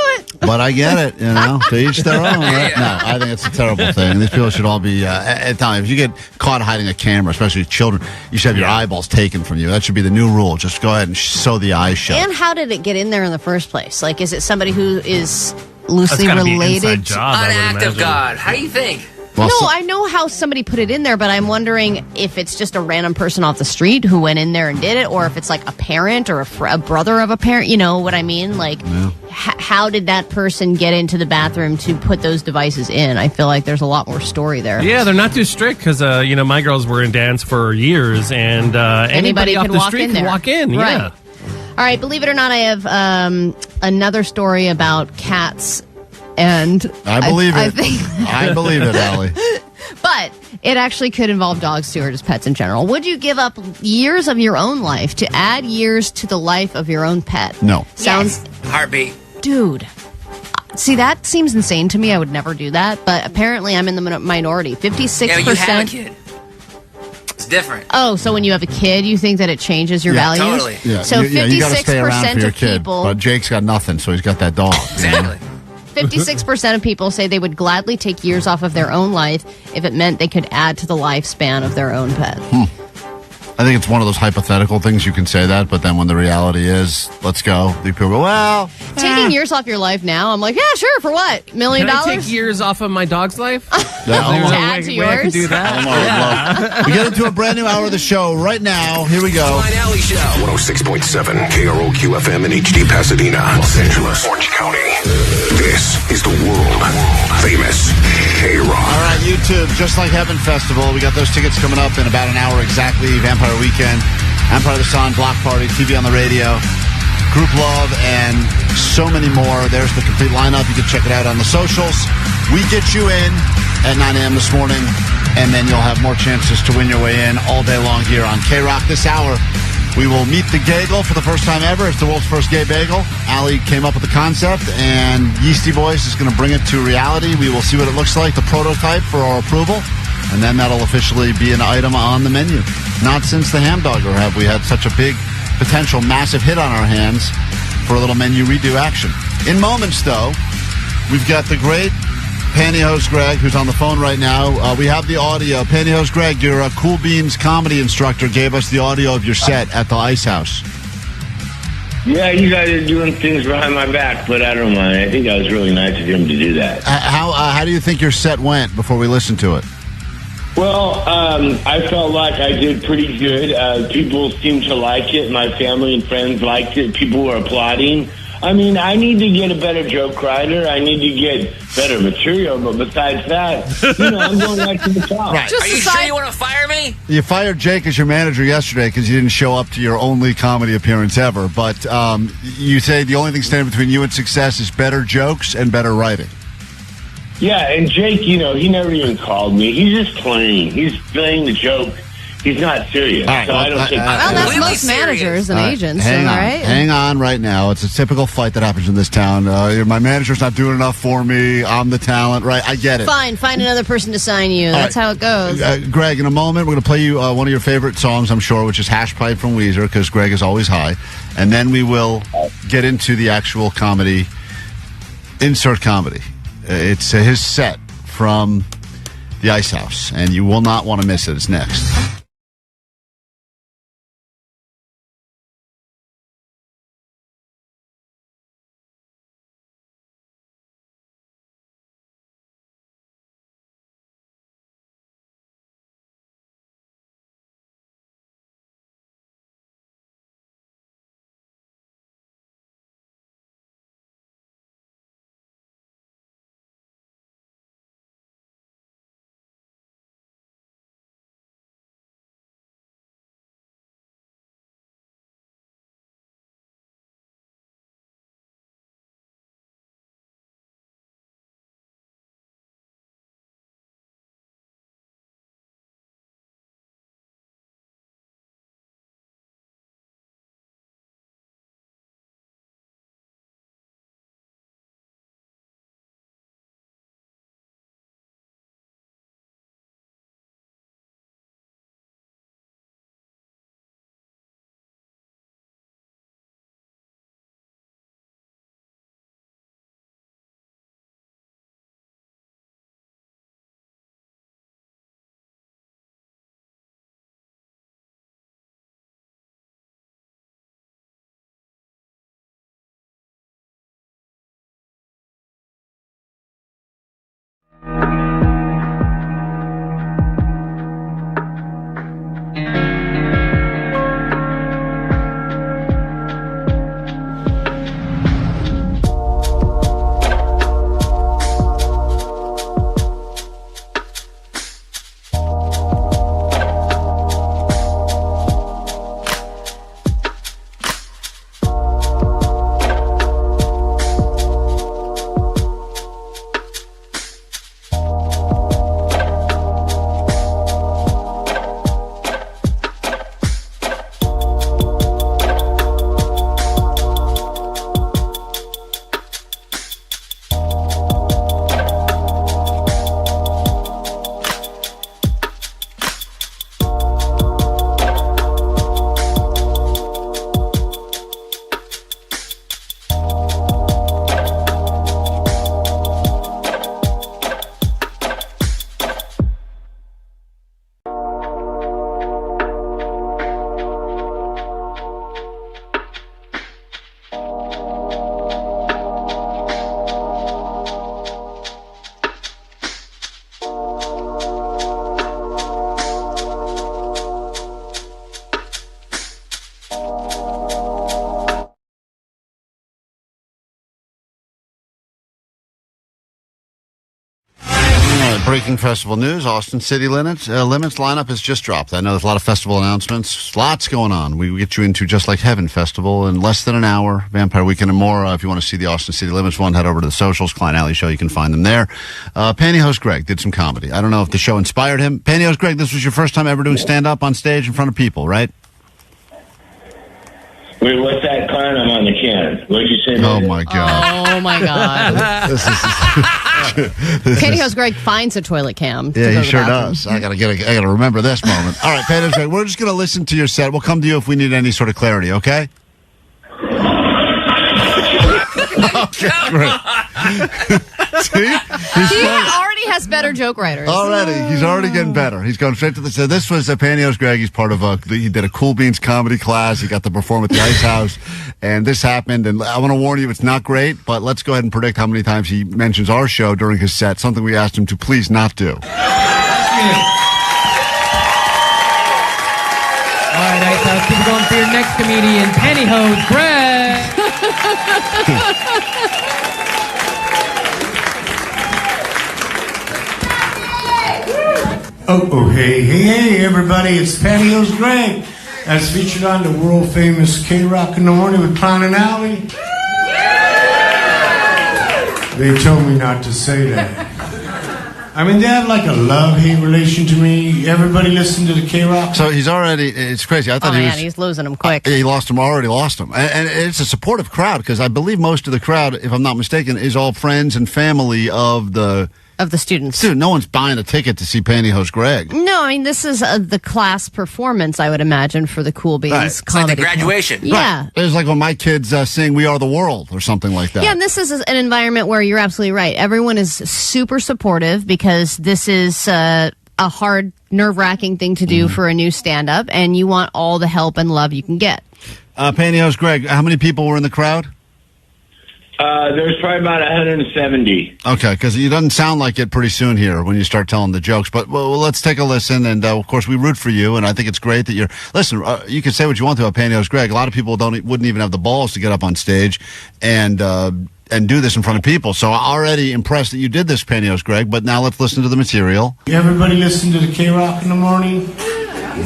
[SPEAKER 5] it.
[SPEAKER 4] I get it. You know, to each their own. Right? No, I think it's a terrible thing. These people should all be. At times, if you get caught hiding a camera, especially children, you should have your eyeballs taken from you. That should be the new rule. Just go ahead and sew the eyes shut.
[SPEAKER 5] And how did it get in there in the first place? Like, is it somebody who is loosely related?
[SPEAKER 9] Be an
[SPEAKER 6] An act of God. How do you think?
[SPEAKER 5] No, I know how somebody put it in there, but I'm wondering if it's just a random person off the street who went in there and did it, or if it's like a parent or a brother of a parent. You know what I mean? Like, how did that person get into the bathroom to put those devices in? I feel like there's a lot more story there.
[SPEAKER 9] Yeah, they're not too strict because, my girls were in dance for years, and anybody off
[SPEAKER 5] can
[SPEAKER 9] the
[SPEAKER 5] walk
[SPEAKER 9] street
[SPEAKER 5] in
[SPEAKER 9] can
[SPEAKER 5] there.
[SPEAKER 9] walk in.
[SPEAKER 5] Right.
[SPEAKER 9] Yeah.
[SPEAKER 5] All right, believe it or not, I have another story about cats. And
[SPEAKER 4] I believe
[SPEAKER 5] I
[SPEAKER 4] it.
[SPEAKER 5] think
[SPEAKER 4] I believe it, Allie.
[SPEAKER 5] But it actually could involve dogs, too, or just pets in general. Would you give up years of your own life to add years to the life of your own pet?
[SPEAKER 4] No.
[SPEAKER 5] Sounds...
[SPEAKER 6] Heartbeat.
[SPEAKER 5] Dude. See, that seems insane to me. I would never do that. But apparently I'm in the minority. 56%.
[SPEAKER 6] Yeah, you have a kid. It's different.
[SPEAKER 5] Oh, so when you have a kid, you think that it changes your values?
[SPEAKER 6] Totally.
[SPEAKER 4] Yeah,
[SPEAKER 5] So
[SPEAKER 4] you got to stay around for
[SPEAKER 5] 56%
[SPEAKER 4] your
[SPEAKER 5] of
[SPEAKER 4] kid.
[SPEAKER 5] people...
[SPEAKER 4] But Jake's got nothing, so he's got that dog.
[SPEAKER 6] Exactly.
[SPEAKER 5] 56% of people say they would gladly take years off of their own life if it meant they could add to the lifespan of their own pet.
[SPEAKER 4] I think it's one of those hypothetical things you can say that, but then when the reality is, let's go, the people go, well...
[SPEAKER 5] Taking years off your life now, I'm like, yeah, sure, for what? $1 million?
[SPEAKER 9] Can I take years off of my dog's life?
[SPEAKER 4] Yeah,
[SPEAKER 9] There's
[SPEAKER 5] To
[SPEAKER 9] a
[SPEAKER 5] add to
[SPEAKER 9] way I
[SPEAKER 5] yours?
[SPEAKER 9] could do that.
[SPEAKER 4] We get into a brand new hour of the show right now. Here we go.
[SPEAKER 2] Klein Alley Show. 106.7 KROQ FM in HD Pasadena, Los Angeles, Orange County. This is the world famous KROQ.
[SPEAKER 4] All right, YouTube, Just Like Heaven Festival. We got those tickets coming up in about an hour exactly. Vampire Weekend, Empire of the Sun, Block Party, TV on the radio, Group Love, and so many more. There's the complete lineup. You can check it out on the socials. We get you in at 9 a.m. this morning, and then you'll have more chances to win your way in all day long here on KROQ. This hour, we will meet the Gagel for the first time ever. It's the world's first gay bagel. Allie came up with the concept, and Yeasty Boys is going to bring it to reality. We will see what it looks like, the prototype for our approval, and then that'll officially be an item on the menu. Not since the Hamdogger have we had such a big, potential, massive hit on our hands for a little menu redo action. In moments, though, we've got the great Pantyhose Greg, who's on the phone right now. We have the audio. Pantyhose Greg, your Cool Beans comedy instructor, gave us the audio of your set at the Ice House.
[SPEAKER 1] Yeah, you guys are doing things behind my back, but I don't mind. I think that was really nice of him to do that.
[SPEAKER 4] How do you think your set went before we listened to it?
[SPEAKER 1] Well, I felt like I did pretty good. People seemed to like it. My family and friends liked it. People were applauding. I mean, I need to get a better joke writer. I need to get better material. But besides that, I'm going right to the top.
[SPEAKER 4] Right.
[SPEAKER 6] Are you sure you want to fire me?
[SPEAKER 4] You fired Jake as your manager yesterday because you didn't show up to your only comedy appearance ever. But you say the only thing standing between you and success is better jokes and better writing.
[SPEAKER 1] Yeah, and Jake, he never even called me. He's just playing. He's playing the joke. He's not serious.
[SPEAKER 4] All right,
[SPEAKER 1] so I don't think...
[SPEAKER 5] Well, that's most managers and agents, all right?
[SPEAKER 4] Hang on right now. It's a typical fight that happens in this town. My manager's not doing enough for me. I'm the talent, right? I get it.
[SPEAKER 5] Fine, find another person to sign you. That's how it goes.
[SPEAKER 4] Greg, in a moment, we're going to play you one of your favorite songs, I'm sure, which is Hash Pipe from Weezer, because Greg is always high. And then we will get into the actual comedy, insert comedy. It's his set from the Ice House, and you will not want to miss it. It's next. Breaking festival news, Austin City Limits lineup has just dropped. I know there's a lot of festival announcements. Lots going on. We get you into Just Like Heaven Festival in less than an hour. Vampire Weekend and more. If you want to see the Austin City Limits one, head over to the socials. Klein Alley Show. You can find them there. Pantyhose Greg did some comedy. I don't know if the show inspired him. Pantyhose Greg, this was your first time ever doing stand-up on stage in front of people, right?
[SPEAKER 1] Wait, what's that, Klein? I'm on the can. What'd you say?
[SPEAKER 4] Oh, my God.
[SPEAKER 5] Oh, my God.
[SPEAKER 4] This is...
[SPEAKER 5] Pantyhose Greg finds a toilet cam.
[SPEAKER 4] Yeah, he sure does. I gotta remember this moment. All right, Pantyhose Greg, we're just gonna listen to your set. We'll come to you if we need any sort of clarity, okay? Okay, great. See?
[SPEAKER 5] He already has better joke writers.
[SPEAKER 4] He's already getting better. He's going straight to the... So this was Pantyhose Greg. He's part of he did a Cool Beans comedy class. He got to perform at the Ice House. And this happened. And I want to warn you, it's not great. But let's go ahead and predict how many times he mentions our show during his set. Something we asked him to please not do.
[SPEAKER 8] All right, let's keep going for your next comedian, Pantyhose Greg.
[SPEAKER 19] Hey, everybody, it's Pantyhose Greg, as featured on the World Famous KROQ in the Morning with Klein and Alley. They told me not to say that. I mean, they have like a love-hate relation to me. Everybody listen to the KROQ.
[SPEAKER 4] So he's already, it's crazy. I thought
[SPEAKER 5] he's losing him quick.
[SPEAKER 4] He already lost him. And it's a supportive crowd, because I believe most of the crowd, if I'm not mistaken, is all friends and family of the
[SPEAKER 5] students.
[SPEAKER 4] Dude, no one's buying a ticket to see Pantyhose Greg.
[SPEAKER 5] No, I mean, this is the class performance, I would imagine, for the Cool Beans
[SPEAKER 4] Right.
[SPEAKER 5] comedy.
[SPEAKER 6] It's like the graduation.
[SPEAKER 5] Yeah.
[SPEAKER 4] Right. It's like when my kids sing We Are the World or something like that.
[SPEAKER 5] Yeah, and this is an environment where you're absolutely right. Everyone is super supportive because this is a hard, nerve-wracking thing to do for a new stand-up, and you want all the help and love you can get.
[SPEAKER 4] Pantyhose Greg, how many people were in the crowd?
[SPEAKER 1] There's probably about 170.
[SPEAKER 4] Okay, because it doesn't sound like it pretty soon here when you start telling the jokes. But well, let's take a listen. And, of course, we root for you. And I think it's great that you're... Listen, you can say what you want to about Pantyhose Greg. A lot of people wouldn't even have the balls to get up on stage and do this in front of people. So I'm already impressed that you did this, Pantyhose Greg. But now let's listen to the material.
[SPEAKER 19] Everybody listen to the KROQ in the morning?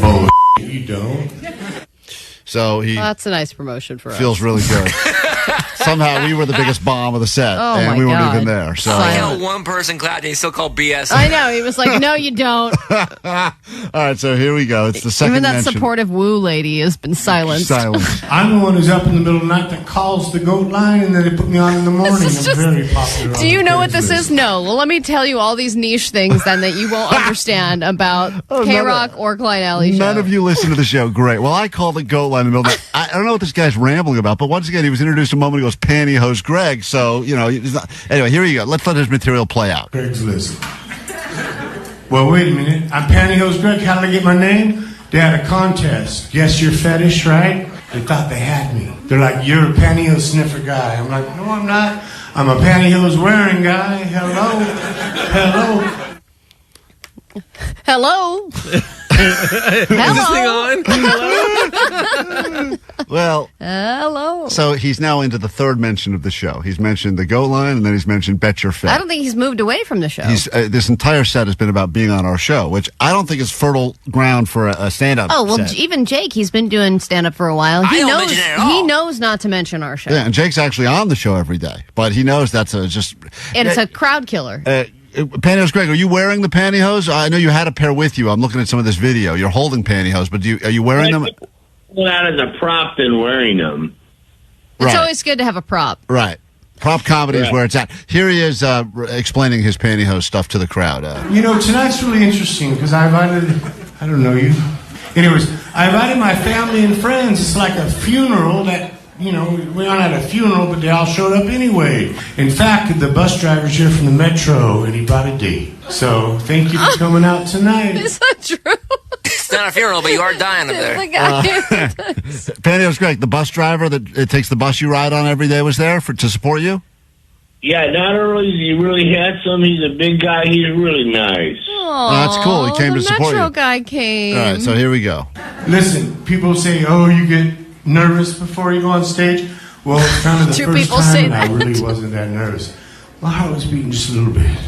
[SPEAKER 19] Bull, you don't.
[SPEAKER 4] So he...
[SPEAKER 5] Well, that's a nice promotion for us.
[SPEAKER 4] Feels really good. Somehow we were the biggest bomb of the set, and we weren't even there. So
[SPEAKER 6] I know one person clapped and he still called BS.
[SPEAKER 5] I know. He was like, no, you don't.
[SPEAKER 4] All right, so here we go. It's the second
[SPEAKER 5] Even that
[SPEAKER 4] mention.
[SPEAKER 5] supportive woo lady has been silenced.
[SPEAKER 19] I'm the one who's up in the middle of the night that calls the goat line, and then they put me on in the morning. I'm very popular.
[SPEAKER 5] Do you know what this is? No. Well, let me tell you all these niche things then that you won't understand about KROQ or Klein Alley Show.
[SPEAKER 4] None of you listen to the show. Great. Well, I call the goat line in the middle of the night. I don't know what this guy's rambling about, but once again, he was introduced a moment ago as Pantyhose Greg. So, anyway, here you go. Let's let his material play out.
[SPEAKER 19] Greg's list. Well, wait a minute. I'm Pantyhose Greg. How did I get my name? They had a contest. Guess your fetish, right? They thought they had me. They're like, you're a pantyhose sniffer guy. I'm like, no, I'm not. I'm a pantyhose wearing guy. Hello.
[SPEAKER 5] Hello.
[SPEAKER 9] Is this thing on?
[SPEAKER 4] Well,
[SPEAKER 5] hello.
[SPEAKER 4] So he's now into the third mention of the show. He's mentioned the goat line, and then he's mentioned Bet Your Fit.
[SPEAKER 5] I don't think he's moved away from the show.
[SPEAKER 4] This entire set has been about being on our show, which I don't think is fertile ground for a stand-up.
[SPEAKER 5] Oh, well,
[SPEAKER 4] set.
[SPEAKER 5] even Jake, he's been doing stand-up for a while.
[SPEAKER 6] I don't mention it at all.
[SPEAKER 5] He knows not to mention our show.
[SPEAKER 4] Yeah, and Jake's actually on the show every day, but he knows that's just...
[SPEAKER 5] And it's a crowd killer.
[SPEAKER 4] Pantyhose Greg, are you wearing the pantyhose? I know you had a pair with you. I'm looking at some of this video. You're holding pantyhose, but are you wearing them?
[SPEAKER 1] Out as a prop than wearing them.
[SPEAKER 5] It's always good to have a prop.
[SPEAKER 4] Right. Prop comedy is where it's at. Here he is explaining his pantyhose stuff to the crowd.
[SPEAKER 19] Tonight's really interesting because I invited, I don't know you. Anyways, I invited my family and friends. It's like a funeral that, we aren't at a funeral, but they all showed up anyway. In fact, the bus driver's here from the Metro, and he brought a date. So, thank you for coming out tonight.
[SPEAKER 5] Is that true?
[SPEAKER 6] It's not a funeral, but you are dying up there.
[SPEAKER 4] Pantyhose Greg, the bus driver that takes the bus you ride on every day was there to support you?
[SPEAKER 1] Yeah, not only is he really handsome, he's a big guy, he's really nice.
[SPEAKER 5] Oh,
[SPEAKER 4] that's cool. He came to support
[SPEAKER 5] Metro
[SPEAKER 4] you.
[SPEAKER 5] guy came.
[SPEAKER 4] All right, so here we go.
[SPEAKER 19] Listen, people say, you get nervous before you go on stage. Well, it's kind of the
[SPEAKER 5] Two
[SPEAKER 19] first
[SPEAKER 5] people
[SPEAKER 19] time
[SPEAKER 5] say
[SPEAKER 19] and I
[SPEAKER 5] that.
[SPEAKER 19] really wasn't that nervous. My heart was beating just a little bit.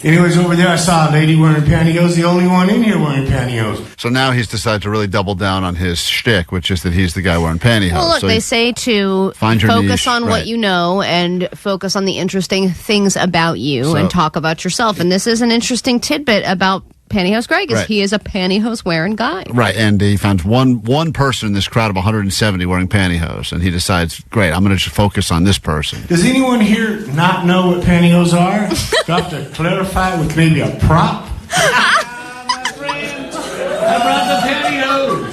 [SPEAKER 19] Anyways, over there I saw a lady wearing pantyhose, the only one in here wearing pantyhose.
[SPEAKER 4] So now he's decided to really double down on his shtick, which is that he's the guy wearing pantyhose.
[SPEAKER 5] Well, look,
[SPEAKER 4] So
[SPEAKER 5] they say to
[SPEAKER 4] find your
[SPEAKER 5] focus
[SPEAKER 4] niche,
[SPEAKER 5] on
[SPEAKER 4] right.
[SPEAKER 5] what you know and focus on the interesting things about you
[SPEAKER 4] So-
[SPEAKER 5] and talk about yourself. And this is an interesting tidbit about Pantyhose Greg, is
[SPEAKER 4] Right.
[SPEAKER 5] he is a pantyhose wearing guy.
[SPEAKER 4] Right, and he finds one person in this crowd of 170 wearing pantyhose, and he decides, great, I'm going to just focus on this person.
[SPEAKER 19] Does anyone here not know what pantyhose are? Do I have to clarify with maybe a prop?
[SPEAKER 8] I brought the pantyhose.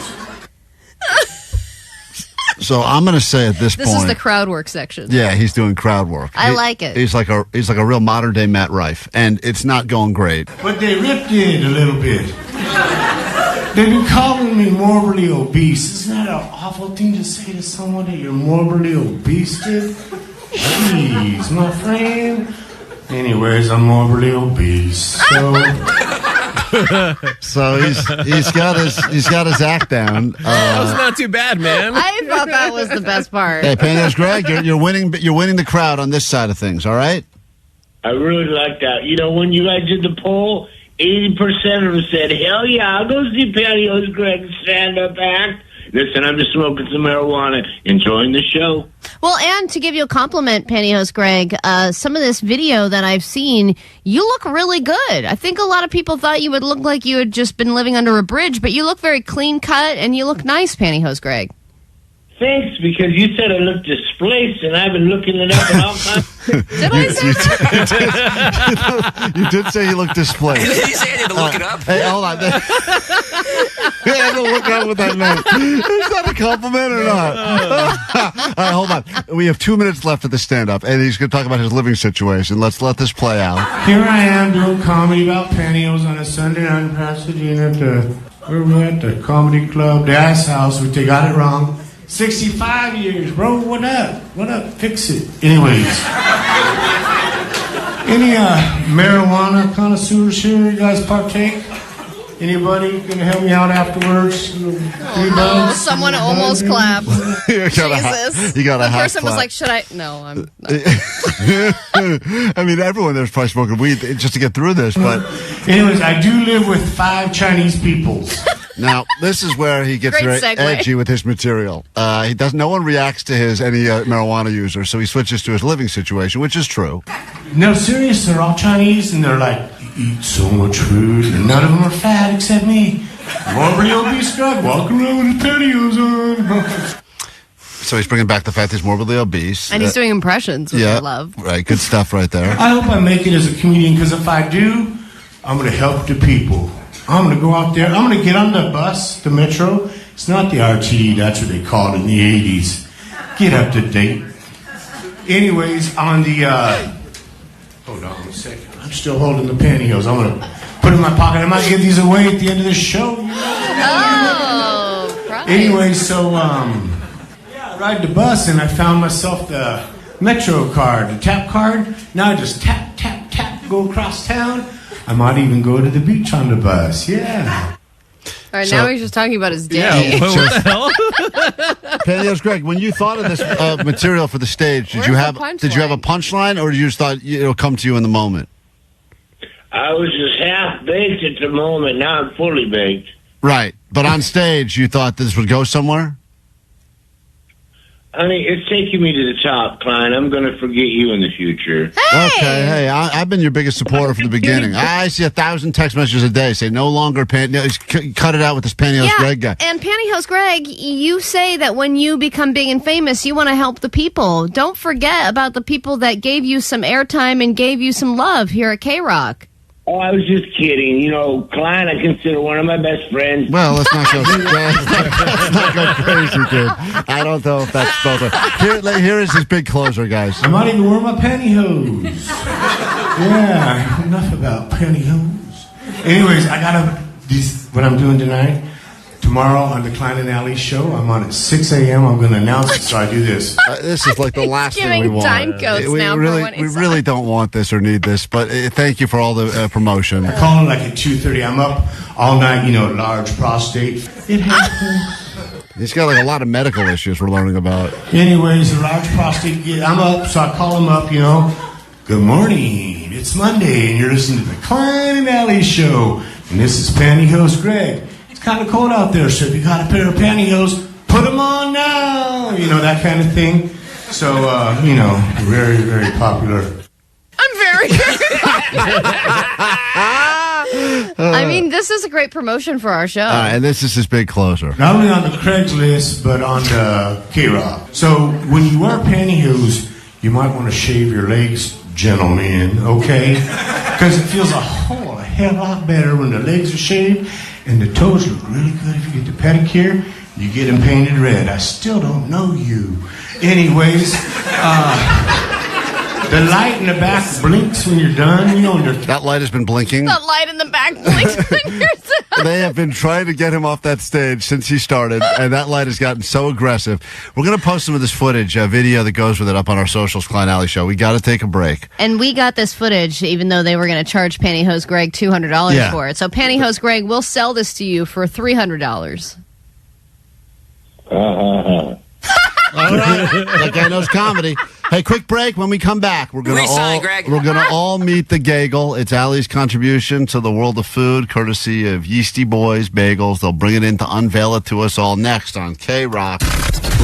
[SPEAKER 4] So I'm going to say at this
[SPEAKER 5] This
[SPEAKER 4] point,
[SPEAKER 5] is the crowd work section.
[SPEAKER 4] yeah, he's doing crowd work.
[SPEAKER 5] I like it.
[SPEAKER 4] He's like a real modern day Matt Rife, and it's not going great.
[SPEAKER 19] But they ripped it a little bit. They've been calling me morbidly obese. Isn't that an awful thing to say to someone that you're morbidly obese, dude? Jeez, my friend. Anyways, I'm morbidly obese.
[SPEAKER 4] So he's got his act down.
[SPEAKER 9] That was not too bad, man.
[SPEAKER 5] I thought that was the best part.
[SPEAKER 4] Hey, Pantyhose Greg, you're winning the crowd on this side of things. All right.
[SPEAKER 1] I really like that. You know, when you guys did the poll, 80% of them said, hell yeah, I'll go see Pantyhose Greg's stand-up act. Listen, I'm just smoking some marijuana, enjoying the show.
[SPEAKER 5] Well, and to give you a compliment, Pantyhose Greg, some of this video that I've seen, you look really good. I think a lot of people thought you would look like you had just been living under a bridge, but you look very clean cut and you look nice, Pantyhose Greg.
[SPEAKER 1] Thanks, because you said I look displaced, and I've been looking it up and all kinds.
[SPEAKER 5] Did I say that?
[SPEAKER 4] You did say you look displaced.
[SPEAKER 6] Did he say I need to look it up?
[SPEAKER 4] Hey, hold on. I had to look up what that meant. Is that a compliment or not? All right, hold on. We have 2 minutes left of the stand-up, and he's going to talk about his living situation. Let's let this play out.
[SPEAKER 19] Here I am doing comedy about pantyhose on a Sunday night in Pasadena at where we at? The Comedy Club, the Ice House, which they got it wrong. 65 years, bro. What up? What up? Fix it. Anyways. Any marijuana connoisseurs here? You guys partake? Anybody gonna help me out afterwards?
[SPEAKER 5] Oh, someone almost clapped. Jesus.
[SPEAKER 4] You got a
[SPEAKER 5] The
[SPEAKER 4] half
[SPEAKER 5] person was
[SPEAKER 4] clap.
[SPEAKER 5] like, should I? No, I'm not.
[SPEAKER 4] I mean, everyone there's probably smoking weed just to get through this, but
[SPEAKER 19] Anyways, I do live with 5 Chinese peoples.
[SPEAKER 4] now this is where he gets
[SPEAKER 5] Great
[SPEAKER 4] very
[SPEAKER 5] segue.
[SPEAKER 4] edgy with his material. He does. No one reacts to any marijuana user, so he switches to his living situation, which is true.
[SPEAKER 19] No, serious, they're all Chinese, and they're like, you eat so much food, and none of them are fat except me. Morbidly obese Greg, walking around with his pantyhose on.
[SPEAKER 4] So he's bringing back the fact he's morbidly obese.
[SPEAKER 5] And he's doing impressions, which I love.
[SPEAKER 4] Right, good stuff right there.
[SPEAKER 19] I hope I make it as a comedian, because if I do, I'm going to help the people. I'm going to go out there. I'm going to get on the bus, the metro. It's not the RT. That's what they called it in the 80s. Get up to date. Anyways, on the... hold on a second. I'm still holding the pantyhose. I'm going to put it in my pocket. I might give these away at the end of the show.
[SPEAKER 5] Oh, right.
[SPEAKER 19] Anyway, so... I ride the bus, and I found myself the Metro card, the tap card. Now I just tap, tap, tap, go across town. I might even go to the beach on the bus. Yeah.
[SPEAKER 5] All right,
[SPEAKER 4] So-
[SPEAKER 5] now he's just talking about his day.
[SPEAKER 9] Yeah, what the hell?
[SPEAKER 4] Pantyhose Greg, when you thought of this material for the stage, did you
[SPEAKER 5] Where's
[SPEAKER 4] have
[SPEAKER 5] the
[SPEAKER 4] a punchline, or you just thought it'll come to you in the moment?
[SPEAKER 1] I was just half-baked at the moment. Now I'm fully baked.
[SPEAKER 4] Right, but on stage, you thought this would go somewhere.
[SPEAKER 1] Honey, it's taking me to the top, Klein. I'm going to forget you in the future.
[SPEAKER 4] Okay, hey, I've been your biggest supporter from the beginning. I see 1,000 text messages a day say no longer cut it out with this Pantyhose Greg guy.
[SPEAKER 5] And Pantyhose Greg, you say that when you become big and famous, you want to help the people. Don't forget about the people that gave you some airtime and gave you some love here at KROQ.
[SPEAKER 1] Oh, I was just kidding. You know, Klein, I consider one of my best friends.
[SPEAKER 4] Well, let's not go crazy, dude. I don't know if that's both. Here is his big closer, guys.
[SPEAKER 19] I might even wear my pantyhose. Yeah, enough about pantyhose. Anyways, I got what I'm doing tonight. Tomorrow on the Klein and Alley show, I'm on at 6 a.m. I'm going to announce it, so I do this.
[SPEAKER 4] This is like the last thing we
[SPEAKER 5] giving
[SPEAKER 4] want.
[SPEAKER 5] time codes
[SPEAKER 4] we
[SPEAKER 5] now for
[SPEAKER 4] really,
[SPEAKER 5] when he
[SPEAKER 4] we
[SPEAKER 5] saw
[SPEAKER 4] really don't want this or need this, but thank you for all the promotion.
[SPEAKER 19] I call it like at 2:30. I'm up all night, large prostate. It happens.
[SPEAKER 4] He's got like a lot of medical issues we're learning about.
[SPEAKER 19] Anyways, a large prostate. I'm up, so I call him up, good morning. morning. It's Monday, and you're listening to the Klein and Alley Show. And this is Pantyhose Greg. It's kind of cold out there, so if you got a pair of pantyhose, put them on now. You know, that kind of thing. So, very, very popular.
[SPEAKER 5] I'm very I mean, this is a great promotion for our show.
[SPEAKER 4] And this is his big closer.
[SPEAKER 19] Not only on the Craigslist, but on the KROQ. So when you wear pantyhose, you might want to shave your legs, gentlemen, okay? Because it feels a hell lot better when the legs are shaved, and the toes look really good if you get the pedicure. You get them painted red. I still don't know you. Anyways, the light in the back blinks when you're done. You know,
[SPEAKER 4] that light has been blinking.
[SPEAKER 5] That light in the back blinks when you're done.
[SPEAKER 4] They have been trying to get him off that stage since he started, and that light has gotten so aggressive. We're going to post some of this footage, video that goes with it, up on our socials, Klein Alley Show. We got to take a break.
[SPEAKER 5] And we got this footage, even though they were going to charge Pantyhose Greg $200 for it. So Pantyhose Greg, we'll sell this to you for $300.
[SPEAKER 4] All right. That guy knows comedy. Hey, quick break. When we come back, we're gonna all meet the Gagel. It's Allie's contribution to the world of food, courtesy of Yeasty Boys Bagels. They'll bring it in to unveil it to us all next on KROQ.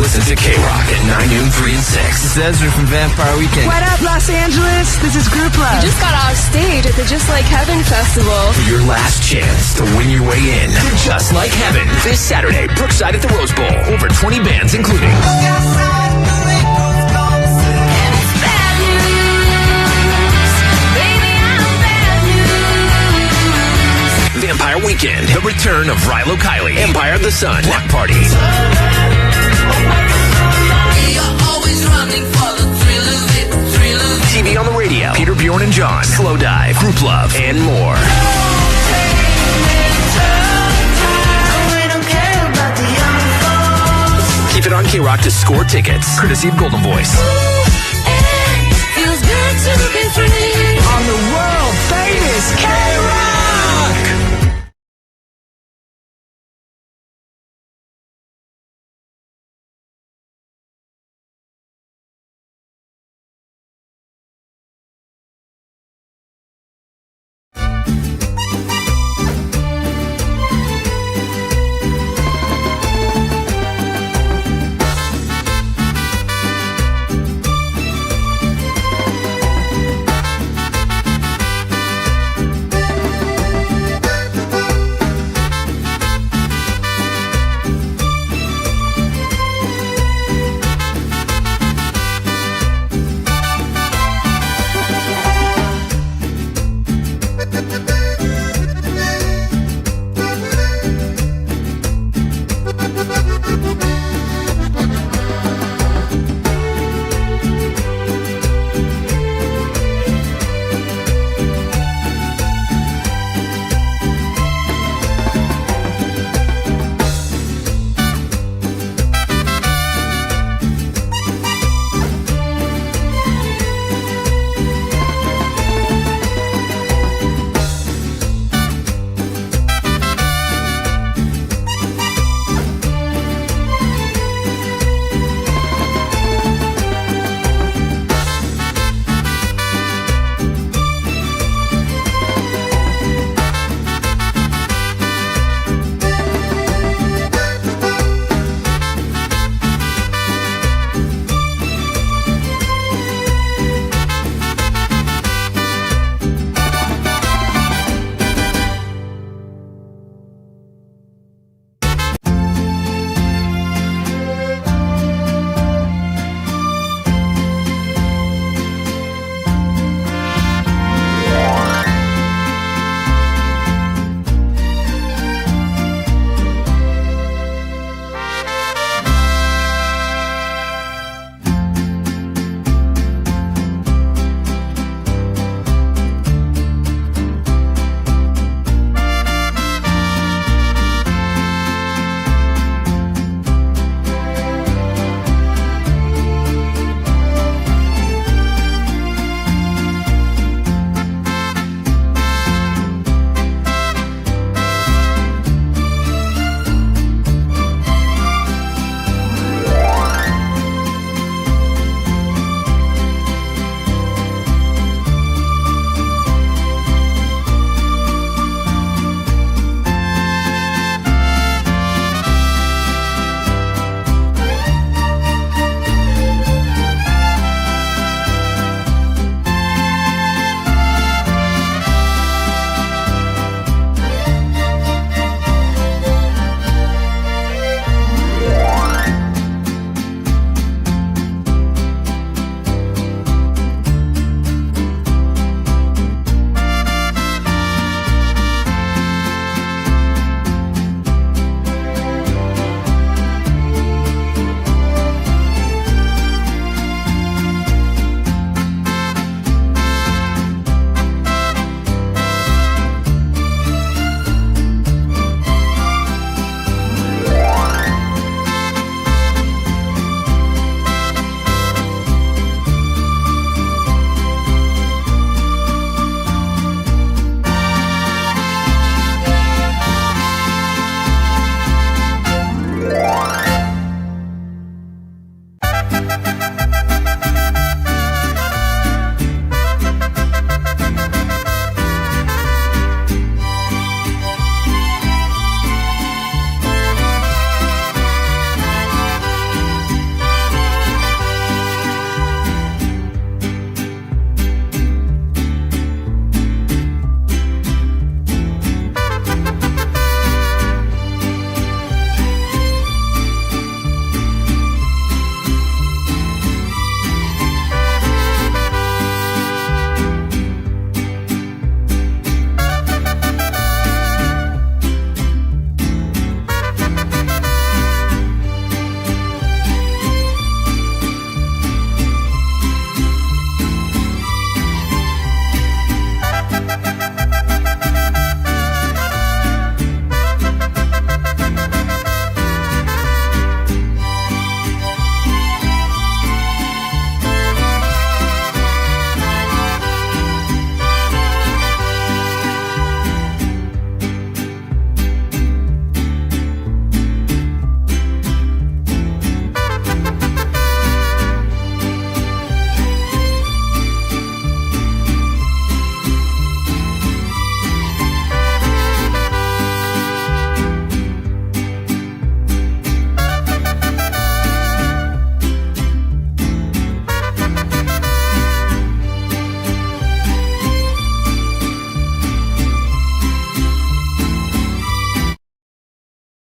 [SPEAKER 2] Listen to KROQ at 9, noon, 3, and 6.
[SPEAKER 12] This is Ezra from Vampire Weekend.
[SPEAKER 13] What up, Los Angeles? This is Group Love.
[SPEAKER 14] You just got off stage at the Just Like Heaven festival.
[SPEAKER 2] For your last chance to win your way in to Just Like Heaven. This Saturday, Brookside at the Rose Bowl. Over 20 bands, including Vampire Weekend, the return of Rilo Kiley, Empire of the Sun, Block Party. TV on the radio, Peter, Bjorn, and John, Slow Dive, Group Love, and more. Keep it on KROQ to score tickets, courtesy of Golden Voice.
[SPEAKER 13] Feels good to be free on the world famous KROQ.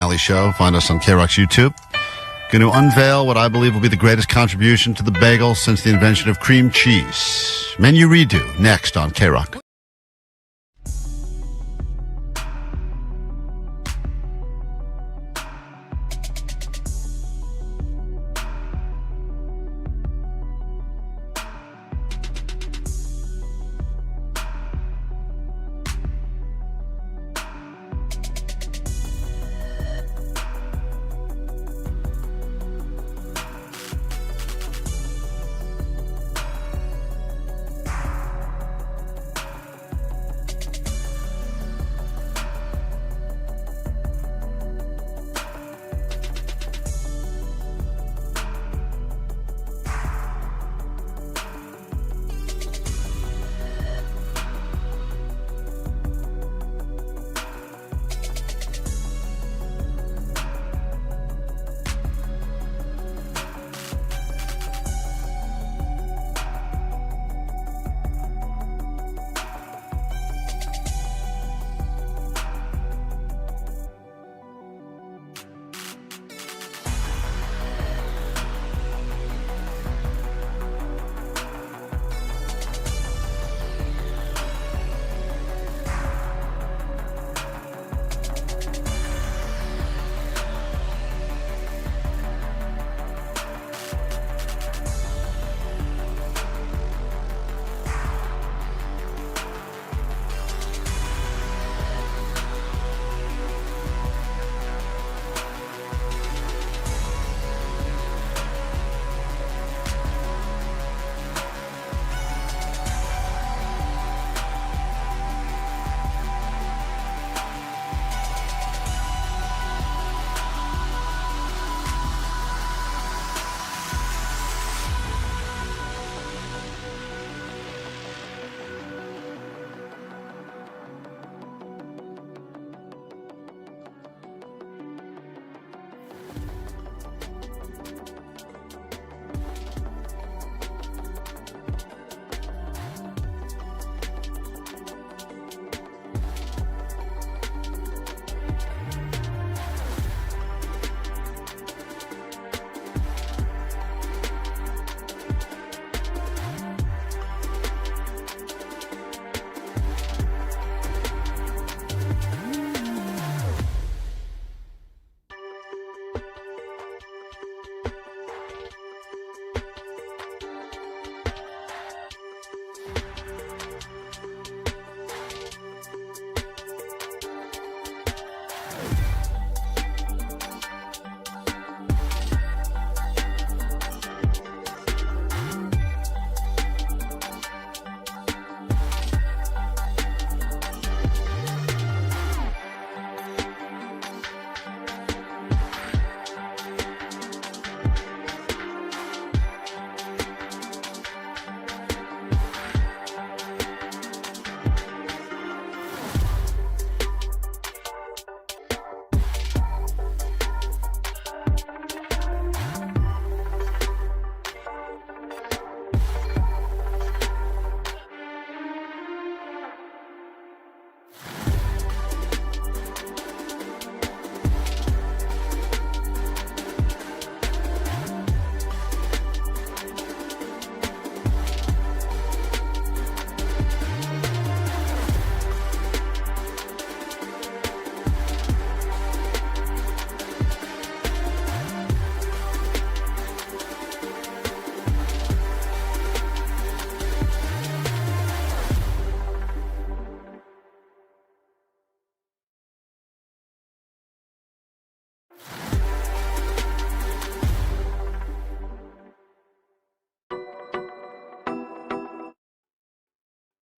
[SPEAKER 4] Ali Show. Find us on KROQ's YouTube. Going to unveil what I believe will be the greatest contribution to the bagel since the invention of cream cheese. Menu redo next on KROQ.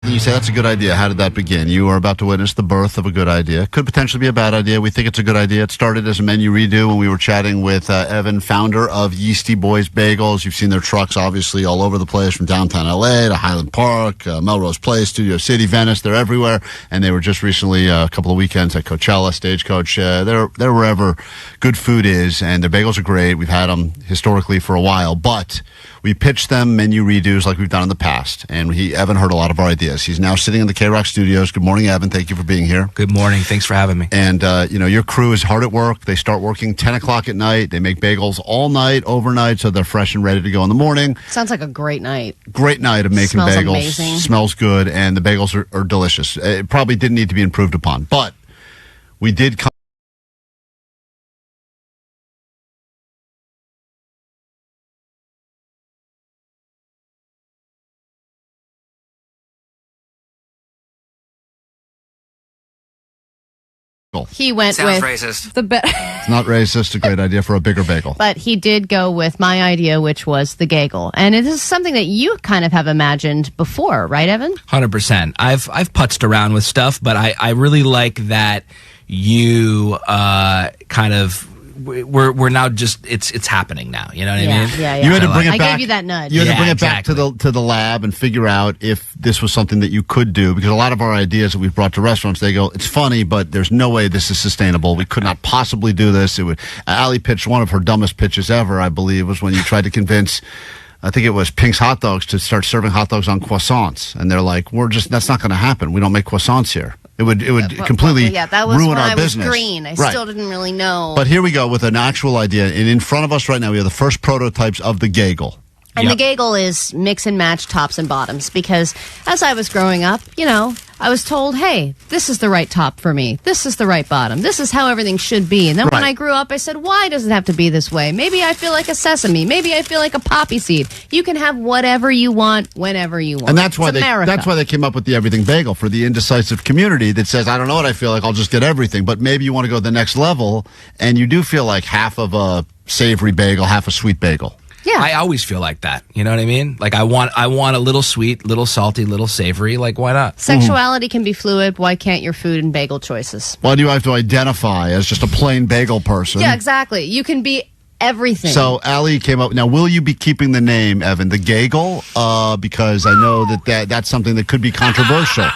[SPEAKER 4] You say that's a good idea. How did that begin? You are about to witness the birth of a good idea. Could potentially be a bad idea. We think it's a good idea. It started as a menu redo when we were chatting with Evan, founder of Yeasty Boys Bagels. You've seen their trucks, obviously, all over the place, from downtown L.A. to Highland Park, Melrose Place, Studio City, Venice. They're everywhere. And they were just recently, a couple of weekends at Coachella, Stagecoach. They're wherever good food is, and their bagels are great. We've had them historically for a while, but We pitched them menu redos like we've done in the past, and Evan heard a lot of our ideas. He's now sitting in the KROQ studios. Good morning, Evan. Thank you for being here.
[SPEAKER 21] Good morning. Thanks for having me.
[SPEAKER 4] And, your crew is hard at work. They start working 10 o'clock at night. They make bagels all night, overnight, so they're fresh and ready to go in the morning.
[SPEAKER 5] Sounds like a great night.
[SPEAKER 4] Great night of making
[SPEAKER 5] Smells
[SPEAKER 4] bagels.
[SPEAKER 5] amazing.
[SPEAKER 4] Smells good, and the bagels are delicious. It probably didn't need to be improved upon, but we did come.
[SPEAKER 5] He went
[SPEAKER 6] Sounds
[SPEAKER 5] with
[SPEAKER 6] racist.
[SPEAKER 4] It's not racist. A great idea for a bigger bagel.
[SPEAKER 5] But he did go with my idea, which was the gagel. And it is something that you kind of have imagined before, right, Evan?
[SPEAKER 21] 100%. I've putzed around with stuff, but I really like that you kind of we're now just it's happening now. You know what I mean?
[SPEAKER 5] Yeah.
[SPEAKER 4] You had to bring it back.
[SPEAKER 5] I gave you that nudge.
[SPEAKER 4] You had to bring it
[SPEAKER 21] exactly.
[SPEAKER 4] back to the lab and figure out if this was something that you could do, because a lot of our ideas that we've brought to restaurants, they go, it's funny, but there's no way this is sustainable. We could not possibly do this. It would. Allie pitched one of her dumbest pitches ever, I believe, was when you tried to convince, I think it was Pink's Hot Dogs, to start serving hot dogs on croissants, and they're like, that's not going to happen. We don't make croissants here. It would completely
[SPEAKER 5] that was
[SPEAKER 4] ruin
[SPEAKER 5] when
[SPEAKER 4] our
[SPEAKER 5] I was
[SPEAKER 4] business.
[SPEAKER 5] green. I
[SPEAKER 4] Right.
[SPEAKER 5] still didn't really know.
[SPEAKER 4] But here we go with an actual idea. And in front of us right now, we have the first prototypes of the gagel.
[SPEAKER 5] And the gagel is mix and match tops and bottoms, because as I was growing up, I was told, hey, this is the right top for me. This is the right bottom. This is how everything should be. And then when I grew up, I said, why does it have to be this way? Maybe I feel like a sesame. Maybe I feel like a poppy seed. You can have whatever you want, whenever you want.
[SPEAKER 4] And that's why
[SPEAKER 5] It's
[SPEAKER 4] they came up with the everything bagel, for the indecisive community that says, I don't know what I feel like, I'll just get everything. But maybe you want to go the next level, and you do feel like half of a savory bagel, half a sweet bagel.
[SPEAKER 5] Yeah.
[SPEAKER 21] I always feel like that. You know what I mean? Like I want a little sweet, little salty, little savory. Like why not?
[SPEAKER 5] Sexuality can be fluid. Why can't your food and bagel choices?
[SPEAKER 4] Why do you have to identify as just a plain bagel person?
[SPEAKER 5] Yeah, exactly. You can be everything.
[SPEAKER 4] So Allie came up. Now, will you be keeping the name, Evan, the gagel? Because I know that's something that could be controversial.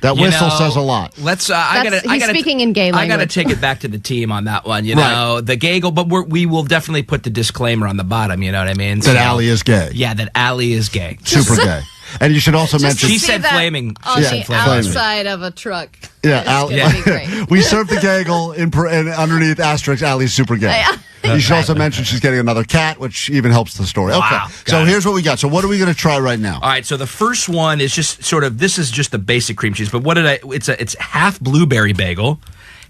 [SPEAKER 4] That whistle says a lot.
[SPEAKER 21] Let's.
[SPEAKER 5] He's speaking in gay language.
[SPEAKER 21] I got to take it back to the team on that one. You know, the gagel, but we will definitely put the disclaimer on the bottom. You know what I mean?
[SPEAKER 4] That Allie is gay.
[SPEAKER 21] Yeah, that Allie is gay.
[SPEAKER 4] Super gay. And you should also mention.
[SPEAKER 21] She said flaming.
[SPEAKER 5] On the outside of a truck.
[SPEAKER 4] Yeah, we served the gagel and underneath asterisk, Allie's super gay. You should also mention she's getting another cat, which even helps the story.
[SPEAKER 21] Wow,
[SPEAKER 4] okay, so here's what we got. So what are we going to try right now?
[SPEAKER 21] All right, so the first one is just this is just the basic cream cheese, but it's half blueberry bagel,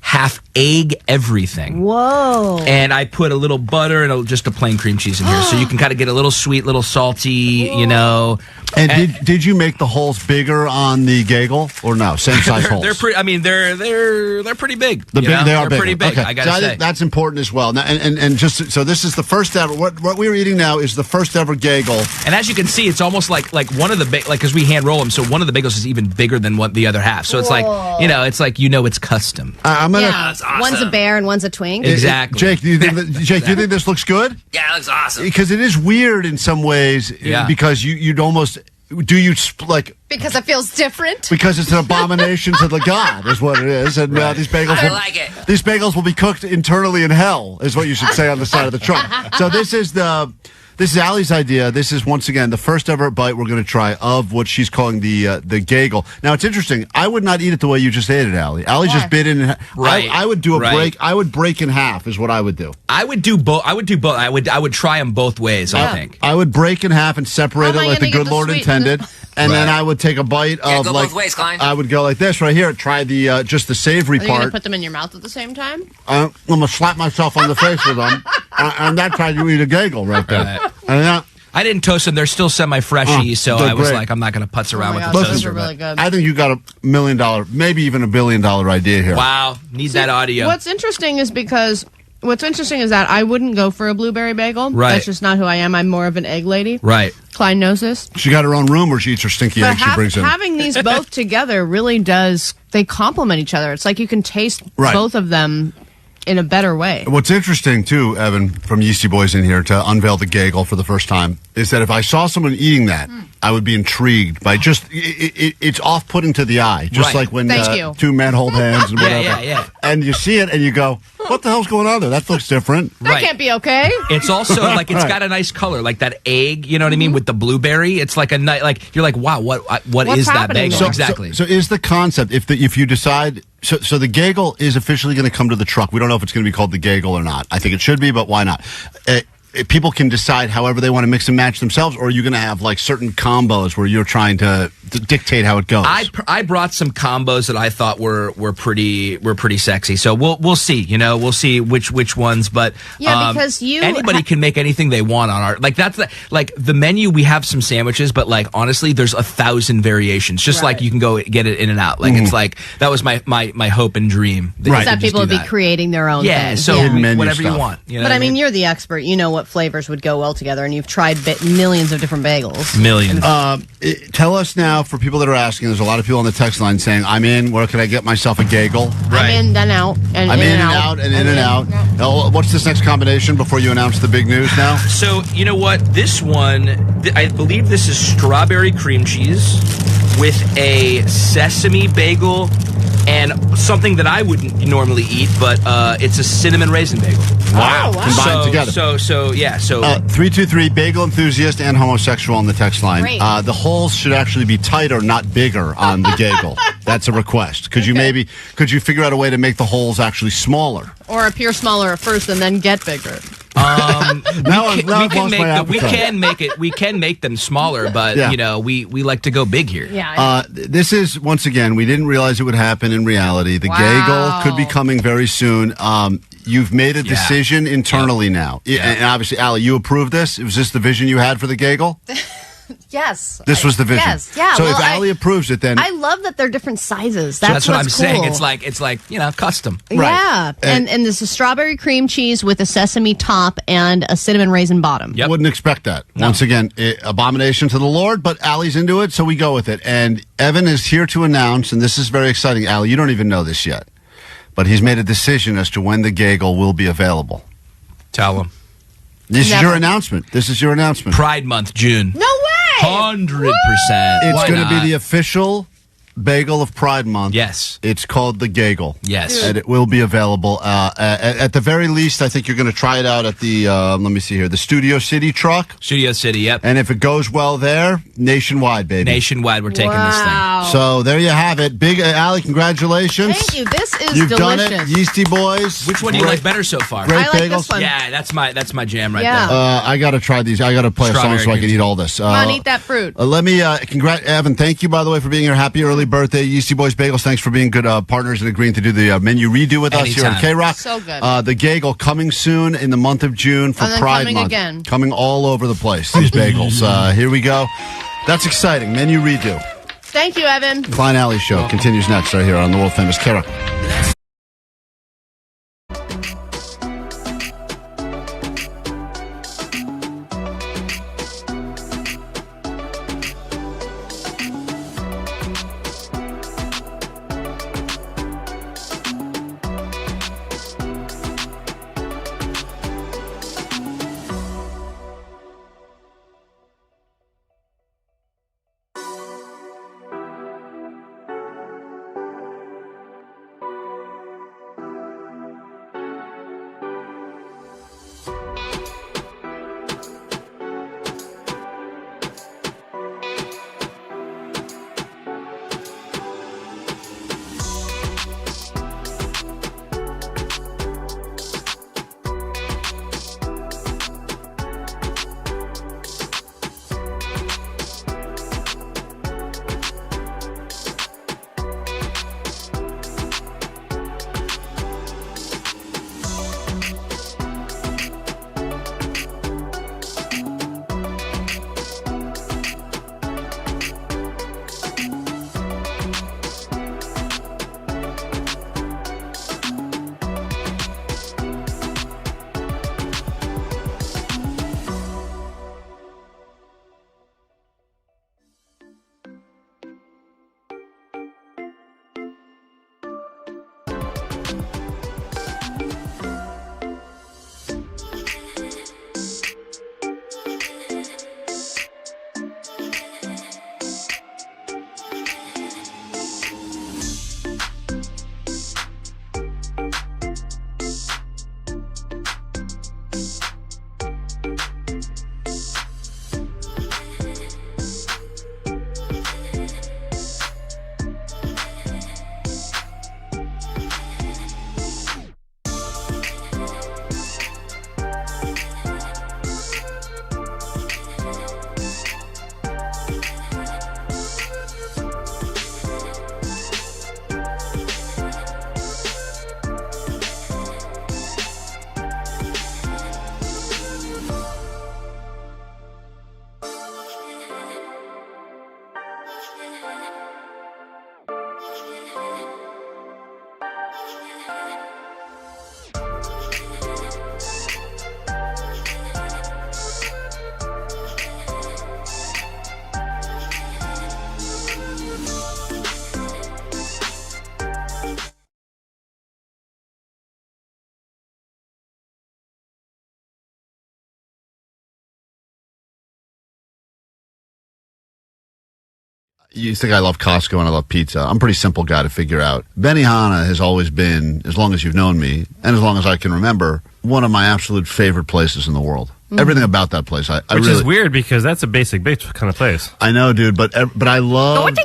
[SPEAKER 21] half egg everything.
[SPEAKER 5] Whoa.
[SPEAKER 21] And I put a little butter and just a plain cream cheese in here, so you can kind of get a little sweet, little salty,
[SPEAKER 4] And did you make the holes bigger on the gagel or no? Same size holes.
[SPEAKER 21] They're pretty. I mean, they're pretty big.
[SPEAKER 4] They are
[SPEAKER 21] they're
[SPEAKER 4] big.
[SPEAKER 21] pretty big.
[SPEAKER 4] Okay.
[SPEAKER 21] I gotta say
[SPEAKER 4] that's important as well. Now, and just so this is the first ever. What we're eating now is the first ever gagel.
[SPEAKER 21] And as you can see, it's almost like one of the because we hand roll them, so one of the bagels is even bigger than the other half. So it's like it's custom.
[SPEAKER 5] That's awesome. One's a bear and one's a twink.
[SPEAKER 21] Exactly.
[SPEAKER 4] Jake, do you think this looks good?
[SPEAKER 6] Yeah, it looks awesome.
[SPEAKER 4] Because it is weird in some ways.
[SPEAKER 21] Yeah.
[SPEAKER 4] Because you'd almost. Do you like?
[SPEAKER 5] Because it feels different.
[SPEAKER 4] Because it's an abomination to the god, is what it is, and these bagels. These bagels will be cooked internally in hell, is what you should say on the side of the truck. So this is Allie's idea. This is once again the first ever bite we're going to try of what she's calling the gagel. Now it's interesting. I would not eat it the way you just ate it, Allie. Allie just bit in.
[SPEAKER 21] Right.
[SPEAKER 4] I would do a break. I would break in half. Is what I would do.
[SPEAKER 21] I would do both. I would try them both ways. I think
[SPEAKER 4] I would break in half and separate it like the good Lord intended, and then I would take a bite of
[SPEAKER 6] go
[SPEAKER 4] like.
[SPEAKER 6] Both ways, Klein.
[SPEAKER 4] I would go like this right here. Try the just the savory
[SPEAKER 5] Are you
[SPEAKER 4] part.
[SPEAKER 5] going to put them in your mouth at the same time?
[SPEAKER 4] I'm gonna slap myself on the face with them, and that's how you eat a gagel right there. And
[SPEAKER 21] I didn't toast them. They're still semi-freshy, so I was like, I'm not going to putz around with the
[SPEAKER 5] those
[SPEAKER 21] toaster.
[SPEAKER 5] are really good.
[SPEAKER 4] I think you got $1 million, maybe even $1 billion idea here.
[SPEAKER 21] Wow, need that audio.
[SPEAKER 5] What's interesting is that I wouldn't go for a blueberry bagel.
[SPEAKER 21] Right.
[SPEAKER 5] That's just not who I am. I'm more of an egg lady.
[SPEAKER 21] Right.
[SPEAKER 5] Klein knows this.
[SPEAKER 4] She got her own room where she eats her stinky eggs she brings in.
[SPEAKER 5] Having these both together really does, they complement each other. It's like you can taste both of them in a better way.
[SPEAKER 4] What's interesting, too, Evan, from Yeasty Boys in here to unveil the gagel for the first time, is that if I saw someone eating that, I would be intrigued by just, it's off-putting to the eye. Just like when two men hold hands and whatever.
[SPEAKER 21] Yeah.
[SPEAKER 4] And you see it and you go, What the hell's going on there? That looks different.
[SPEAKER 5] That can't be okay.
[SPEAKER 21] It's also like it's got a nice color, like that egg. You know what I mean with the blueberry. It's like a nice, like you're like, wow, what is that bagel?
[SPEAKER 4] So,
[SPEAKER 21] exactly.
[SPEAKER 4] So is the concept if you decide so the Gagel is officially going to come to the truck. We don't know if it's going to be called the Gagel or not. I think it should be, but why not? People can decide however they want to mix and match themselves, or are you going to have like certain combos where you're trying to dictate how it goes?
[SPEAKER 21] I brought some combos that I thought were pretty sexy. So we'll see. You know, we'll see which ones. But
[SPEAKER 5] because
[SPEAKER 21] anybody can make anything they want on our that's the menu. We have some sandwiches, but like honestly, there's 1,000 variations. Just like you can go get it in and out. Like it's like that was my hope and dream.
[SPEAKER 5] That people would be creating their own.
[SPEAKER 21] Yeah,
[SPEAKER 5] thing.
[SPEAKER 21] So whatever you want. You know
[SPEAKER 5] but I mean, you're the expert. You know what flavors would go well together, and you've tried millions of different bagels.
[SPEAKER 21] Millions.
[SPEAKER 4] Tell us now, for people that are asking, there's a lot of people on the text line saying, I'm in, where can I get myself a Gagel?
[SPEAKER 5] Right. I'm in, then out, and
[SPEAKER 4] I'm in and out.
[SPEAKER 5] Yeah.
[SPEAKER 4] What's this next combination before you announce the big news now?
[SPEAKER 21] So, you know what? This one, I believe this is strawberry cream cheese with a sesame bagel and something that I wouldn't normally eat, but it's a cinnamon raisin bagel.
[SPEAKER 4] Wow. Combined together.
[SPEAKER 21] So
[SPEAKER 4] 323 bagel enthusiast and homosexual on the text line.
[SPEAKER 5] Great.
[SPEAKER 4] The holes should actually be tighter, not bigger on the Gagel. That's a request. Could you figure out a way to make the holes actually smaller?
[SPEAKER 5] Or appear smaller at first and then get bigger.
[SPEAKER 21] We can make them smaller, but you know we like to go big here.
[SPEAKER 4] This is once again, we didn't realize it would happen in reality. The Gagel could be coming very soon. You've made a decision internally now, and obviously, Allie, you approved this. Was this the vision you had for the Gagel?
[SPEAKER 5] Yes.
[SPEAKER 4] This was the vision.
[SPEAKER 5] Yes. Yeah.
[SPEAKER 4] So if Allie approves it, then
[SPEAKER 5] I love that they're different sizes.
[SPEAKER 21] That's what I'm saying.
[SPEAKER 5] Cool.
[SPEAKER 21] It's like you know, custom.
[SPEAKER 5] Right. Yeah. And this is strawberry cream cheese with a sesame top and a cinnamon raisin bottom.
[SPEAKER 4] Yep. Wouldn't expect that. No. Once again, abomination to the Lord, but Allie's into it, so we go with it. And Evan is here to announce, and this is very exciting. Allie, you don't even know this yet, but he's made a decision as to when the Gagel will be available.
[SPEAKER 21] Tell him.
[SPEAKER 4] This is your announcement. This is your announcement.
[SPEAKER 21] Pride Month, June.
[SPEAKER 5] No way!
[SPEAKER 21] 100%.
[SPEAKER 4] It's going to be the official bagel of Pride Month.
[SPEAKER 21] Yes.
[SPEAKER 4] It's called the Gagel.
[SPEAKER 21] Yes.
[SPEAKER 4] And it will be available. At the very least, I think you're going to try it out at the, let me see here, the Studio City truck.
[SPEAKER 21] Studio City, yep.
[SPEAKER 4] And if it goes well there, nationwide, baby.
[SPEAKER 21] Nationwide, we're taking this thing.
[SPEAKER 4] So there you have it. Big Allie, congratulations.
[SPEAKER 5] Thank you. This is
[SPEAKER 4] You've
[SPEAKER 5] delicious.
[SPEAKER 4] done it. Yeasty Boys.
[SPEAKER 21] Which one do you like better so far?
[SPEAKER 4] Great
[SPEAKER 5] I like
[SPEAKER 4] bagels.
[SPEAKER 5] this one.
[SPEAKER 21] Yeah, that's my jam right
[SPEAKER 5] Yeah.
[SPEAKER 21] there.
[SPEAKER 4] I got to try these. I got to play a song so I can eat all this.
[SPEAKER 5] Come on, eat that fruit.
[SPEAKER 4] Let me Evan, thank you, by the way, for being here. Happy early birthday, Yeasty Boys Bagels. Thanks for being good partners and agreeing to do the menu redo with us here on KROQ.
[SPEAKER 5] So good.
[SPEAKER 4] The Gagel coming soon in the month of June for Pride Month.
[SPEAKER 5] Again.
[SPEAKER 4] Coming all over the place, these bagels. Here we go. That's exciting. Menu redo.
[SPEAKER 5] Thank you, Evan.
[SPEAKER 4] Klein Alley Show continues next right here on the World Famous KROQ. you think I love Costco and I love pizza. I'm a pretty simple guy to figure out. Benihana has always been, as long as you've known me, and as long as I can remember, one of my absolute favorite places in the world. Everything about that place. I
[SPEAKER 9] Which
[SPEAKER 4] really,
[SPEAKER 9] is weird because that's a basic bitch kind of place.
[SPEAKER 4] I know, dude, but I love...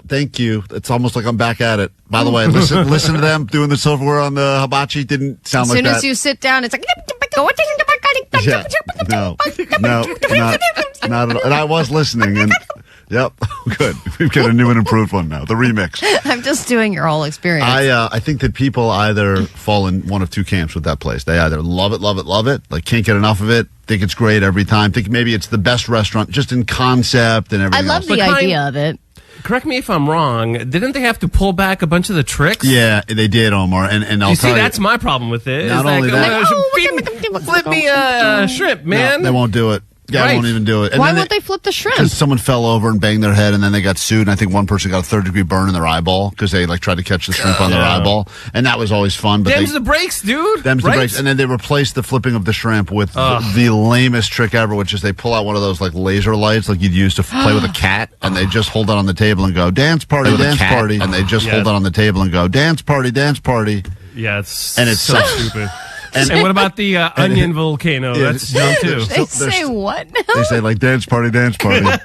[SPEAKER 4] Thank you. It's almost like I'm back at it. By the way, listen to them doing the silverware on the hibachi. Didn't sound like that.
[SPEAKER 5] As soon as you sit down, it's like...
[SPEAKER 4] Yeah. No, not at all. And I was listening, and yep, good. We've got a new and improved one now, the remix.
[SPEAKER 5] I'm just doing your whole experience.
[SPEAKER 4] I think that people either fall in one of two camps with that place. They either love it, like can't get enough of it, think it's great every time, think maybe it's the best restaurant just in concept and everything
[SPEAKER 5] I love
[SPEAKER 4] else.
[SPEAKER 5] the idea of it.
[SPEAKER 9] Correct me if I'm wrong. Didn't they have to pull back a bunch of the tricks?
[SPEAKER 4] Yeah, they did, Omar. And I'll
[SPEAKER 9] you
[SPEAKER 4] tell
[SPEAKER 9] see,
[SPEAKER 4] you,
[SPEAKER 9] that's my problem with it.
[SPEAKER 4] Not only that,
[SPEAKER 9] flip me shrimp, man.
[SPEAKER 4] no, they won't do it. Yeah,
[SPEAKER 9] Right.
[SPEAKER 4] won't even do it. And
[SPEAKER 5] Why
[SPEAKER 4] then
[SPEAKER 5] won't they flip the shrimp?
[SPEAKER 4] Because someone fell over and banged their head, and then they got sued. And I think one person got a third-degree burn in their eyeball because they tried to catch the shrimp on their eyeball, and that was always fun. But
[SPEAKER 9] Them's the breaks, dude.
[SPEAKER 4] Them's
[SPEAKER 9] right?
[SPEAKER 4] the breaks, and then they replaced the flipping of the shrimp with the lamest trick ever, which is they pull out one of those laser lights like you'd use to play with a cat, and they just hold it on the table and go dance party, dance party, and they just hold it on the table and go dance party, dance party.
[SPEAKER 9] Yeah, it's
[SPEAKER 4] so
[SPEAKER 9] stupid. And what about the onion volcano?
[SPEAKER 4] Yeah,
[SPEAKER 9] That's dumb too.
[SPEAKER 5] They say what now?
[SPEAKER 4] They say dance party, dance party.
[SPEAKER 5] What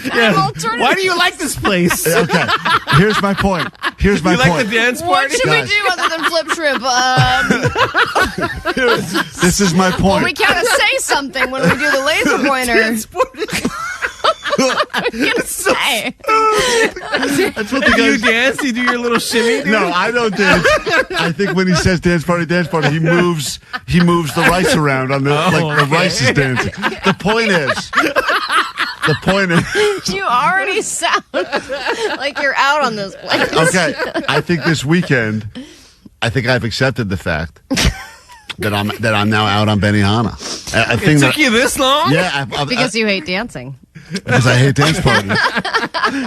[SPEAKER 5] kind of alternative?
[SPEAKER 9] Why do you like this place?
[SPEAKER 4] Okay, here's my point.
[SPEAKER 9] You like the dance
[SPEAKER 5] What
[SPEAKER 9] party?
[SPEAKER 5] should we do other than flip shrimp?
[SPEAKER 4] This is my point.
[SPEAKER 5] Well, we gotta say something when we do the laser pointer. What are we gonna say?
[SPEAKER 4] That's what the guys
[SPEAKER 9] You dance? You do your little shimmy? Dude?
[SPEAKER 4] No, I don't dance. I think when he says dance party, he moves the rice around on the the rice is dancing. The point is.
[SPEAKER 5] You already sound like you're out on this place.
[SPEAKER 4] Okay, I think this weekend, I've accepted the fact that I'm now out on Benihana.
[SPEAKER 9] It took you this long?
[SPEAKER 4] Yeah,
[SPEAKER 5] Because you hate dancing.
[SPEAKER 4] because I hate dance parties.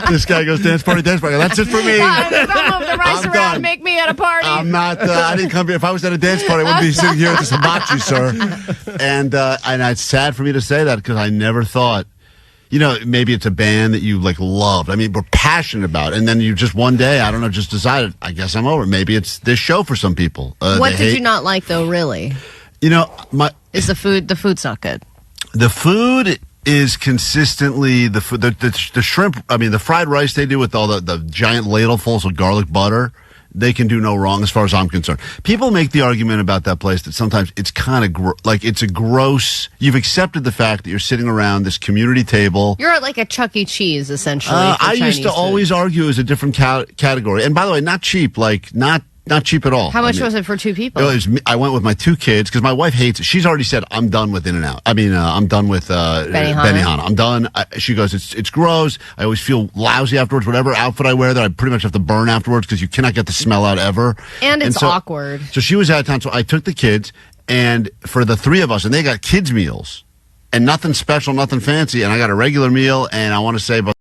[SPEAKER 4] This guy goes dance party, dance party. That's it for me.
[SPEAKER 5] Don't move the rice
[SPEAKER 4] I'm
[SPEAKER 5] around
[SPEAKER 4] done.
[SPEAKER 5] and make me at a party.
[SPEAKER 4] I'm not. I didn't come here. If I was at a dance party, I wouldn't be sitting here at this hibachi, sir. And it's sad for me to say that because I never thought. Maybe it's a band that you loved. I mean, we're passionate about it. And then you just one day, I don't know, just decided, I guess I'm over. Maybe it's this show for some people.
[SPEAKER 5] What did you not like though, really?
[SPEAKER 4] Is
[SPEAKER 5] the food, the food's not good.
[SPEAKER 4] The food is consistently the food, the shrimp, I mean, the fried rice they do with all the giant ladlefuls of garlic butter. They can do no wrong as far as I'm concerned. People make the argument about that place that sometimes it's kind of it's a gross. You've accepted the fact that you're sitting around this community table.
[SPEAKER 5] You're at like a Chuck E. Cheese, essentially.
[SPEAKER 4] I used to always argue as a different category. And by the way, not cheap, not cheap at all.
[SPEAKER 5] How much was it for two people?
[SPEAKER 4] I went with my two kids because my wife hates it. She's already said, I'm done with In-N-Out. I mean, I'm done with Benihana. I'm done. She goes, it's gross. I always feel lousy afterwards. Whatever outfit I wear that I pretty much have to burn afterwards because you cannot get the smell out ever.
[SPEAKER 5] And it's awkward.
[SPEAKER 4] So she was out of town. So I took the kids, and for the three of us, and they got kids' meals. And nothing special, nothing fancy. And I got a regular meal, and I want to say about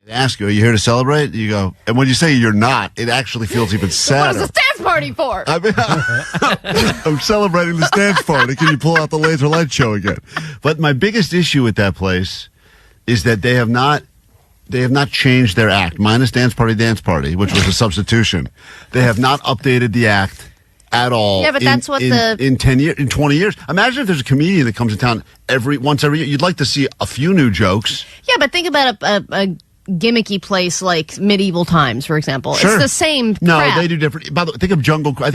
[SPEAKER 4] ask you, are you here to celebrate? You go, and when you say you're not, it actually feels even sadder.
[SPEAKER 5] What is this dance party for?
[SPEAKER 4] I mean, I'm celebrating this dance party. Can you pull out the laser light show again? But my biggest issue with that place is that they have not changed their act, minus dance party, which was a substitution. They have not updated the act at all.
[SPEAKER 5] Yeah, but that's what
[SPEAKER 4] in 10 years, in 20 years. Imagine if there's a comedian that comes to town once every year. You'd like to see a few new jokes.
[SPEAKER 5] Yeah, but think about a gimmicky place like Medieval Times, for example.
[SPEAKER 4] Sure.
[SPEAKER 5] It's the same
[SPEAKER 4] No,
[SPEAKER 5] crap.
[SPEAKER 4] they do different. By the way, I think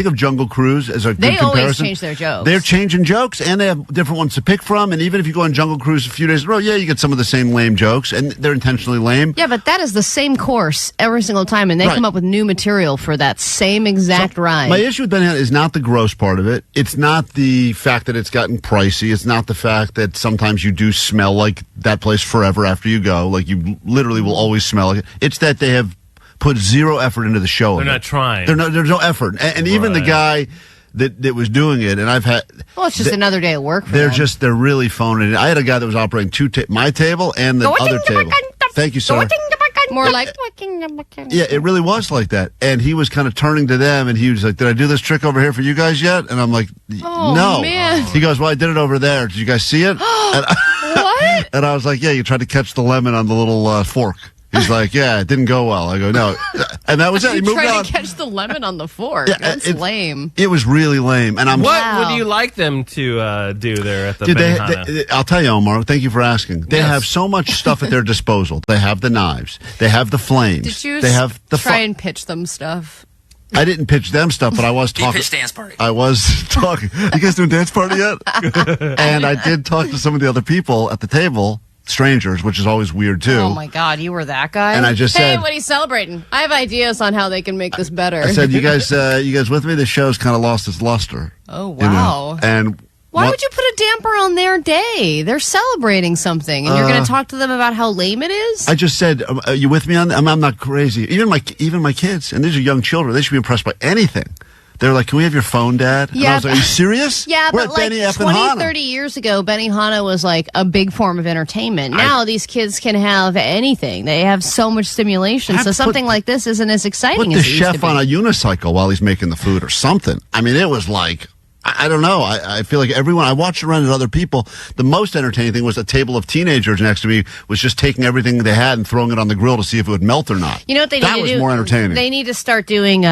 [SPEAKER 4] of Jungle Cruise as a good
[SPEAKER 5] They
[SPEAKER 4] comparison.
[SPEAKER 5] always change their jokes.
[SPEAKER 4] They're changing jokes, and they have different ones to pick from. And even if you go on Jungle Cruise a few days in a row, you get some of the same lame jokes, and they're intentionally lame.
[SPEAKER 5] Yeah, but that is the same course every single time, and they come up with new material for that same exact ride.
[SPEAKER 4] My issue with Benihana is not the gross part of it. It's not the fact that it's gotten pricey. It's not the fact that sometimes you do smell like that place forever after you go. Like you literally will always smell like it. It's that they have put zero effort into the show.
[SPEAKER 9] They're not trying.
[SPEAKER 4] There's no effort. And even the guy that was doing it, and I've had.
[SPEAKER 5] Well, it's just another day at work.
[SPEAKER 4] They're really phoning it. I had a guy that was operating my table and the other table. Thank you, sir.
[SPEAKER 5] More like.
[SPEAKER 4] Yeah, it really was like that. And he was kind of turning to them, and he was like, "Did I do this trick over here for you guys yet?" And I'm like, "No."
[SPEAKER 5] Man.
[SPEAKER 4] He goes, "Well, I did it over there. Did you guys see it?"
[SPEAKER 5] What?
[SPEAKER 4] And I was like, "Yeah, you tried to catch the lemon on the little fork." He's like, "Yeah, it didn't go well." I go, "No," and that was it. He moved on.
[SPEAKER 5] Tried to catch the lemon on the fork.
[SPEAKER 4] Yeah,
[SPEAKER 5] That's lame.
[SPEAKER 4] It was really lame. And
[SPEAKER 9] What would you like them to do there at the Benihana?
[SPEAKER 4] I'll tell you, Omar. Thank you for asking. They have so much stuff at their disposal. They have the knives. They have the flames.
[SPEAKER 5] Did you
[SPEAKER 4] they have the
[SPEAKER 5] try and pitch them stuff?
[SPEAKER 4] I didn't pitch them stuff, but I was talking.
[SPEAKER 6] Pitch dance party.
[SPEAKER 4] I was talking. You guys doing dance party yet? And I did talk to some of the other people at the table. Strangers, which is always weird too.
[SPEAKER 5] Oh my God, you were that guy.
[SPEAKER 4] And I just
[SPEAKER 5] hey,
[SPEAKER 4] said,
[SPEAKER 5] what are you celebrating? I have ideas on how they can make this better.
[SPEAKER 4] I said, you guys with me? The show's kind of lost its luster.
[SPEAKER 5] Oh wow!
[SPEAKER 4] You know? And
[SPEAKER 5] why would you put a damper on their day? They're celebrating something, and you're going to talk to them about how lame it is.
[SPEAKER 4] I just said, are you with me on that? I'm not crazy. Even my kids, and these are young children. They should be impressed by anything. They're like, "Can we have your phone, Dad?"
[SPEAKER 5] Yeah,
[SPEAKER 4] and I was like, "Are you serious?"
[SPEAKER 5] Yeah,
[SPEAKER 4] We're
[SPEAKER 5] but
[SPEAKER 4] at
[SPEAKER 5] like 20, 30 years ago, Benihana was like a big form of entertainment. Now these kids can have anything. They have so much stimulation. So something like this isn't as exciting
[SPEAKER 4] Put
[SPEAKER 5] as
[SPEAKER 4] the
[SPEAKER 5] it used to
[SPEAKER 4] chef
[SPEAKER 5] be.
[SPEAKER 4] on a unicycle while he's making the food or something. I mean, it was like, I don't know. I feel like everyone, I watched around at other people. The most entertaining thing was a table of teenagers next to me was just taking everything they had and throwing it on the grill to see if it would melt or not.
[SPEAKER 5] You know what they need to do?
[SPEAKER 4] That was more entertaining.
[SPEAKER 5] They need to start doing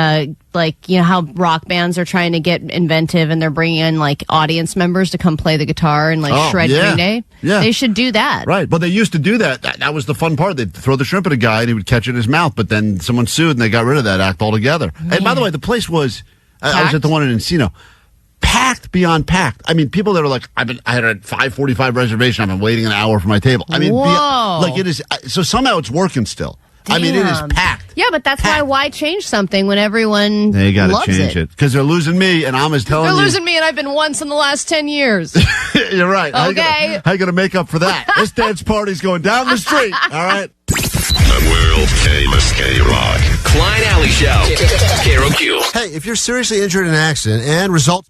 [SPEAKER 5] like, you know how rock bands are trying to get inventive and they're bringing in like audience members to come play the guitar and like shred Green Day?
[SPEAKER 4] Yeah.
[SPEAKER 5] They should do that.
[SPEAKER 4] Right. But they used to do that. That was the fun part. They'd throw the shrimp at a guy and he would catch it in his mouth, but then someone sued and they got rid of that act altogether.
[SPEAKER 5] Man.
[SPEAKER 4] And by the way, the place was, I was at the one in Encino. Packed beyond packed. I mean, people that are like, I had a 5:45 reservation. I've been waiting an hour for my table. I mean, like it is. So somehow it's working still.
[SPEAKER 5] Damn.
[SPEAKER 4] I mean, it is packed.
[SPEAKER 5] Yeah, but that's why change something when everyone
[SPEAKER 4] They got
[SPEAKER 5] loves
[SPEAKER 4] to change it because they're losing me, and I'm telling you,
[SPEAKER 5] they're losing me, and I've been once in the last 10 years.
[SPEAKER 4] You're right.
[SPEAKER 5] Okay,
[SPEAKER 4] how you gonna make up for that? This dance party's going down the street. All right.
[SPEAKER 2] The World Famous KROQ.
[SPEAKER 15] Klein Alley Show. KROQ.
[SPEAKER 3] Hey, if you're seriously injured in an accident and results.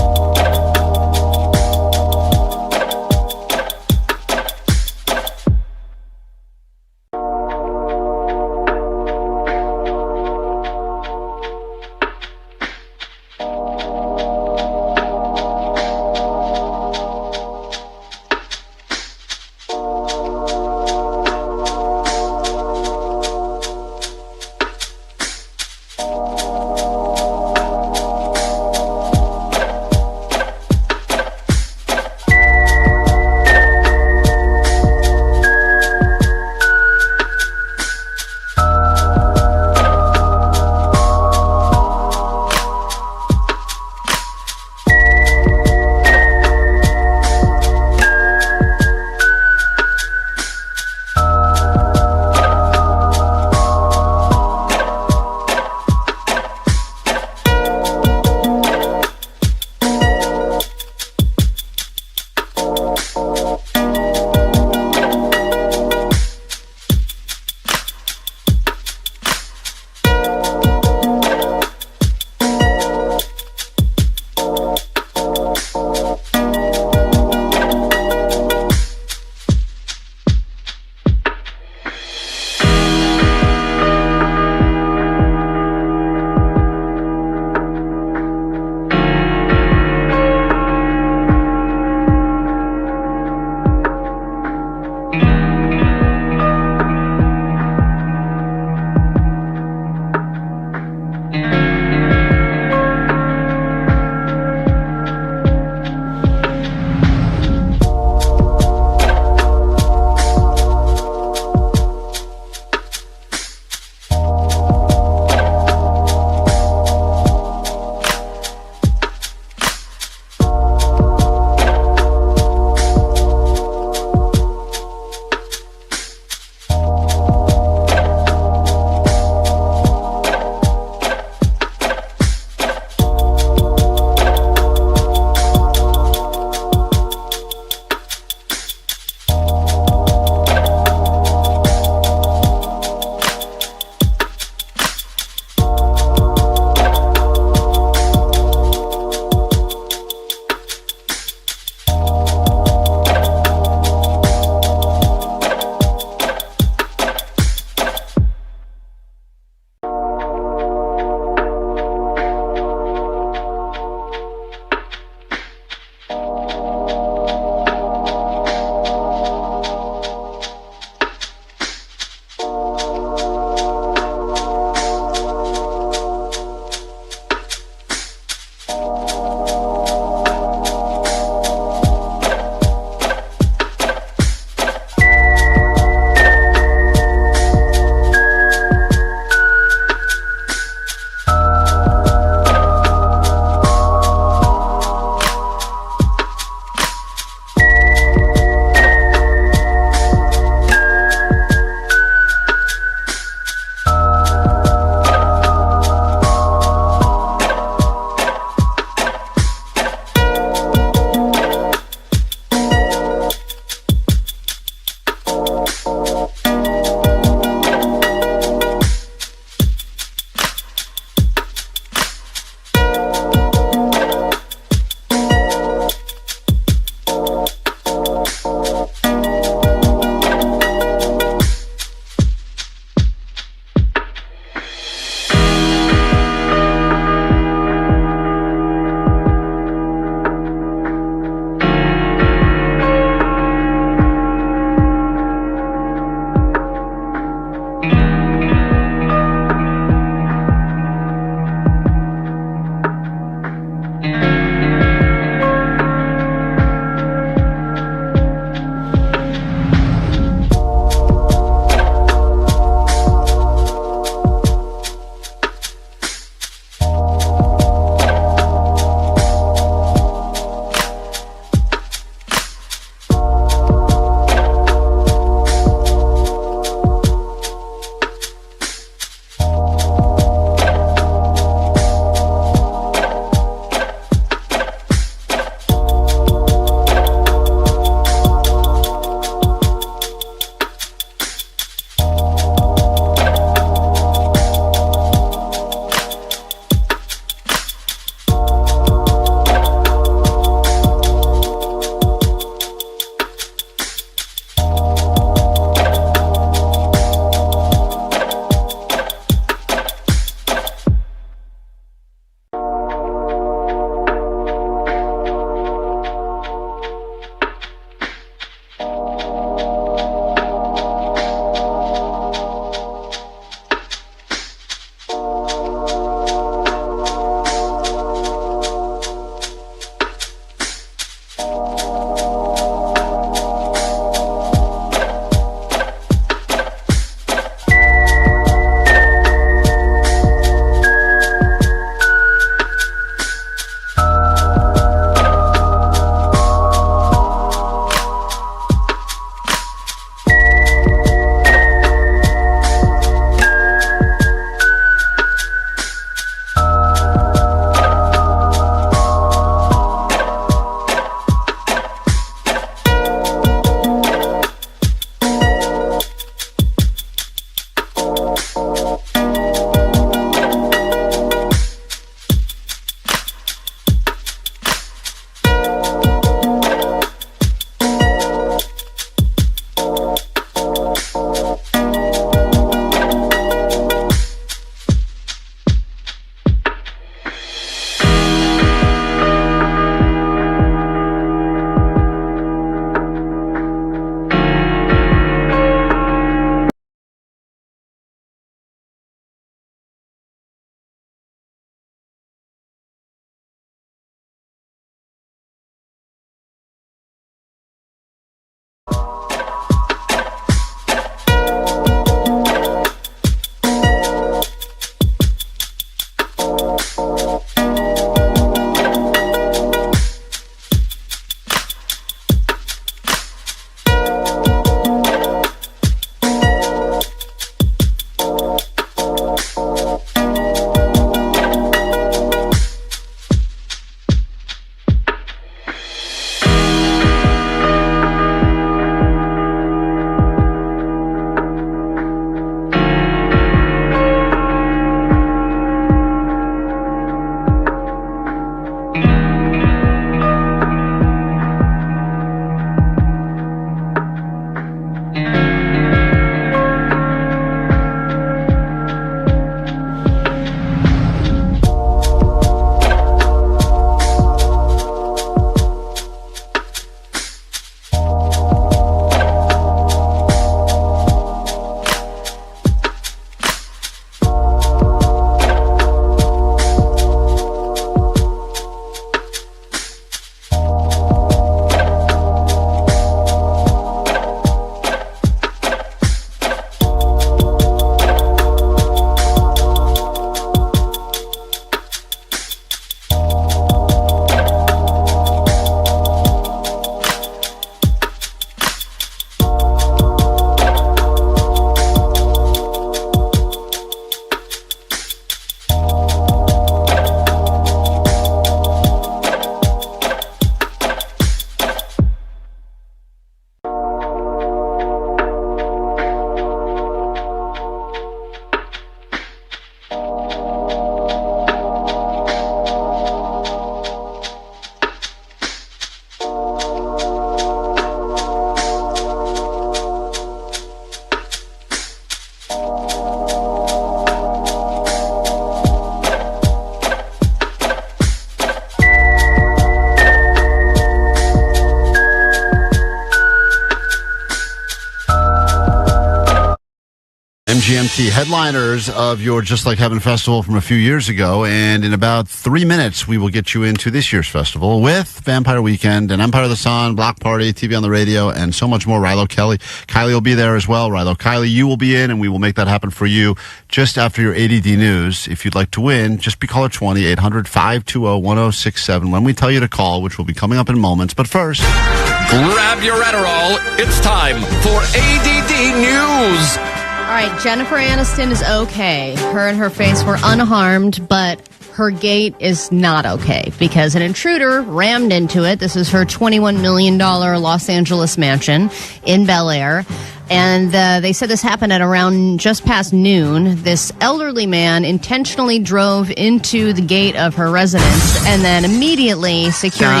[SPEAKER 4] GMT, headliners of your Just Like Heaven festival from a few years ago. And in about 3 minutes, we will get you into this year's festival with Vampire Weekend and Empire of the Sun, Block Party, TV on the Radio, and so much more. Rilo Kylie will be there as well. Rilo Kylie, you will be in, and we will make that happen for you just after your ADD news. If you'd like to win, just be caller 20, 800-520-1067 when we tell you to call, which will be coming up in moments. But first,
[SPEAKER 15] grab your Adderall. It's time for ADD News.
[SPEAKER 5] All right, Jennifer Aniston is okay. Her and her face were unharmed, but her gate is not okay because an intruder rammed into it. This is her $21 million Los Angeles mansion in Bel Air. And they said this happened at around just past noon. This elderly man intentionally drove into the gate of her residence, and then immediately security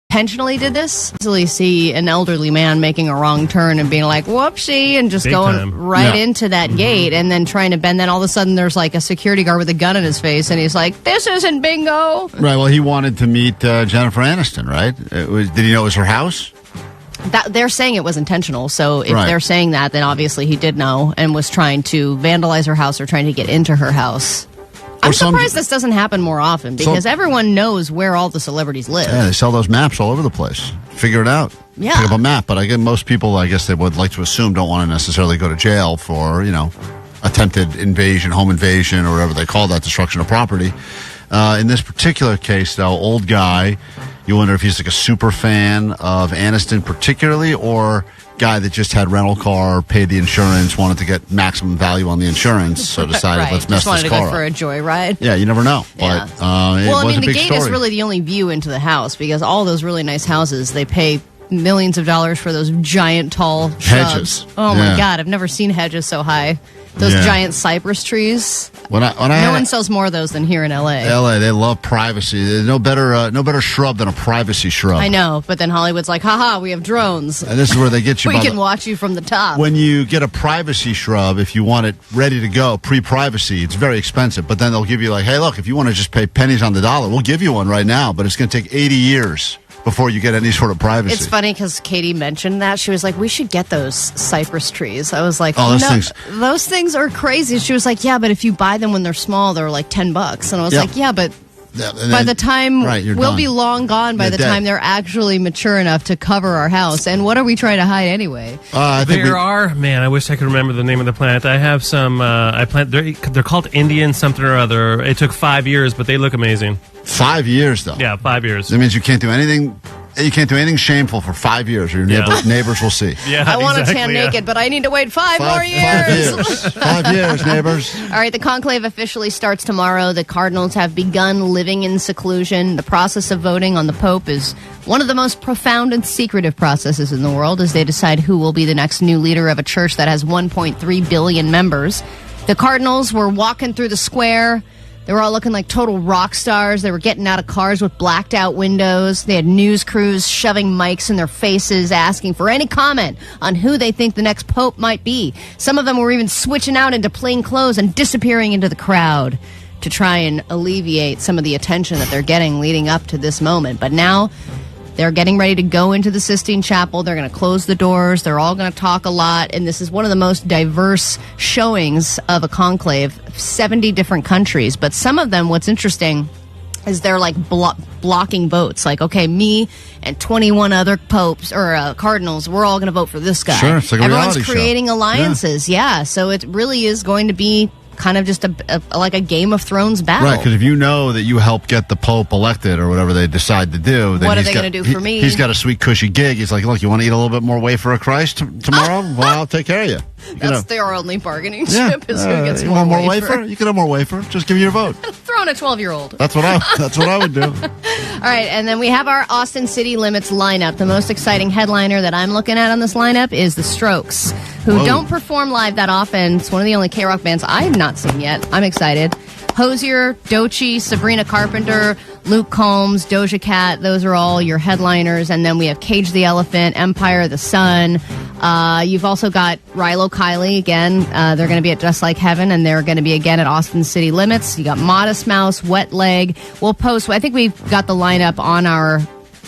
[SPEAKER 5] intentionally did this. Easily see an elderly man making a wrong turn and being like, whoopsie, and just
[SPEAKER 9] Big
[SPEAKER 5] going
[SPEAKER 9] time.
[SPEAKER 5] right into that gate and then trying to bend. Then all of a sudden there's like a security guard with a gun in his face and he's like, this isn't bingo.
[SPEAKER 4] right, well, he wanted to meet Jennifer Aniston, right? Did he know it was her house?
[SPEAKER 5] They're saying it was intentional. So if
[SPEAKER 4] Right.
[SPEAKER 5] they're saying that, then obviously he did know and was trying to vandalize her house or trying to get into her house. I'm surprised this doesn't happen more often because everyone knows where all the celebrities live.
[SPEAKER 4] Yeah, they sell those maps all over the place. Figure it out.
[SPEAKER 5] Yeah.
[SPEAKER 4] Pick up a map. But I guess most people, I guess they would like to assume, don't want to necessarily go to jail for, attempted invasion, home invasion, or whatever they call that, destruction of property. In this particular case, though, old guy, you wonder if he's like a super fan of Aniston particularly, or guy that just had rental car, paid the insurance, wanted to get maximum value on the insurance, so decided let's mess
[SPEAKER 5] just
[SPEAKER 4] this
[SPEAKER 5] wanted
[SPEAKER 4] car
[SPEAKER 5] to go
[SPEAKER 4] up.
[SPEAKER 5] for a joyride.
[SPEAKER 4] Yeah, you never know.
[SPEAKER 5] Yeah.
[SPEAKER 4] But
[SPEAKER 5] Well,
[SPEAKER 4] it was a
[SPEAKER 5] the
[SPEAKER 4] big
[SPEAKER 5] gate
[SPEAKER 4] story.
[SPEAKER 5] is really the only view into the house because all those really nice houses, they pay millions of dollars for those giant tall
[SPEAKER 4] Hedges.
[SPEAKER 5] shrubs. Oh
[SPEAKER 4] Yeah.
[SPEAKER 5] my God, I've never seen hedges so high. Those
[SPEAKER 4] Yeah.
[SPEAKER 5] giant cypress trees.
[SPEAKER 4] When I
[SPEAKER 5] No
[SPEAKER 4] had
[SPEAKER 5] one sells more of those than here in LA.
[SPEAKER 4] LA, they love privacy. There's no better shrub than a privacy shrub.
[SPEAKER 5] I know, but then Hollywood's like, haha, we have drones.
[SPEAKER 4] And this is where they get you.
[SPEAKER 5] We
[SPEAKER 4] by
[SPEAKER 5] can
[SPEAKER 4] the-
[SPEAKER 5] watch you from the top.
[SPEAKER 4] When you get a privacy shrub, if you want it ready to go, pre-privacy, it's very expensive. But then they'll give you like, hey, look, if you want to just pay pennies on the dollar, we'll give you one right now. But it's going to take 80 years before you get any sort of privacy.
[SPEAKER 5] It's funny because Katie mentioned that. She was like, we should get those cypress trees. I was like,
[SPEAKER 4] Oh, those
[SPEAKER 5] no,
[SPEAKER 4] things-
[SPEAKER 5] those things are crazy. She was like, yeah, but if you buy them when they're small, they're like $10. And I was
[SPEAKER 4] Yeah.
[SPEAKER 5] like, yeah, but
[SPEAKER 4] Yeah, and
[SPEAKER 5] by
[SPEAKER 4] then-
[SPEAKER 5] the time
[SPEAKER 4] right, you're
[SPEAKER 5] we'll
[SPEAKER 4] done.
[SPEAKER 5] be long gone by
[SPEAKER 4] You're
[SPEAKER 5] the
[SPEAKER 4] dead.
[SPEAKER 5] time they're actually mature enough to cover our house. And what are we trying to hide anyway?
[SPEAKER 4] I think
[SPEAKER 9] There are, man, I wish I could remember the name of the plant. I have some, they're called Indian something or other. It took 5 years, but they look amazing.
[SPEAKER 4] 5 years, though.
[SPEAKER 9] Yeah, 5 years.
[SPEAKER 4] That means you can't do anything. You can't do anything shameful for 5 years, or your neighbors will see.
[SPEAKER 9] Yeah,
[SPEAKER 5] I want to tan naked, but I need to wait five more years.
[SPEAKER 4] 5 years, neighbors.
[SPEAKER 5] All right, the conclave officially starts tomorrow. The Cardinals have begun living in seclusion. The process of voting on the Pope is one of the most profound and secretive processes in the world as they decide who will be the next new leader of a church that has 1.3 billion members. The Cardinals were walking through the square. They were all looking like total rock stars. They were getting out of cars with blacked out windows. They had news crews shoving mics in their faces, asking for any comment on who they think the next pope might be. Some of them were even switching out into plain clothes and disappearing into the crowd to try and alleviate some of the attention that they're getting leading up to this moment. But now they're getting ready to go into the Sistine Chapel. They're going to close the doors. They're all going to talk a lot. And this is one of the most diverse showings of a conclave, 70 different countries. But some of them, what's interesting is they're like blocking votes. Like, okay, me and 21 other popes or cardinals, we're all going to vote for this guy.
[SPEAKER 4] Sure, it's like a
[SPEAKER 5] Everyone's
[SPEAKER 4] reality show.
[SPEAKER 5] creating alliances. Yeah. So it really is going to be kind of just like a Game of Thrones battle.
[SPEAKER 4] Right, because if you know that you help get the Pope elected or whatever they decide to do, then
[SPEAKER 5] What are
[SPEAKER 4] he's
[SPEAKER 5] they
[SPEAKER 4] got-
[SPEAKER 5] gonna do
[SPEAKER 4] he-
[SPEAKER 5] for me?
[SPEAKER 4] He's got a sweet, cushy gig. He's like, look, you want to eat a little bit more wafer of Christ tomorrow? Well, I'll take care of you.
[SPEAKER 5] That's their only bargaining
[SPEAKER 4] Yeah,
[SPEAKER 5] chip is who gets
[SPEAKER 4] you
[SPEAKER 5] more
[SPEAKER 4] want more
[SPEAKER 5] wafer.
[SPEAKER 4] wafer? You can have more wafer. Just give me your vote.
[SPEAKER 5] Throw in a 12-year-old.
[SPEAKER 4] That's what I would do.
[SPEAKER 5] All right, and then we have our Austin City Limits lineup. The most exciting headliner that I'm looking at on this lineup is The Strokes, who
[SPEAKER 4] Whoa.
[SPEAKER 5] don't perform live that often. It's one of the only KROQ bands I have not seen yet. I'm excited. Hosier, Doechii, Sabrina Carpenter, Luke Combs, Doja Cat, those are all your headliners. And then we have Cage the Elephant, Empire of the Sun, You've also got Rilo Kiley again. They're going to be at Just Like Heaven, and they're going to be again at Austin City Limits. You got Modest Mouse, Wet Leg. We'll post. I think we've got the lineup on our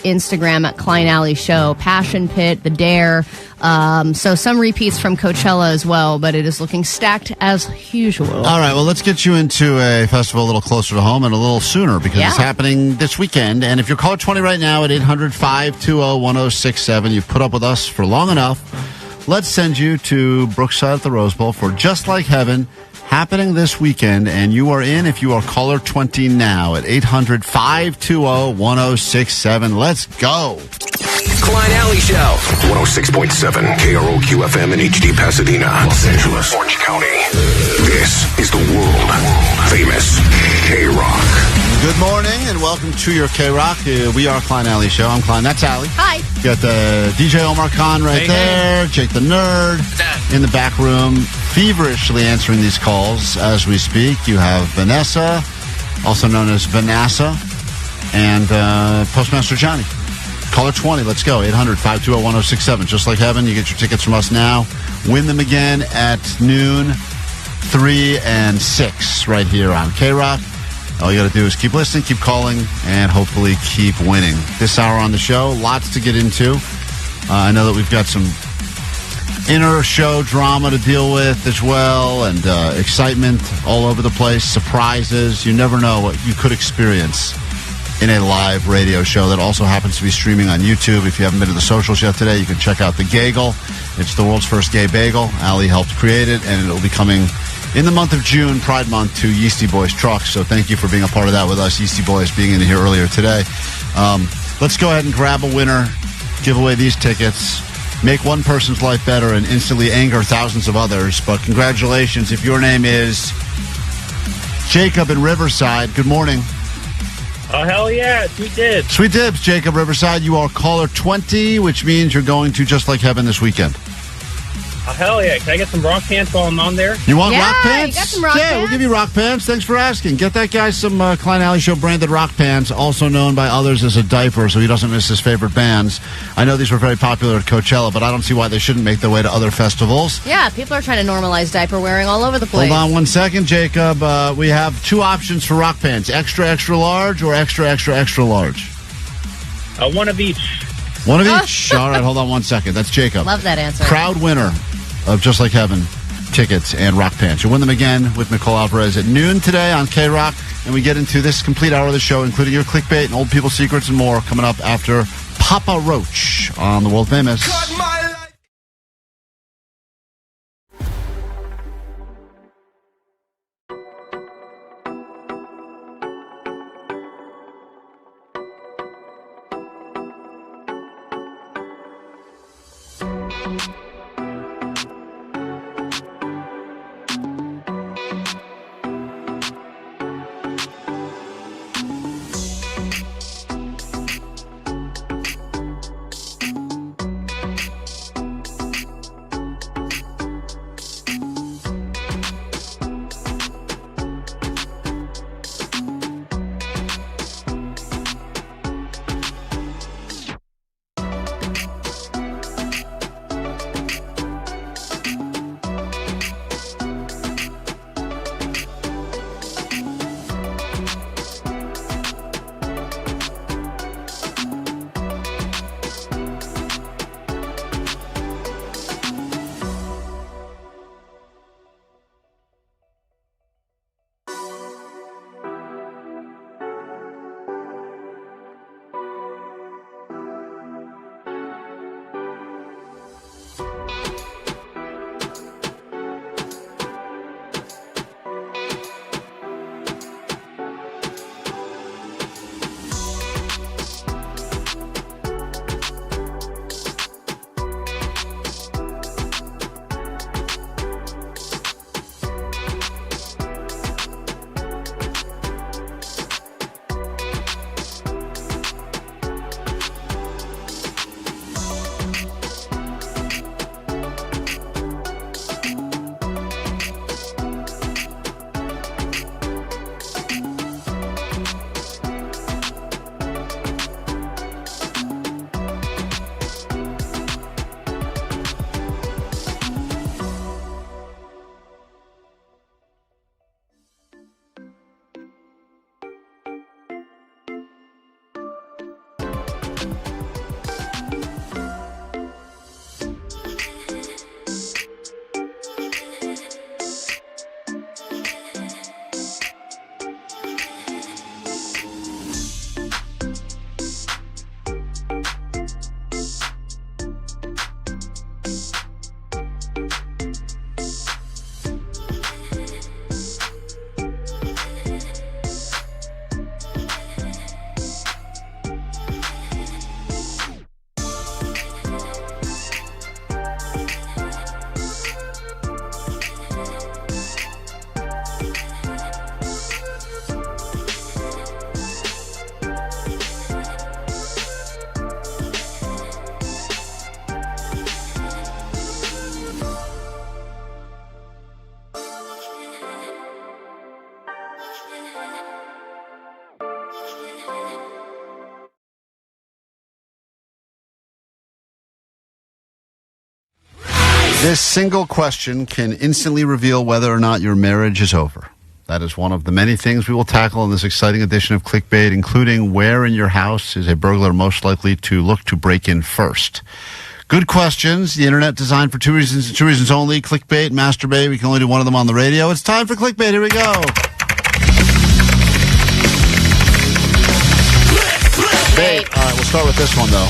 [SPEAKER 5] Instagram at Klein Alley Show. Passion Pit, The Dare. So some repeats from Coachella as well, but it is looking stacked as usual.
[SPEAKER 4] All right, well, let's get you into a festival a little closer to home and a little sooner because it's happening this weekend. And if you're caller 20 right now at 800-520-1067, you've put up with us for long enough. Let's send you to Brookside at the Rose Bowl for Just Like Heaven, happening this weekend. And you are in if you are caller 20 now at 800-520-1067. Let's go.
[SPEAKER 2] Klein Alley Show. 106.7 KROQ FM in HD Pasadena, Los Angeles, Orange County. This is the world famous KROQ.
[SPEAKER 4] Good morning and welcome to your KROQ. We are Klein Alley Show. I'm Klein. That's Allie.
[SPEAKER 5] Hi.
[SPEAKER 4] You got the DJ Omar Khan right there. Jake the Nerd in the back room, feverishly answering these calls as we speak. You have Vanessa, also known as Vanessa, and Postmaster Johnny. Caller 20, let's go. 800-520-1067. Just Like Heaven. You get your tickets from us now. Win them again at noon, 3 and 6 right here on KROQ. All you got to do is keep listening, keep calling, and hopefully keep winning. This hour on the show, lots to get into. I know that we've got some inner show drama to deal with as well, and excitement all over the place, surprises. You never know what you could experience in a live radio show that also happens to be streaming on YouTube. If you haven't been to the socials yet today, you can check out the Gagel. It's the world's first gay bagel. Allie helped create it, and it'll be coming in the month of June, Pride Month, to Yeasty Boys Trucks. So thank you for being a part of that with us, Yeasty Boys being in here earlier today. Let's go ahead and grab a winner, give away these tickets, make one person's life better, and instantly anger thousands of others. But congratulations if your name is Jacob in Riverside. Good morning.
[SPEAKER 10] Oh, hell yeah. Sweet dibs.
[SPEAKER 4] Sweet dibs, Jacob Riverside. You are caller 20, which means you're going to Just Like Heaven this weekend.
[SPEAKER 10] Oh, hell yeah. Can I get some rock pants while I'm on there?
[SPEAKER 4] You want rock pants?
[SPEAKER 5] You got some rock pants?
[SPEAKER 4] We'll give you rock pants. Thanks for asking. Get that guy some Klein Alley Show branded rock pants, also known by others as a diaper, so he doesn't miss his favorite bands. I know these were very popular at Coachella, but I don't see why they shouldn't make their way to other festivals.
[SPEAKER 5] Yeah, people are trying to normalize diaper wearing all over the place.
[SPEAKER 4] Hold on one second, Jacob. We have two options for rock pants. Extra, extra large or extra, extra, extra large?
[SPEAKER 10] One of each.
[SPEAKER 4] One of each? All right, hold on one second. That's Jacob.
[SPEAKER 5] Love that answer.
[SPEAKER 4] Proud winner of Just Like Heaven tickets and rock pants. You'll win them again with Nicole Alvarez at noon today on KROQ, and we get into this complete hour of the show, including your clickbait and old people secrets and more, coming up after Papa Roach on the world famous. This single question can instantly reveal whether or not your marriage is over. That is one of the many things we will tackle in this exciting edition of Clickbait, including where in your house is a burglar most likely to look to break in first. Good questions. The internet designed for two reasons only. Clickbait, masturbate. We can only do one of them on the radio. It's time for Clickbait. Here we go. Bait. All right, we'll start with this one, though.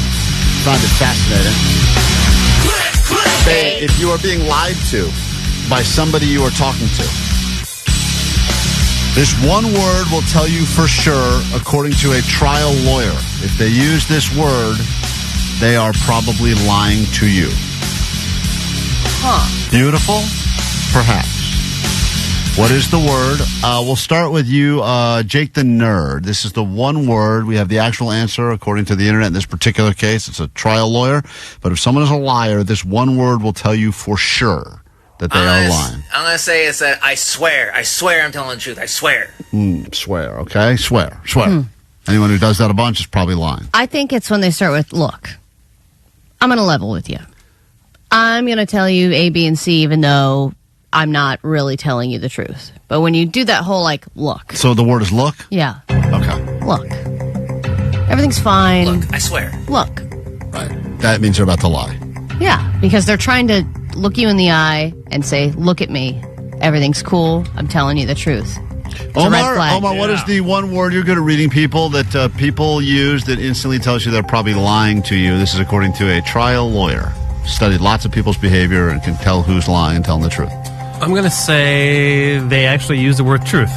[SPEAKER 4] Found it fascinating. Bait. If you are being lied to by somebody you are talking to, this one word will tell you for sure, according to a trial lawyer. If they use this word, they are probably lying to you.
[SPEAKER 5] Huh.
[SPEAKER 4] Beautiful? Perhaps. What is the word? We'll start with you, Jake the Nerd. This is the one word. We have the actual answer according to the internet in this particular case. It's a trial lawyer. But if someone is a liar, this one word will tell you for sure that they are lying.
[SPEAKER 6] I'm going to say it's that I swear. I swear I'm telling the truth. I swear.
[SPEAKER 4] Swear, okay? Swear. Anyone who does that a bunch is probably lying.
[SPEAKER 5] I think it's when they start with, look, I'm going to level with you. I'm going to tell you A, B, and C, even though I'm not really telling you the truth. But when you do that whole, like, look.
[SPEAKER 4] So the word is look?
[SPEAKER 5] Yeah.
[SPEAKER 4] Okay.
[SPEAKER 5] Look. Everything's fine.
[SPEAKER 6] Look, I swear.
[SPEAKER 5] Look.
[SPEAKER 4] Right. That means they're about to lie.
[SPEAKER 5] Yeah, because they're trying to look you in the eye and say, look at me. Everything's cool. I'm telling you the truth. It's a red flag.
[SPEAKER 4] Omar, what is the one word, you're good at reading people, that people use that instantly tells you they're probably lying to you? This is according to a trial lawyer. Studied lots of people's behavior and can tell who's lying and telling the truth.
[SPEAKER 9] I'm going to say they actually use the word truth.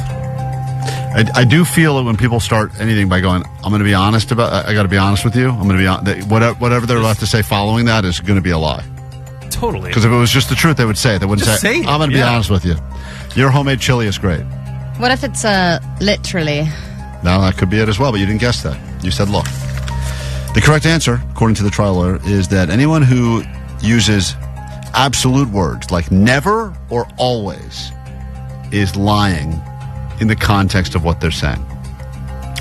[SPEAKER 4] I do feel that when people start anything by going, I'm going to be honest about, I got to be honest with you. I'm going to be whatever they're about to say following that is going to be a lie.
[SPEAKER 9] Totally.
[SPEAKER 4] Because if it was just the truth, they would say it. They wouldn't say, I'm going to be honest with you. Your homemade chili is great.
[SPEAKER 5] What if it's literally?
[SPEAKER 4] No, that could be it as well, but you didn't guess that. You said look. The correct answer, according to the trial lawyer, is that anyone who uses absolute words like never or always is lying in the context of what they're saying.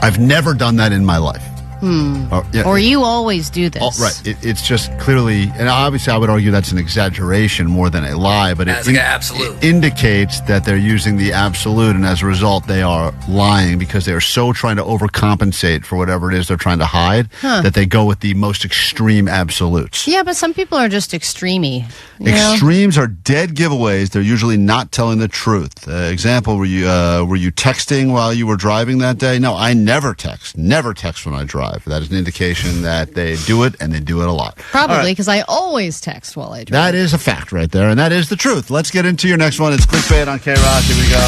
[SPEAKER 4] I've never done that in my life.
[SPEAKER 5] Or you always do this.
[SPEAKER 4] Oh, right. It's just clearly, and obviously I would argue that's an exaggeration more than a lie, but it indicates that they're using the absolute, and as a result they are lying because they are so trying to overcompensate for whatever it is they're trying to hide that they go with the most extreme absolutes.
[SPEAKER 5] Yeah, but some people are just extreme-y.
[SPEAKER 4] Extremes are dead giveaways. They're usually not telling the truth. Example, were you texting while you were driving that day? No, I never text. Never text when I drive. That is an indication that they do it, and they do it a lot.
[SPEAKER 5] Probably, because I always text while I drive.
[SPEAKER 4] That is a fact right there, and that is the truth. Let's get into your next one. It's Clickbait on KROQ. Here we go.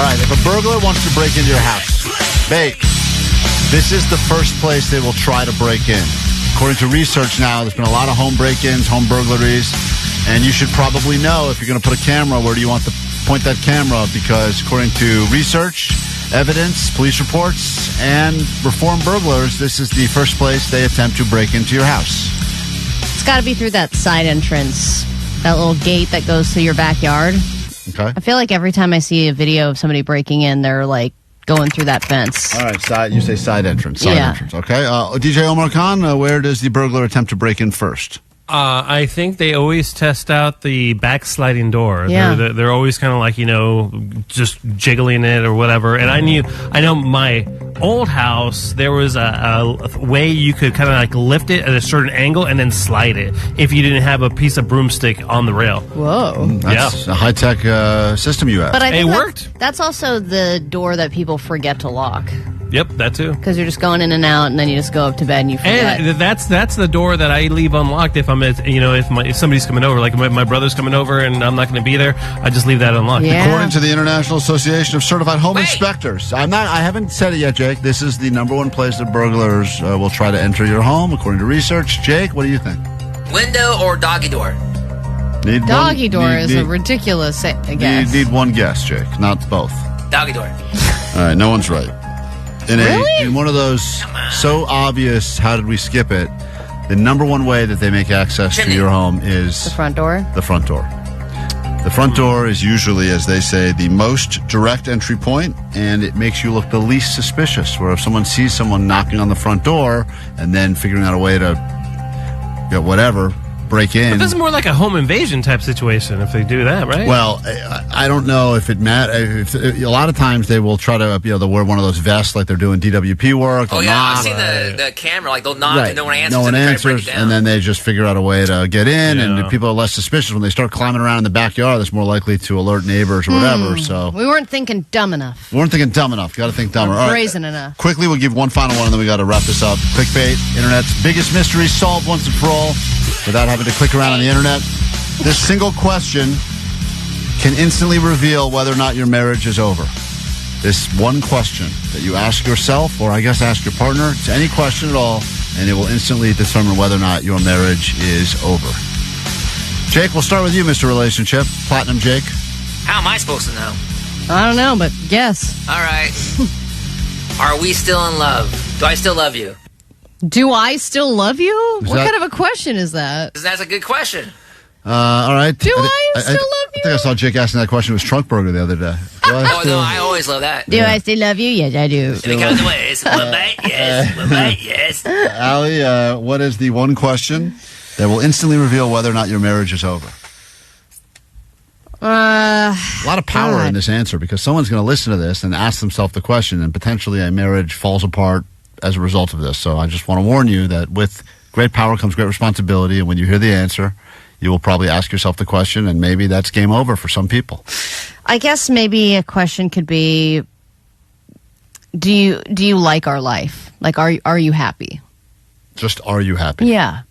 [SPEAKER 4] All right, if a burglar wants to break into your house, bait. This is the first place they will try to break in. According to research now, there's been a lot of home break-ins, home burglaries, and you should probably know if you're going to put a camera, where do you want to point that camera? Because according to research, evidence, police reports, and reformed burglars, this is the first place they attempt to break into your house.
[SPEAKER 5] It's got to be through that side entrance, that little gate that goes to your backyard.
[SPEAKER 4] Okay.
[SPEAKER 5] I feel like every time I see a video of somebody breaking in, they're like going through that fence.
[SPEAKER 4] All right, you say side entrance. Entrance, okay. DJ Omar Khan, where does the burglar attempt to break in first?
[SPEAKER 9] I think they always test out the backsliding door.
[SPEAKER 5] Yeah.
[SPEAKER 9] They're always kind of like, just jiggling it or whatever. And I know my old house, there was a way you could kind of like lift it at a certain angle and then slide it if you didn't have a piece of broomstick on the rail.
[SPEAKER 5] Whoa.
[SPEAKER 4] That's a high-tech system you have.
[SPEAKER 5] But I think
[SPEAKER 9] it worked.
[SPEAKER 5] That's also the door that people forget to lock.
[SPEAKER 9] Yep, that too.
[SPEAKER 5] Because you're just going in and out, and then you just go up to bed and you forget.
[SPEAKER 9] And that's the door that I leave unlocked if I'm if somebody's coming over, like my brother's coming over and I'm not going to be there, I just leave that unlocked.
[SPEAKER 5] Yeah.
[SPEAKER 4] According to the International Association of Certified Home Inspectors, I haven't said it yet, Jake. This is the number one place that burglars will try to enter your home, according to research. Jake, what do you think?
[SPEAKER 6] Window or doggy door?
[SPEAKER 5] Doggy door is a ridiculous guess.
[SPEAKER 4] You need one guess, Jake, not both.
[SPEAKER 6] Doggy door.
[SPEAKER 4] All right, no one's right. In one of those so obvious, how did we skip it? The number one way that they make access to your home is
[SPEAKER 5] the front door.
[SPEAKER 4] The front door. The front door is usually, as they say, the most direct entry point, and it makes you look the least suspicious. Where if someone sees someone knocking on the front door and then figuring out a way to get whatever, break in.
[SPEAKER 9] But this is more like a home invasion type situation if they do that, right?
[SPEAKER 4] Well, I don't know if it matters. A lot of times they will try to, they'll wear one of those vests like they're doing DWP work.
[SPEAKER 6] Oh, yeah,
[SPEAKER 4] knock.
[SPEAKER 6] I've seen the camera. Like, they'll knock
[SPEAKER 4] Right.
[SPEAKER 6] and no one answers.
[SPEAKER 4] No one
[SPEAKER 6] and they try to break
[SPEAKER 4] answers,
[SPEAKER 6] it down.
[SPEAKER 4] and then they just figure out a way to get in, and people are less suspicious. When they start climbing around in the backyard, that's more likely to alert neighbors or whatever. So
[SPEAKER 5] we weren't thinking dumb enough.
[SPEAKER 4] we weren't thinking dumb enough. Got to think dumber. All right.
[SPEAKER 5] Brazen enough.
[SPEAKER 4] Quickly, we'll give one final one, and then we got to wrap this up. Clickbait, internet's biggest mystery solved once and for all without having to click around on the internet. This single question can instantly reveal whether or not your marriage is over. This one question that you ask yourself, or I guess ask your partner, it's any question at all, and it will instantly determine whether or not your marriage is over. Jake, we'll start with you, Mr. Relationship. Platinum Jake.
[SPEAKER 6] How am I supposed to know?
[SPEAKER 5] I don't know, but guess.
[SPEAKER 6] All right. Are we still in love? Do I still love you?
[SPEAKER 5] Do I still love you?
[SPEAKER 4] Is
[SPEAKER 5] What
[SPEAKER 4] that-
[SPEAKER 5] kind of a question is that?
[SPEAKER 6] That's a good question.
[SPEAKER 4] All right.
[SPEAKER 5] Do I still love
[SPEAKER 4] I think I saw Jake asking that question to his trunk burger the other day.
[SPEAKER 6] Oh, no, I always love that.
[SPEAKER 5] Do I still love you? Yes, I do.
[SPEAKER 6] In a kind of ways. Well, mate, yes. Well, mate, yes.
[SPEAKER 4] Allie, what is the one question that will instantly reveal whether or not your marriage is over? A lot of power in this answer, because someone's going to listen to this and ask themselves the question, and potentially a marriage falls apart as a result of this. So I just want to warn you that with great power comes great responsibility, and when you hear the answer, you will probably ask yourself the question, and maybe that's game over for some people.
[SPEAKER 5] I guess maybe a question could be, do you like our life? Like, are you happy?
[SPEAKER 4] Just, are you happy?
[SPEAKER 5] Yeah.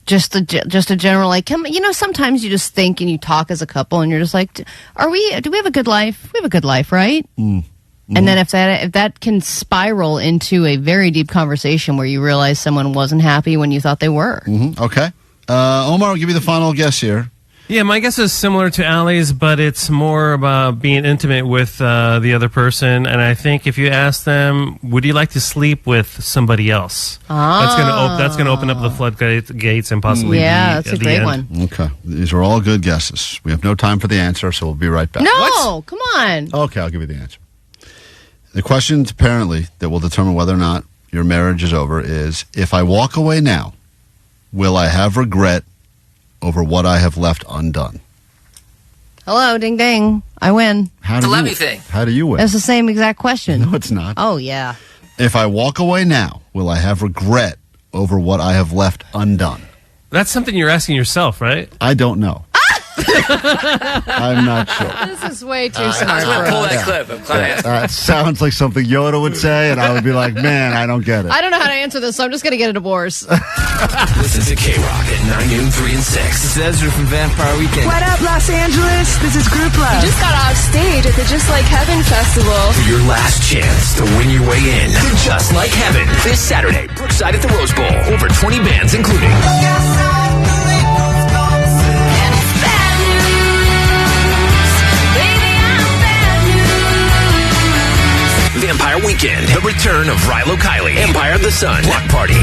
[SPEAKER 5] Just a general, like, sometimes you just think and you talk as a couple and you're just like, do we have a good life? We have a good life, right? Mm-hmm. And then if that can spiral into a very deep conversation where you realize someone wasn't happy when you thought they were.
[SPEAKER 4] Mm-hmm. Okay. Omar, I'll give you the final guess here.
[SPEAKER 9] Yeah, my guess is similar to Allie's, but it's more about being intimate with the other person. And I think if you ask them, would you like to sleep with somebody else? That's gonna open up the floodgates and possibly
[SPEAKER 5] that's a great one.
[SPEAKER 4] Okay. These are all good guesses. We have no time for the answer, so we'll be right back.
[SPEAKER 5] No, come on.
[SPEAKER 4] Okay, I'll give you the answer. The questions, apparently, that will determine whether or not your marriage is over is, if I walk away now, will I have regret over what I have left undone?
[SPEAKER 5] Hello, ding ding. I win.
[SPEAKER 6] It's a levy thing.
[SPEAKER 4] How do you win?
[SPEAKER 5] It's the same exact question.
[SPEAKER 4] No, it's not.
[SPEAKER 5] Oh, yeah.
[SPEAKER 4] If I walk away now, will I have regret over what I have left undone?
[SPEAKER 9] That's something you're asking yourself, right?
[SPEAKER 4] I don't know. I'm not sure.
[SPEAKER 5] This is way too smart.
[SPEAKER 6] I was going to pull that clip of Klein.
[SPEAKER 4] It sounds like something Yoda would say, and I would be like, man, I don't get it.
[SPEAKER 5] I don't know how to answer this, so I'm just going to get a divorce.
[SPEAKER 2] Listen to K-Rock at 9 noon, 3 and 6.
[SPEAKER 12] This is Ezra from Vampire Weekend.
[SPEAKER 13] What up, Los Angeles? This is Group Love.
[SPEAKER 14] Just got off stage at the Just Like Heaven festival.
[SPEAKER 2] Your last chance to win your way in to Just Like Heaven. This Saturday, Brookside at the Rose Bowl. Over 20 bands, including Vampire Weekend, the return of Rilo Kiley, Empire of the Sun, Block Party,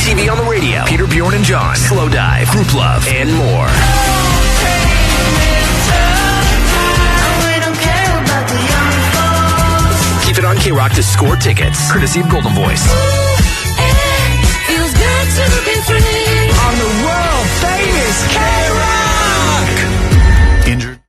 [SPEAKER 2] TV on the Radio, Peter, Bjorn and John, Slow Dive, Group Love, and more. Keep it on K-Rock to score tickets, courtesy of Golden Voice.
[SPEAKER 13] Feels good to be free on the world famous KROQ.
[SPEAKER 4] Injured.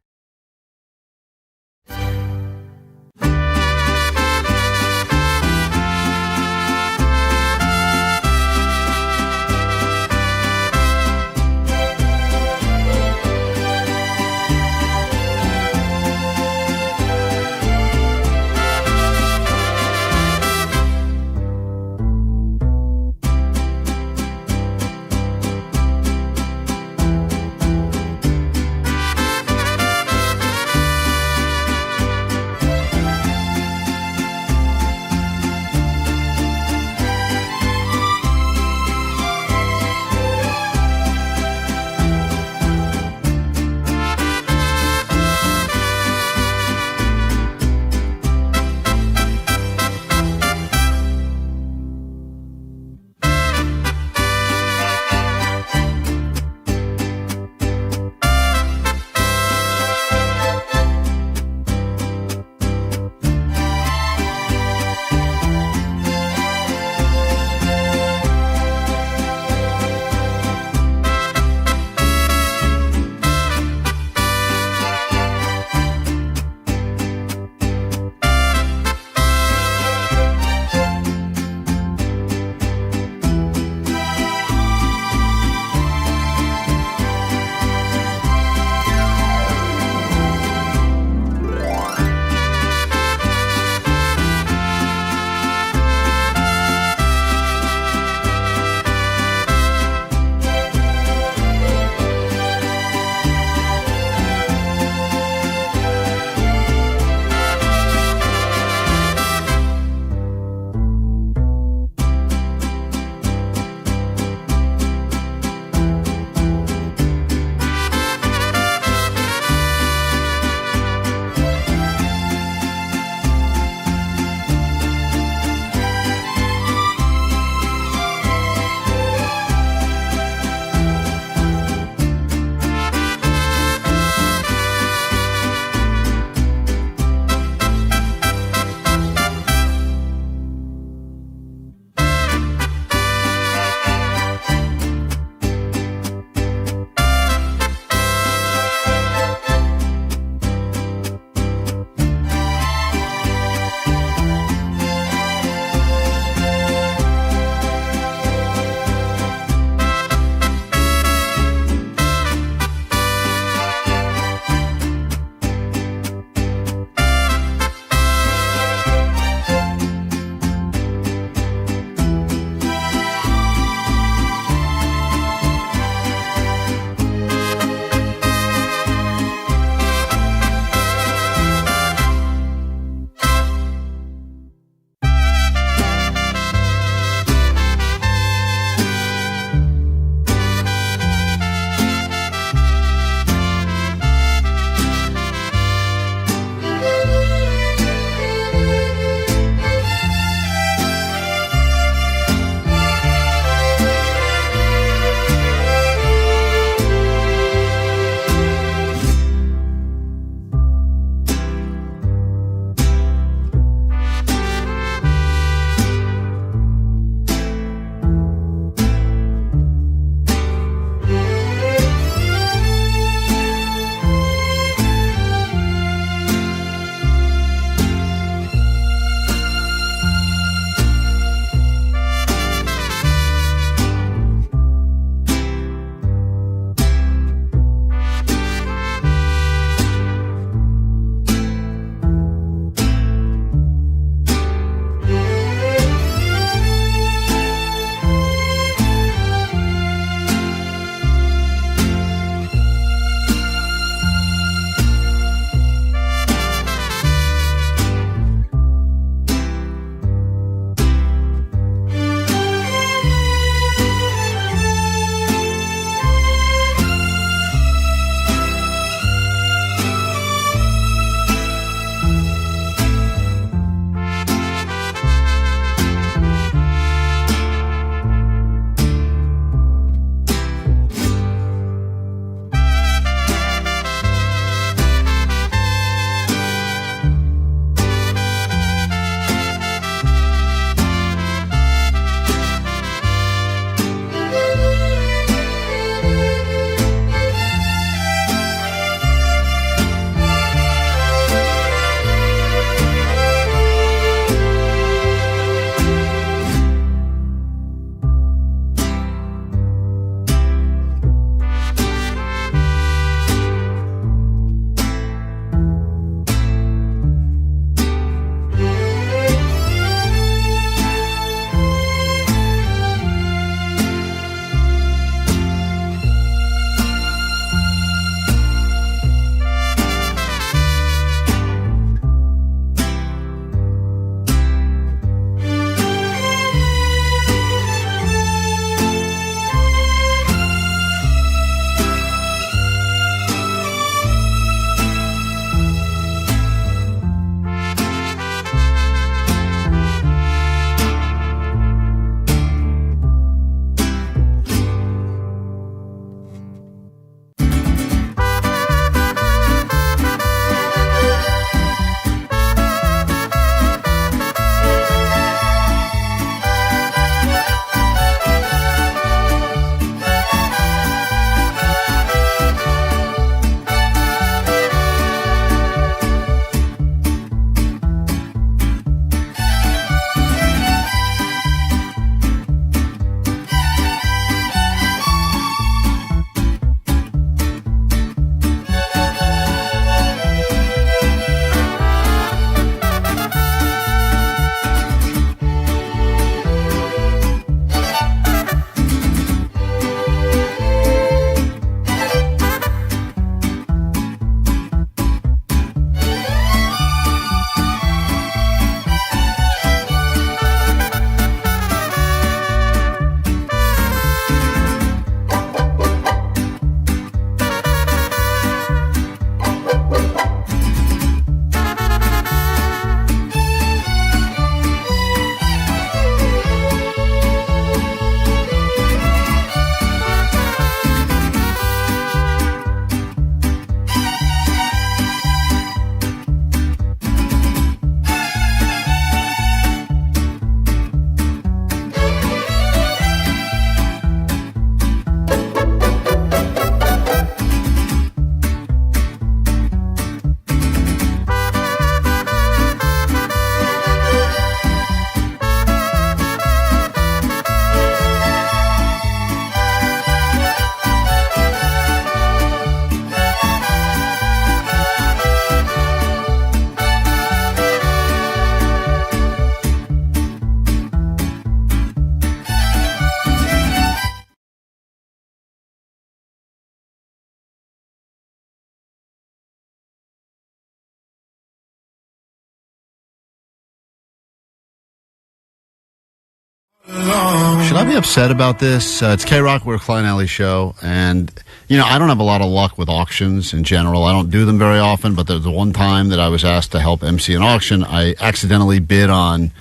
[SPEAKER 4] Should I be upset about this? It's KROQ, we're a Klein Alley show, and I don't have a lot of luck with auctions in general. I don't do them very often, but there's the one time that I was asked to help MC an auction. I accidentally bid on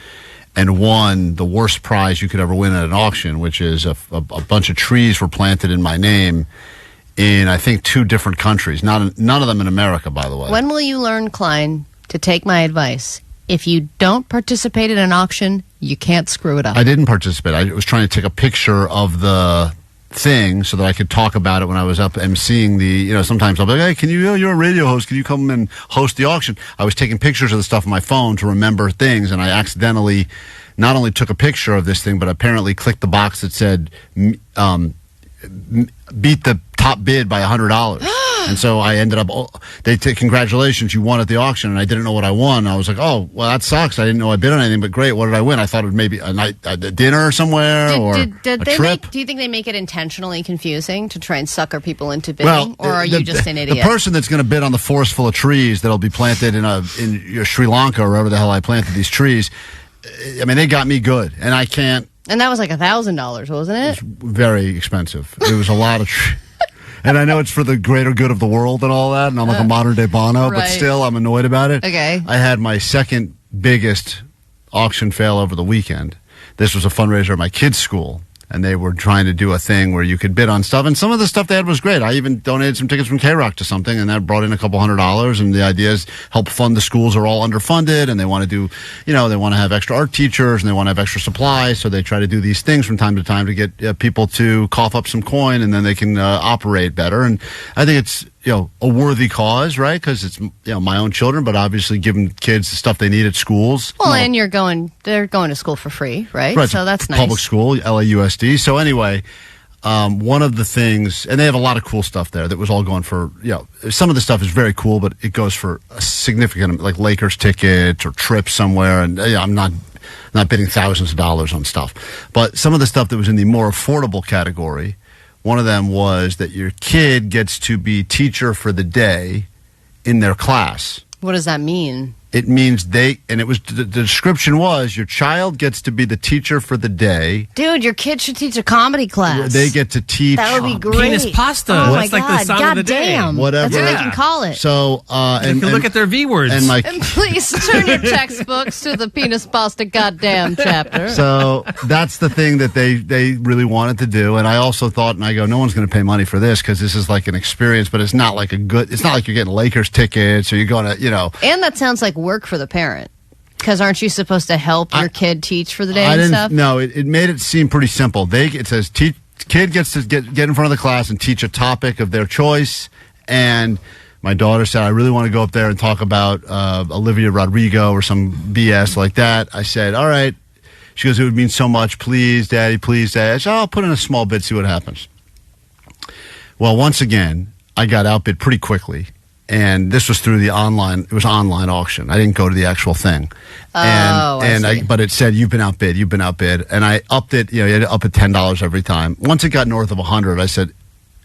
[SPEAKER 4] and won the worst prize you could ever win at an auction, which is a bunch of trees were planted in my name in, I think, 2 different countries. None of them in America, by the way.
[SPEAKER 5] When will you learn, Klein, to take my advice? If you don't participate in an auction, you can't screw it up.
[SPEAKER 4] I didn't participate. I was trying to take a picture of the thing so that I could talk about it when I was up emceeing the, sometimes I'll be like, hey, you're a radio host, can you come and host the auction? I was taking pictures of the stuff on my phone to remember things, and I accidentally not only took a picture of this thing, but apparently clicked the box that said, beat the top bid by $100. And so I ended up, they said, congratulations, you won at the auction, and I didn't know what I won. I was like, oh, well, that sucks. I didn't know I bid on anything, but great. What did I win? I thought it was maybe a dinner somewhere or a trip.
[SPEAKER 5] Do you think they make it intentionally confusing to try and sucker people into bidding, or are you just an idiot?
[SPEAKER 4] The person that's going to bid on the forest full of trees that'll be planted in Sri Lanka or wherever the hell I planted these trees, I mean, they got me good, and I can't.
[SPEAKER 5] And that was like $1,000, wasn't it?
[SPEAKER 4] It was very expensive. It was a lot of and I know it's for the greater good of the world and all that, and I'm like a modern-day Bono, but still, I'm annoyed about it.
[SPEAKER 5] Okay.
[SPEAKER 4] I had my second biggest auction fail over the weekend. This was a fundraiser at my kids' school, and they were trying to do a thing where you could bid on stuff, and some of the stuff they had was great. I even donated some tickets from KROQ to something, and that brought in a couple $100, and the idea is help fund the schools are all underfunded, and they want to do, they want to have extra art teachers, and they want to have extra supplies, so they try to do these things from time to time to get people to cough up some coin, and then they can operate better, and I think it's, a worthy cause, right? Because it's, my own children, but obviously giving kids the stuff they need at schools.
[SPEAKER 5] Well, and they're going to school for free, right?
[SPEAKER 4] Right.
[SPEAKER 5] So that's nice.
[SPEAKER 4] Public school, LAUSD. So anyway, one of the things, and they have a lot of cool stuff there that was all going for, some of the stuff is very cool, but it goes for a significant, like Lakers tickets or trips somewhere. And I'm not bidding thousands of dollars on stuff. But some of the stuff that was in the more affordable category, one of them was that your kid gets to be teacher for the day in their class.
[SPEAKER 5] What does that mean?
[SPEAKER 4] It means the description was your child gets to be the teacher for the day.
[SPEAKER 5] Dude, your kid should teach a comedy class.
[SPEAKER 4] They get to teach.
[SPEAKER 5] That would be great.
[SPEAKER 9] Penis pasta.
[SPEAKER 5] Oh
[SPEAKER 9] That's
[SPEAKER 5] my
[SPEAKER 9] like
[SPEAKER 5] God.
[SPEAKER 9] the song
[SPEAKER 5] God
[SPEAKER 9] of the day.
[SPEAKER 5] damn.
[SPEAKER 4] Whatever.
[SPEAKER 5] That's what they can call it.
[SPEAKER 4] So,
[SPEAKER 9] and look at their V words.
[SPEAKER 5] And please turn your textbooks to the penis pasta goddamn chapter.
[SPEAKER 4] So that's the thing that they really wanted to do. And I also thought, and I go, no one's going to pay money for this because this is like an experience, but it's not like it's not like you're getting Lakers tickets or you're going to,
[SPEAKER 5] And that sounds like work for the parent. Because aren't you supposed to help your kid teach for the day and stuff?
[SPEAKER 4] No, it made it seem pretty simple. It says kid gets to get in front of the class and teach a topic of their choice. And my daughter said, I really want to go up there and talk about Olivia Rodrigo or some BS like that. I said, all right. She goes, it would mean so much. Please, Daddy, please, Daddy. I said, I'll put in a small bid, see what happens. Well, once again, I got outbid pretty quickly. And this was through it was online auction. I didn't go to the actual thing. But it said, you've been outbid. And I upped it, you had to up it $10 every time. Once it got north of 100, I said,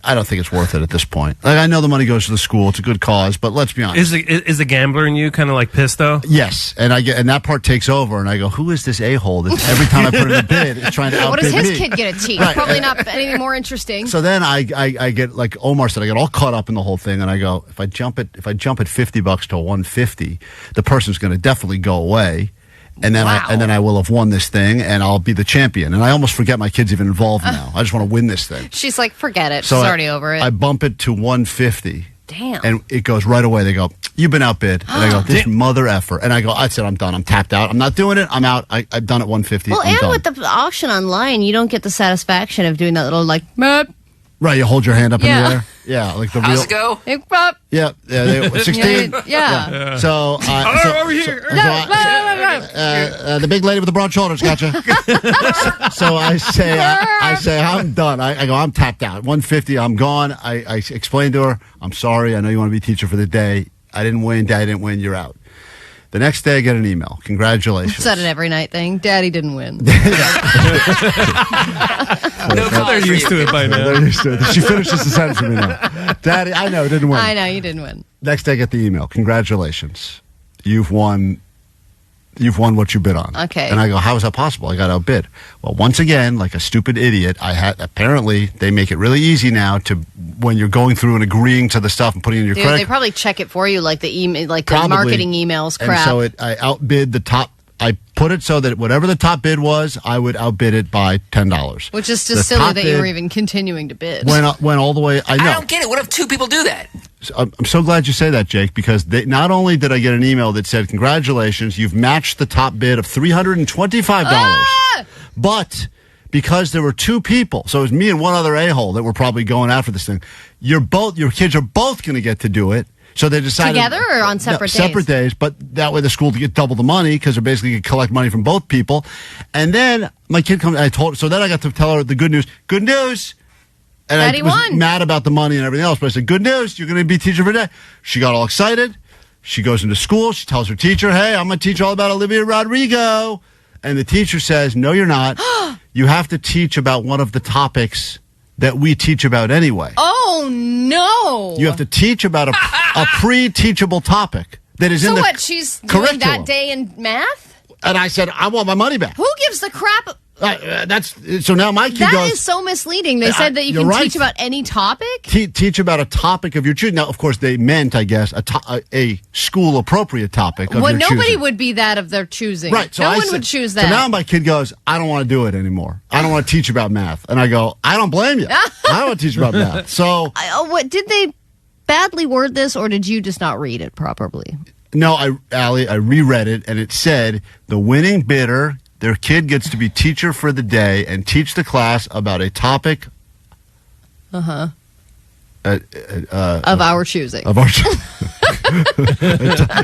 [SPEAKER 4] I don't think it's worth it at this point. Like, I know the money goes to the school. It's a good cause, but let's be honest.
[SPEAKER 9] Is the gambler in you kind of like pissed, though?
[SPEAKER 4] Yes. And that part takes over, and I go, who is this a-hole that every time I put in a bid is trying to outbid me?
[SPEAKER 5] What does his kid get to teach?
[SPEAKER 4] Right.
[SPEAKER 5] Probably not anything more interesting.
[SPEAKER 4] So then I get, like Omar said, I get all caught up in the whole thing, and I go, if I jump at $50 to 150, the person's going to definitely go away. And then I will have won this thing, and I'll be the champion. And I almost forget my kid's even involved now. I just want to win this thing.
[SPEAKER 5] She's like, forget it.
[SPEAKER 4] So
[SPEAKER 5] she's already over it.
[SPEAKER 4] I bump it to 150.
[SPEAKER 5] Damn.
[SPEAKER 4] And it goes right away. They go, you've been outbid. And I go, this mother effer. And I said, I'm done. I'm tapped out. I'm not doing it. I'm out. I've done it 150.
[SPEAKER 5] Well,
[SPEAKER 4] I'm
[SPEAKER 5] and
[SPEAKER 4] done.
[SPEAKER 5] with the auction online, you don't get the satisfaction of doing that little like, Mop.
[SPEAKER 4] Right, you hold your hand up in the air. Yeah, like the
[SPEAKER 6] How's
[SPEAKER 4] real.
[SPEAKER 6] it go?
[SPEAKER 4] Yeah, they 16.
[SPEAKER 5] Yeah.
[SPEAKER 4] So,
[SPEAKER 9] over here.
[SPEAKER 4] The big lady with the broad shoulders, gotcha. So I say, I'm done. I go, I'm tapped out. 150, I'm gone. I explained to her, I'm sorry. I know you want to be teacher for the day. I didn't win. Dad didn't win. You're out. The next day, I get an email. Congratulations.
[SPEAKER 5] Is that an every night thing? Daddy didn't win.
[SPEAKER 9] They're used to it by now.
[SPEAKER 4] They're used to it. She finishes the sentence for me now. Daddy, I know, didn't win.
[SPEAKER 5] I know, you didn't win.
[SPEAKER 4] Next day, I get the email. Congratulations. You've won you've won what you bid on.
[SPEAKER 5] Okay.
[SPEAKER 4] And I go, how is that possible? I got outbid. Well, once again, like a stupid idiot, apparently they make it really easy now to, when you're going through and agreeing to the stuff and putting in your credit.
[SPEAKER 5] They probably check it for you, like the email, like the
[SPEAKER 4] Probably.
[SPEAKER 5] marketing emails crap.
[SPEAKER 4] And so I outbid the top. I put it so that whatever the top bid was, I would outbid it by $10.
[SPEAKER 5] Which is just silly that you were even continuing to bid.
[SPEAKER 4] Went all the way. I know.
[SPEAKER 6] I don't get it. What if two people do that?
[SPEAKER 4] I'm so glad you say that, Jake, because not only did I get an email that said, congratulations, you've matched the top bid of $325, but because there were two people, so it was me and one other a-hole that were probably going after this thing, your kids are both going to get to do it. So they decided
[SPEAKER 5] together or on separate days?
[SPEAKER 4] Separate days, but that way the school to get double the money because they're basically going to collect money from both people. And then my kid comes. So then I got to tell her the good news. Good news. And
[SPEAKER 5] Daddy
[SPEAKER 4] I was
[SPEAKER 5] won.
[SPEAKER 4] mad about the money and everything else, but I said, good news. You're going to be teacher for a day. She got all excited. She goes into school. She tells her teacher, hey, I'm going to teach all about Olivia Rodrigo. And the teacher says, no, you're not. You have to teach about one of the topics that we teach about anyway.
[SPEAKER 5] Oh, no.
[SPEAKER 4] You have to teach about a pre-teachable topic that is in the
[SPEAKER 5] So what, she's doing
[SPEAKER 4] curriculum.
[SPEAKER 5] that day in math?
[SPEAKER 4] And I said, I want my money back.
[SPEAKER 5] Who gives the crap?
[SPEAKER 4] So now my kid
[SPEAKER 5] That
[SPEAKER 4] goes...
[SPEAKER 5] is so misleading. They said that you
[SPEAKER 4] you're
[SPEAKER 5] can
[SPEAKER 4] right.
[SPEAKER 5] teach about any topic?
[SPEAKER 4] Teach about a topic of your choosing. Now, of course, they meant, I guess, a school-appropriate topic of
[SPEAKER 5] Well,
[SPEAKER 4] your
[SPEAKER 5] nobody
[SPEAKER 4] choosing.
[SPEAKER 5] would be that of their choosing.
[SPEAKER 4] Right. So
[SPEAKER 5] no
[SPEAKER 4] I
[SPEAKER 5] one
[SPEAKER 4] said-
[SPEAKER 5] would choose
[SPEAKER 4] So
[SPEAKER 5] that.
[SPEAKER 4] now my kid goes, I don't want to do it anymore. I don't want to teach about math. And I go, I don't blame you. I don't want to teach about math. So...
[SPEAKER 5] What did they badly word this, or did you just not read it properly?
[SPEAKER 4] No, Allie, I reread it, and it said the winning bidder, their kid gets to be teacher for the day and teach the class about a topic
[SPEAKER 5] Of our choosing.
[SPEAKER 4] of our.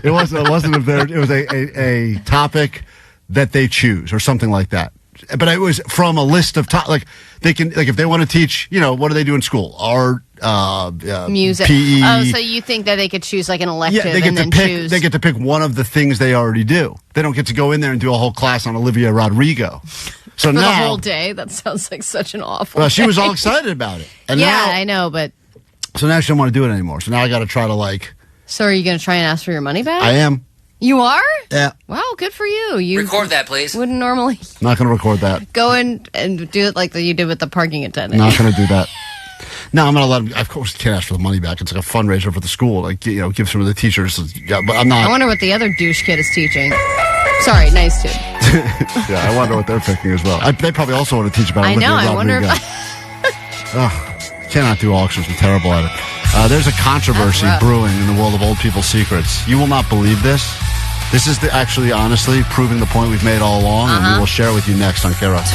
[SPEAKER 4] It wasn't of their. It was a topic that they choose or something like that. But it was from a list of like they can, like, if they want to teach, what do they do in school? Art,
[SPEAKER 5] Music.
[SPEAKER 4] PE.
[SPEAKER 5] Oh, so you think that they could choose like an elective
[SPEAKER 4] Yeah, they get
[SPEAKER 5] and
[SPEAKER 4] to
[SPEAKER 5] then
[SPEAKER 4] pick.
[SPEAKER 5] choose?
[SPEAKER 4] They get to pick one of the things they already do. They don't get to go in there and do a whole class on Olivia Rodrigo. So
[SPEAKER 5] for
[SPEAKER 4] now
[SPEAKER 5] the whole day? That sounds like such an awful
[SPEAKER 4] Well, she was
[SPEAKER 5] day.
[SPEAKER 4] all excited about it. And
[SPEAKER 5] yeah,
[SPEAKER 4] now,
[SPEAKER 5] I know, but...
[SPEAKER 4] So now she don't want to do it anymore. So now I got to try to
[SPEAKER 5] So are you going to try and ask for your money back?
[SPEAKER 4] I am.
[SPEAKER 5] You are?
[SPEAKER 4] Yeah.
[SPEAKER 5] Wow, good for you. You
[SPEAKER 6] Record that, please.
[SPEAKER 5] wouldn't normally
[SPEAKER 4] Not going to record that.
[SPEAKER 5] go in and do it like you did with the parking attendant.
[SPEAKER 4] Not going to do that. No, I'm going to let him. Of course, can't ask for the money back. It's like a fundraiser for the school. Like, give some of the teachers. Yeah, but I'm not.
[SPEAKER 5] I wonder what the other douche kid is teaching. Sorry, nice dude.
[SPEAKER 4] Yeah, I wonder what they're thinking as well. They probably also want to teach about
[SPEAKER 5] I
[SPEAKER 4] Olivia
[SPEAKER 5] know, I wonder
[SPEAKER 4] Rodrigo. Cannot do auctions. I'm terrible at it. There's a controversy
[SPEAKER 5] That's rough.
[SPEAKER 4] brewing in the world of old people's secrets. You will not believe this. This is actually, honestly, proving the point we've made all along, and we will share with you next on KROQ.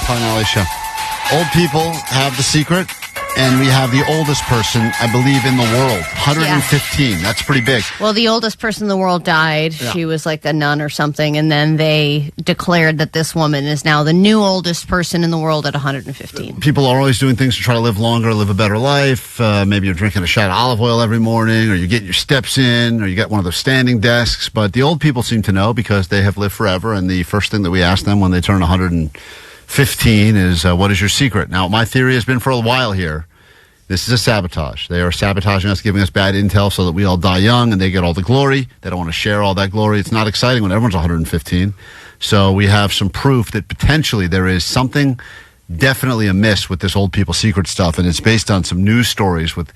[SPEAKER 4] Klein Show. Old people have the secret, and we have the oldest person, I believe, in the world. 115. Yeah. That's pretty big.
[SPEAKER 5] Well, the oldest person in the world died. Yeah. She was like a nun or something, and then they declared that this woman is now the new oldest person in the world at 115.
[SPEAKER 4] People are always doing things to try to live longer, live a better life. Maybe you're drinking a shot of olive oil every morning, or you're getting your steps in, or you got one of those standing desks. But the old people seem to know because they have lived forever, and the first thing that we ask them when they turn 115 is, what is your secret? Now, my theory has been for a while here, this is a sabotage. They are sabotaging us, giving us bad intel so that we all die young and they get all the glory. They don't want to share all that glory. It's not exciting when everyone's 115. So we have some proof that potentially there is something definitely amiss with this old people secret stuff, and it's based on some news stories with...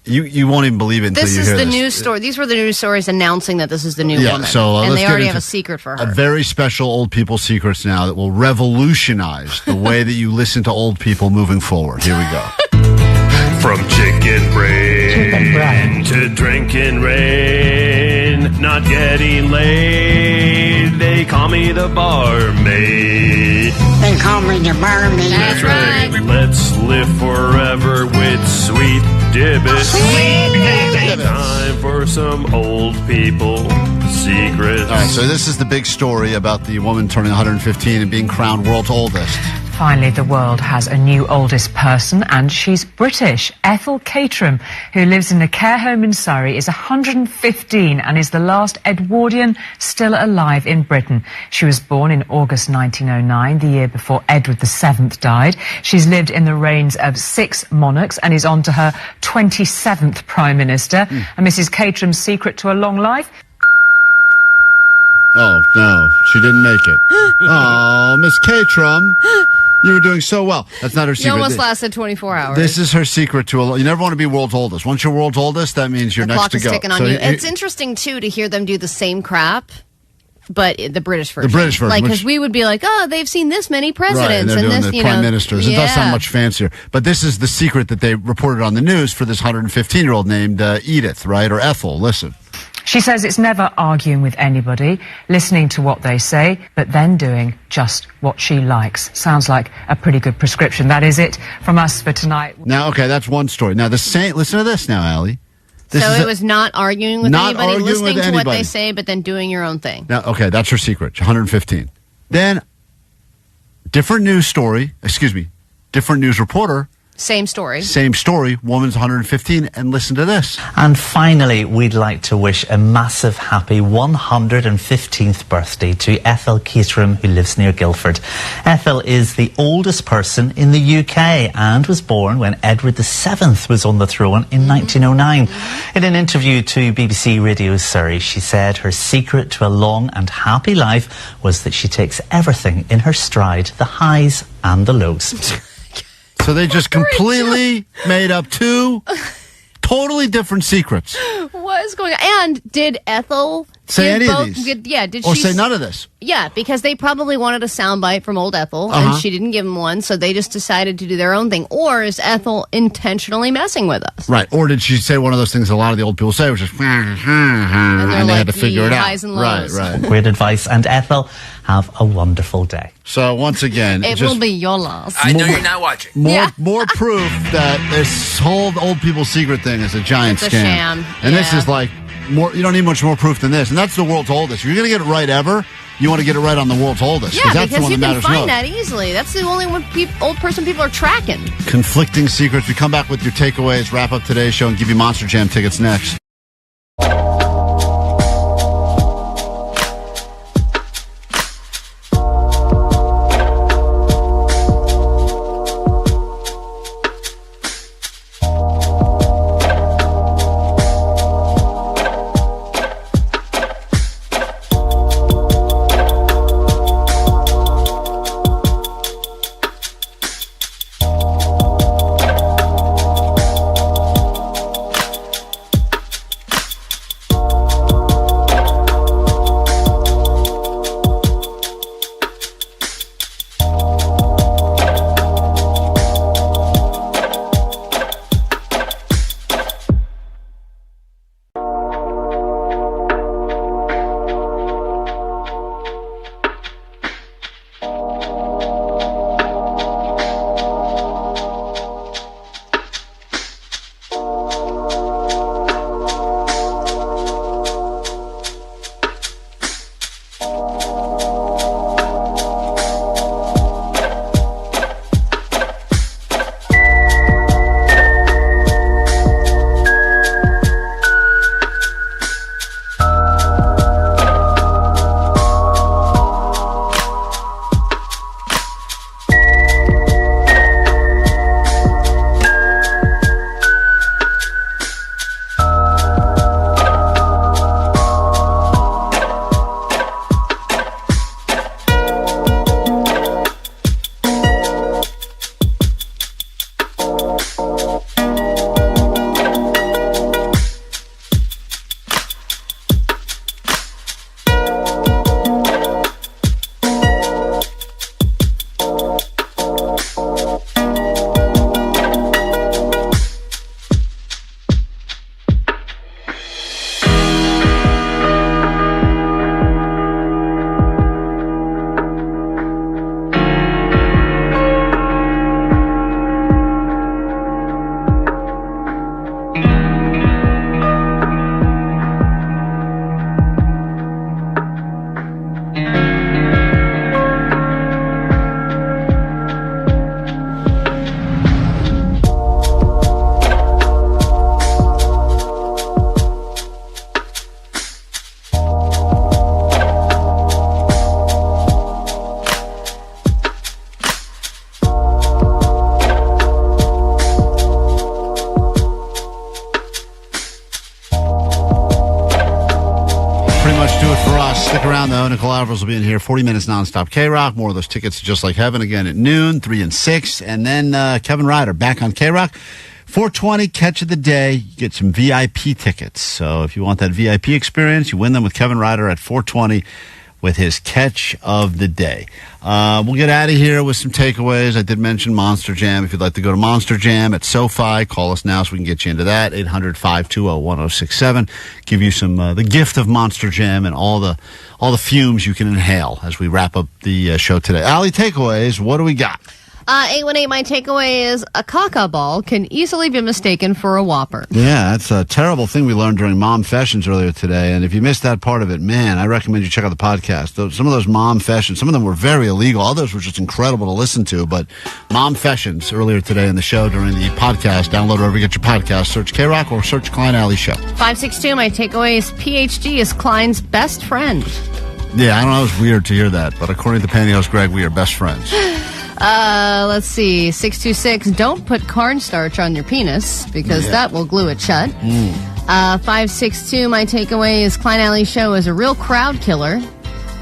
[SPEAKER 4] You won't even believe it until you hear this.
[SPEAKER 5] This is the news story. These were the news stories announcing that this is the new woman.
[SPEAKER 4] So,
[SPEAKER 5] and they already have a secret for her.
[SPEAKER 4] A very special old people secrets now that will revolutionize the way that you listen to old people moving forward. Here we go.
[SPEAKER 20] From chicken brain to drinking rain, not getting laid. They call me the barmaid.
[SPEAKER 22] They call me the barmaid.
[SPEAKER 20] That's right. Let's live forever with sweet dibbits.
[SPEAKER 22] Sweet dibbits.
[SPEAKER 20] Time for some old people secrets.
[SPEAKER 4] All right, so this is the big story about the woman turning 115 and being crowned world's oldest.
[SPEAKER 23] Finally, the world has a new oldest person, and she's British. Ethel Caterham, who lives in a care home in Surrey, is 115 and is the last Edwardian still alive in Britain. She was born in August 1909, the year before Edward VII died. She's lived in the reigns of 6 monarchs and is on to her 27th Prime Minister. And Mrs. Caterham's secret to a long life?
[SPEAKER 4] Oh, no, she didn't make it. Oh, Miss Caterham. You were doing so well. That's not her secret.
[SPEAKER 5] You almost lasted 24 hours.
[SPEAKER 4] This is her secret to you never want to be world's oldest. Once you're world's oldest, that means you're next to go.
[SPEAKER 5] The clock is ticking on you. It's interesting, too, to hear them do the same crap, but the British version.
[SPEAKER 4] The British version.
[SPEAKER 5] Like, because we would be like, oh, they've seen this many presidents.
[SPEAKER 4] Right, and they're doing
[SPEAKER 5] this,
[SPEAKER 4] the prime ministers. It does sound much fancier. But this is the secret that they reported on the news for this 115-year-old named Edith, right? Or Ethel. Listen.
[SPEAKER 23] She says it's never arguing with anybody, listening to what they say, but then doing just what she likes. Sounds like a pretty good prescription. That is it from us for tonight.
[SPEAKER 4] Now, okay, that's one story. Now, listen to this now, Allie.
[SPEAKER 5] It was not arguing with anybody, listening to what they say, but then doing your own thing.
[SPEAKER 4] Now, okay, that's her secret, 115. Then, different news reporter.
[SPEAKER 5] Same story.
[SPEAKER 4] Same story. Woman's 115, and listen to this.
[SPEAKER 24] And finally, we'd like to wish a massive happy 115th birthday to Ethel Caterham, who lives near Guildford. Ethel is the oldest person in the UK and was born when Edward VII was on the throne in 1909. In an interview to BBC Radio Surrey, she said her secret to a long and happy life was that she takes everything in her stride, the highs and the lows.
[SPEAKER 4] So they just completely made up 2 totally different secrets.
[SPEAKER 5] What is going on? And did Ethel
[SPEAKER 4] say any of these?
[SPEAKER 5] Did
[SPEAKER 4] or
[SPEAKER 5] she
[SPEAKER 4] say none of this?
[SPEAKER 5] Yeah, because they probably wanted a soundbite from old Ethel, and she didn't give them one, so they just decided to do their own thing. Or is Ethel intentionally messing with us?
[SPEAKER 4] Right. Or did she say one of those things a lot of the old people say, which is, and they had to figure it out.
[SPEAKER 5] Highs and lows.
[SPEAKER 4] Right.
[SPEAKER 24] Great advice. And Ethel, have a wonderful day.
[SPEAKER 4] So once again,
[SPEAKER 5] it will be your loss.
[SPEAKER 6] I know you're not watching.
[SPEAKER 4] More proof that this whole old people secret thing is a giant
[SPEAKER 5] scam.
[SPEAKER 4] Sham. And this is like more. You don't need much more proof than this. And that's the world's oldest. If you're going to get it right ever, you want to get it right on the world's oldest.
[SPEAKER 5] Yeah,
[SPEAKER 4] that's
[SPEAKER 5] because
[SPEAKER 4] the one
[SPEAKER 5] you
[SPEAKER 4] that
[SPEAKER 5] can
[SPEAKER 4] matters
[SPEAKER 5] find
[SPEAKER 4] most.
[SPEAKER 5] that easily. That's the only one old person people are tracking.
[SPEAKER 4] Conflicting secrets. We come back with your takeaways, wrap up today's show, and give you Monster Jam tickets next. For us, stick around though. Nicole Alvarez will be in here. 40 minutes nonstop KROQ. More of those tickets Just Like Heaven again at noon, 3 and 6. And then Kevin Ryder back on KROQ. 420, catch of the day. You get some VIP tickets. So if you want that VIP experience, you win them with Kevin Ryder at 420 with his catch of the day. We'll get out of here with some takeaways. I did mention Monster Jam. If you'd like to go to Monster Jam at SoFi, call us now so we can get you into that. 800-520-1067. Give you some the gift of Monster Jam and all the fumes you can inhale as we wrap up the show today. Allie, takeaways. What do we got?
[SPEAKER 5] 818, my takeaway is a caca ball can easily be mistaken for a Whopper.
[SPEAKER 4] Yeah, that's a terrible thing we learned during Mom Fashions earlier today. And if you missed that part of it, man, I recommend you check out the podcast. Some of those Mom Fashions, some of them were very illegal. Others were just incredible to listen to. But Mom Fashions earlier today in the show during the podcast. Download wherever you get your podcast. Search KROQ or search Klein Alley Show.
[SPEAKER 5] 562, my takeaway is PhD is Klein's best friend.
[SPEAKER 4] Yeah, I don't know. It was weird to hear that. But according to Pantyhose Greg, we are best friends.
[SPEAKER 5] Let's see. 626, don't put cornstarch on your penis because that will glue it shut. 562, my takeaway is Klein Alley Show is a real crowd killer.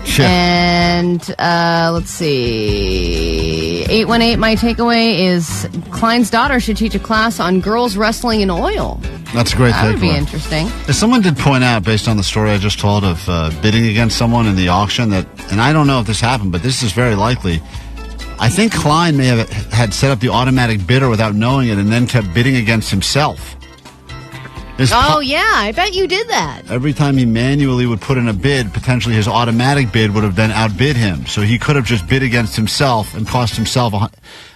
[SPEAKER 5] Sure. And let's see. 818, my takeaway is Klein's daughter should teach a class on girls wrestling in oil.
[SPEAKER 4] That's a great takeaway.
[SPEAKER 5] That would be interesting.
[SPEAKER 4] Someone did point out, based on the story I just told of bidding against someone in the auction, that, and I don't know if this happened, but this is very likely. I think Klein may have had set up the automatic bidder without knowing it and then kept bidding against himself.
[SPEAKER 5] Yeah, I bet you did that.
[SPEAKER 4] Every time he manually would put in a bid, potentially his automatic bid would have then outbid him. So he could have just bid against himself and cost himself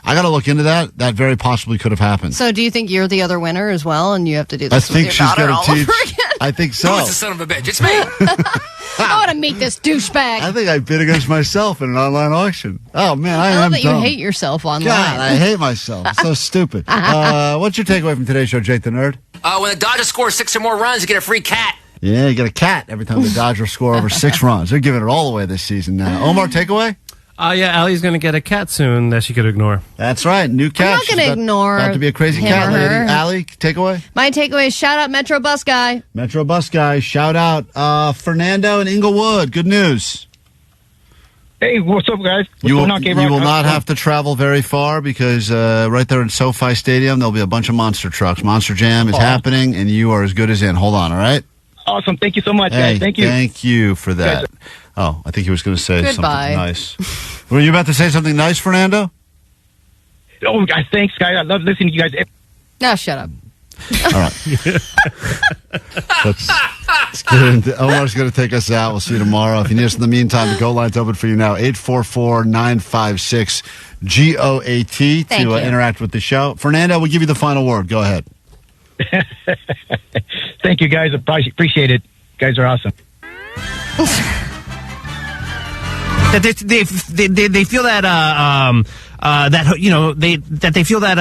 [SPEAKER 4] I got to look into that. That very possibly could have happened.
[SPEAKER 5] So do you think you're the other winner as well and you have to do this with your daughter all over again?
[SPEAKER 4] I think so.
[SPEAKER 21] Who's the son of a bitch? It's me.
[SPEAKER 5] I want to meet this douchebag.
[SPEAKER 4] I think I bid against myself in an online auction. Oh, man, I
[SPEAKER 5] love
[SPEAKER 4] am
[SPEAKER 5] that
[SPEAKER 4] dumb.
[SPEAKER 5] you hate yourself online.
[SPEAKER 4] God, I hate myself. It's so stupid. What's your takeaway from today's show, Jake the Nerd?
[SPEAKER 6] When the Dodgers score 6 or more runs, you get a free cat.
[SPEAKER 4] Yeah, you get a cat every time the Dodgers score over 6 runs. They're giving it all away this season now. Omar, takeaway?
[SPEAKER 9] Yeah, Allie's going to get a cat soon that she could ignore.
[SPEAKER 4] That's right, new cat.
[SPEAKER 5] I'm not going to ignore
[SPEAKER 4] about to be a crazy
[SPEAKER 5] him
[SPEAKER 4] cat
[SPEAKER 5] or
[SPEAKER 4] lady.
[SPEAKER 5] her.
[SPEAKER 4] Allie, takeaway?
[SPEAKER 5] My takeaway is shout out Metro Bus Guy.
[SPEAKER 4] Metro Bus Guy, shout out Fernando in Inglewood. Good news.
[SPEAKER 10] Hey, what's up, guys?
[SPEAKER 4] You will not have to travel very far because right there in SoFi Stadium, there'll be a bunch of monster trucks. Monster Jam is happening, and you are as good as in. Hold on, all right?
[SPEAKER 10] Awesome. Thank you so much, guys. Thank you.
[SPEAKER 4] Thank you for that. Oh, I think he was going to say
[SPEAKER 5] Goodbye.
[SPEAKER 4] something nice. Were you about to say something nice, Fernando?
[SPEAKER 10] Oh, guys, thanks, guys. I love listening to you guys.
[SPEAKER 5] No, shut up.
[SPEAKER 4] All right. Let's get into Omar's going to take us out. We'll see you tomorrow. If you need us in the meantime, the Go Line's open for you now. 844-956-GOAT to interact with the show. Fernando, we'll give you the final word. Go ahead.
[SPEAKER 10] Thank you, guys. Appreciate it. You guys are awesome.
[SPEAKER 9] That they feel that that you know they feel that